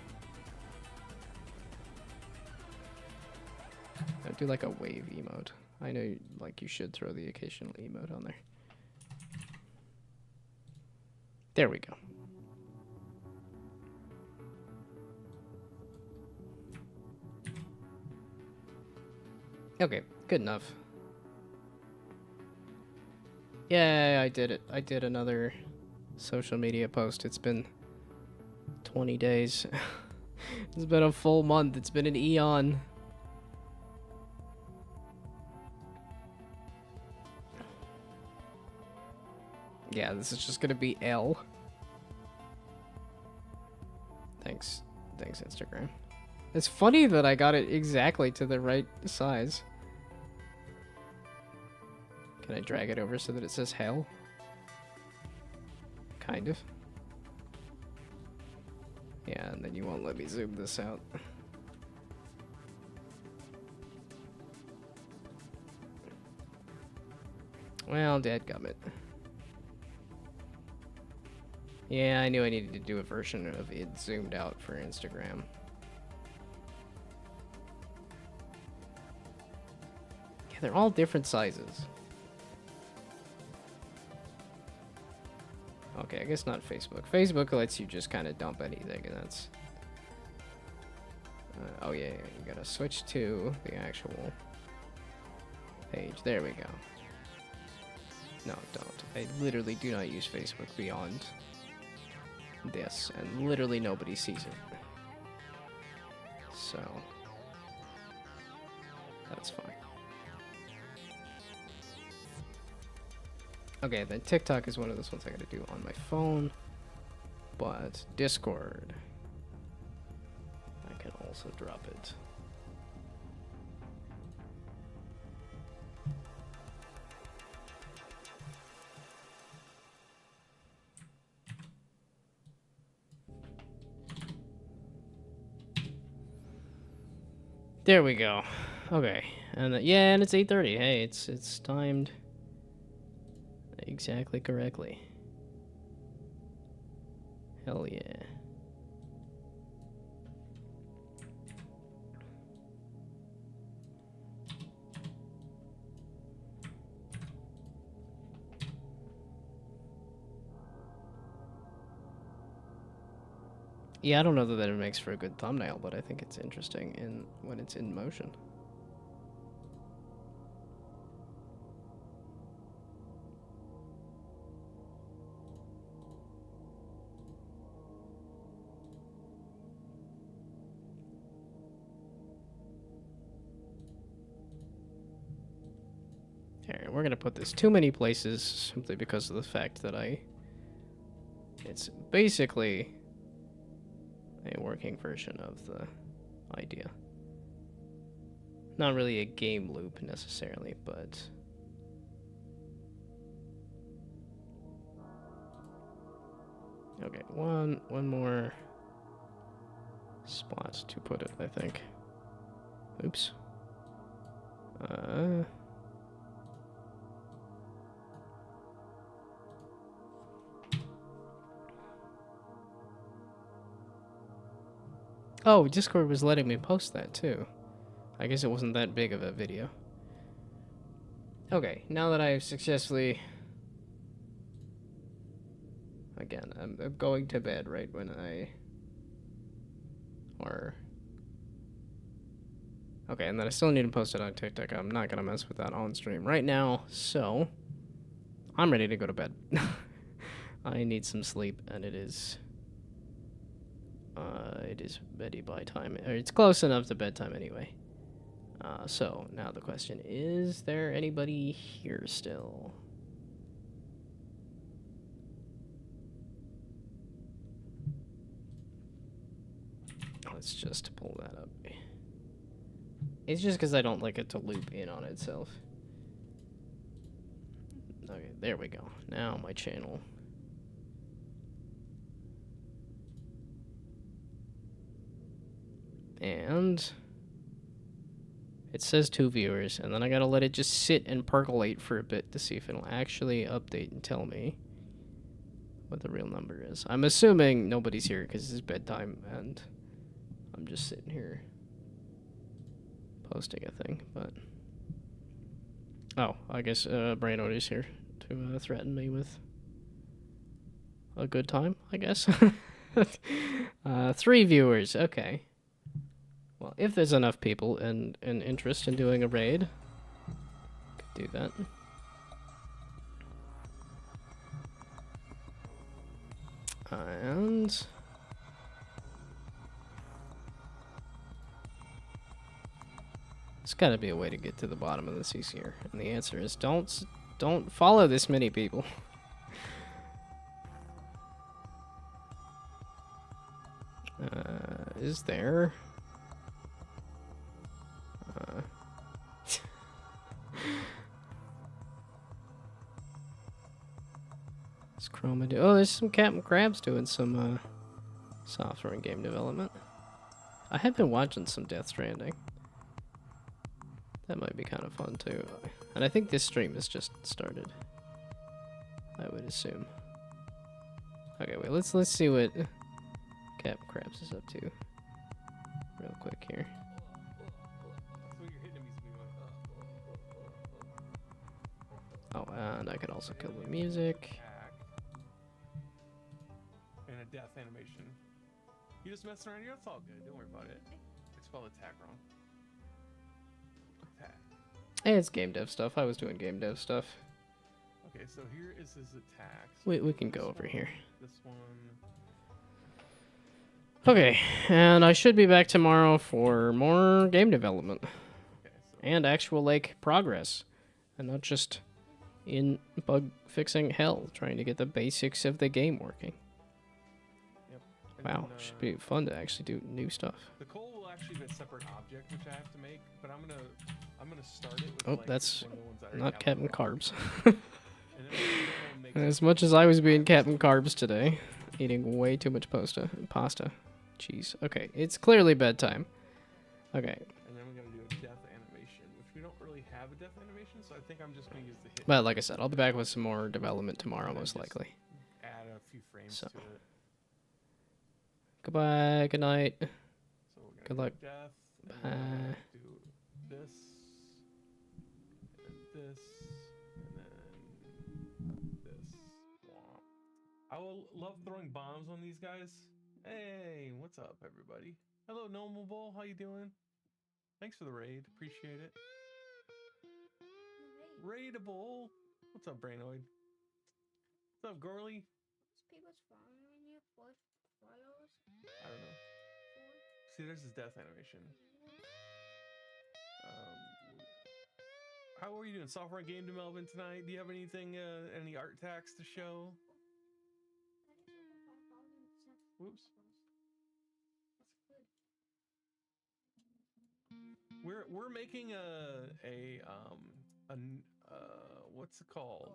I'd do like a wave emote. I know, like, you should throw the occasional emote on there. There we go. Okay, good enough. Yeah, I did it. I did another social media post. It's been 20 days. It's been a full month. It's been an eon. Yeah, this is just gonna be L. Thanks. Thanks, Instagram. It's funny that I got it exactly to the right size. Can I drag it over so that it says hell? Kind of. Yeah, and then you won't let me zoom this out. Well, dadgummit. Yeah, I knew I needed to do a version of it zoomed out for Instagram. They're all different sizes. Okay, I guess not Facebook. Facebook lets you just kind of dump anything, and that's... oh yeah, you gotta switch to the actual page. There we go. No, don't. I literally do not use Facebook beyond this, and literally nobody sees it. So, that's fine. Okay, then TikTok is one of those ones I gotta do on my phone, but Discord, I can also drop it. There we go. Okay, and yeah, and it's 8:30. Hey, it's timed exactly correctly. Hell yeah. Yeah, I don't know that it makes for a good thumbnail, but I think it's interesting when it's in motion. Alright, we're gonna put this too many places simply because of the fact that it's basically a working version of the idea. Not really a game loop necessarily, but okay, one more spot to put it, I think. Oops. Oh, Discord was letting me post that too. I guess it wasn't that big of a video. Okay, now that I have successfully... Again, I'm going to bed right when Okay, and then I still need to post it on TikTok. I'm not gonna mess with that on stream right now, so... I'm ready to go to bed. I need some sleep, and it is bedtime time. Or it's close enough to bedtime anyway. So, now the question, is there anybody here still? Let's just pull that up. It's just because I don't like it to loop in on itself. Okay, there we go. Now my channel. And it says 2 viewers, and then I gotta let it just sit and percolate for a bit to see if it'll actually update and tell me what the real number is. I'm assuming nobody's here because it's bedtime, and I'm just sitting here posting a thing, but... Oh, I guess Brano is here to threaten me with a good time, I guess. 3 viewers, okay. Well, if there's enough people and an interest in doing a raid, could do that. And... there's gotta be a way to get to the bottom of this easier. And the answer is don't follow this many people. Is there... What's Chroma do? Oh, there's some Captain Crabs doing some software and game development. I have been watching some Death Stranding. That might be kind of fun too. And I think this stream has just started, I would assume. Okay, wait, let's see what Captain Crabs is up to real quick here. I could also kill the music. Attack. And a death animation. You just messing around here, it's all good. Don't worry about it. I spelled attack wrong. Attack. Hey, it's game dev stuff. I was doing game dev stuff. Okay, so here is his attack. So We can go over here. This one. Okay, and I should be back tomorrow for more game development. Okay, so And actual, like, progress. And not just in bug fixing hell, trying to get the basics of the game working. yep. And Wow, then, should be fun to actually do new stuff. the coal will actually be a separate object which I have to make, but I'm gonna start it with Oh, like that's one of the ones I already not have Captain on. Carbs. And then we'll make As much as I was being Captain Carbs today, eating way too much pasta. Jeez. Okay, it's clearly bedtime. Okay, and then we're gonna do a death animation, which we don't really have a death animation, so I think I'm just gonna use the hit. but like I said, I'll be back with some more development tomorrow, And then most just likely. Add a few frames So. to it. Goodbye, good night. So we're gonna Good do luck. death. And then we're gonna Bye. do this, and this, and then this. Womp. I will love throwing bombs on these guys. Hey, what's up, everybody? Hello, Gnome Bull. How you doing? Thanks for the raid. Appreciate it. Raidable. What's up, Brainoid? What's up, Gorley? People's following you for follows. I don't know. See, there's his death animation. How are you doing? Software and game development tonight? Do you have anything, any art tags to show? Whoops. We're making what's it called?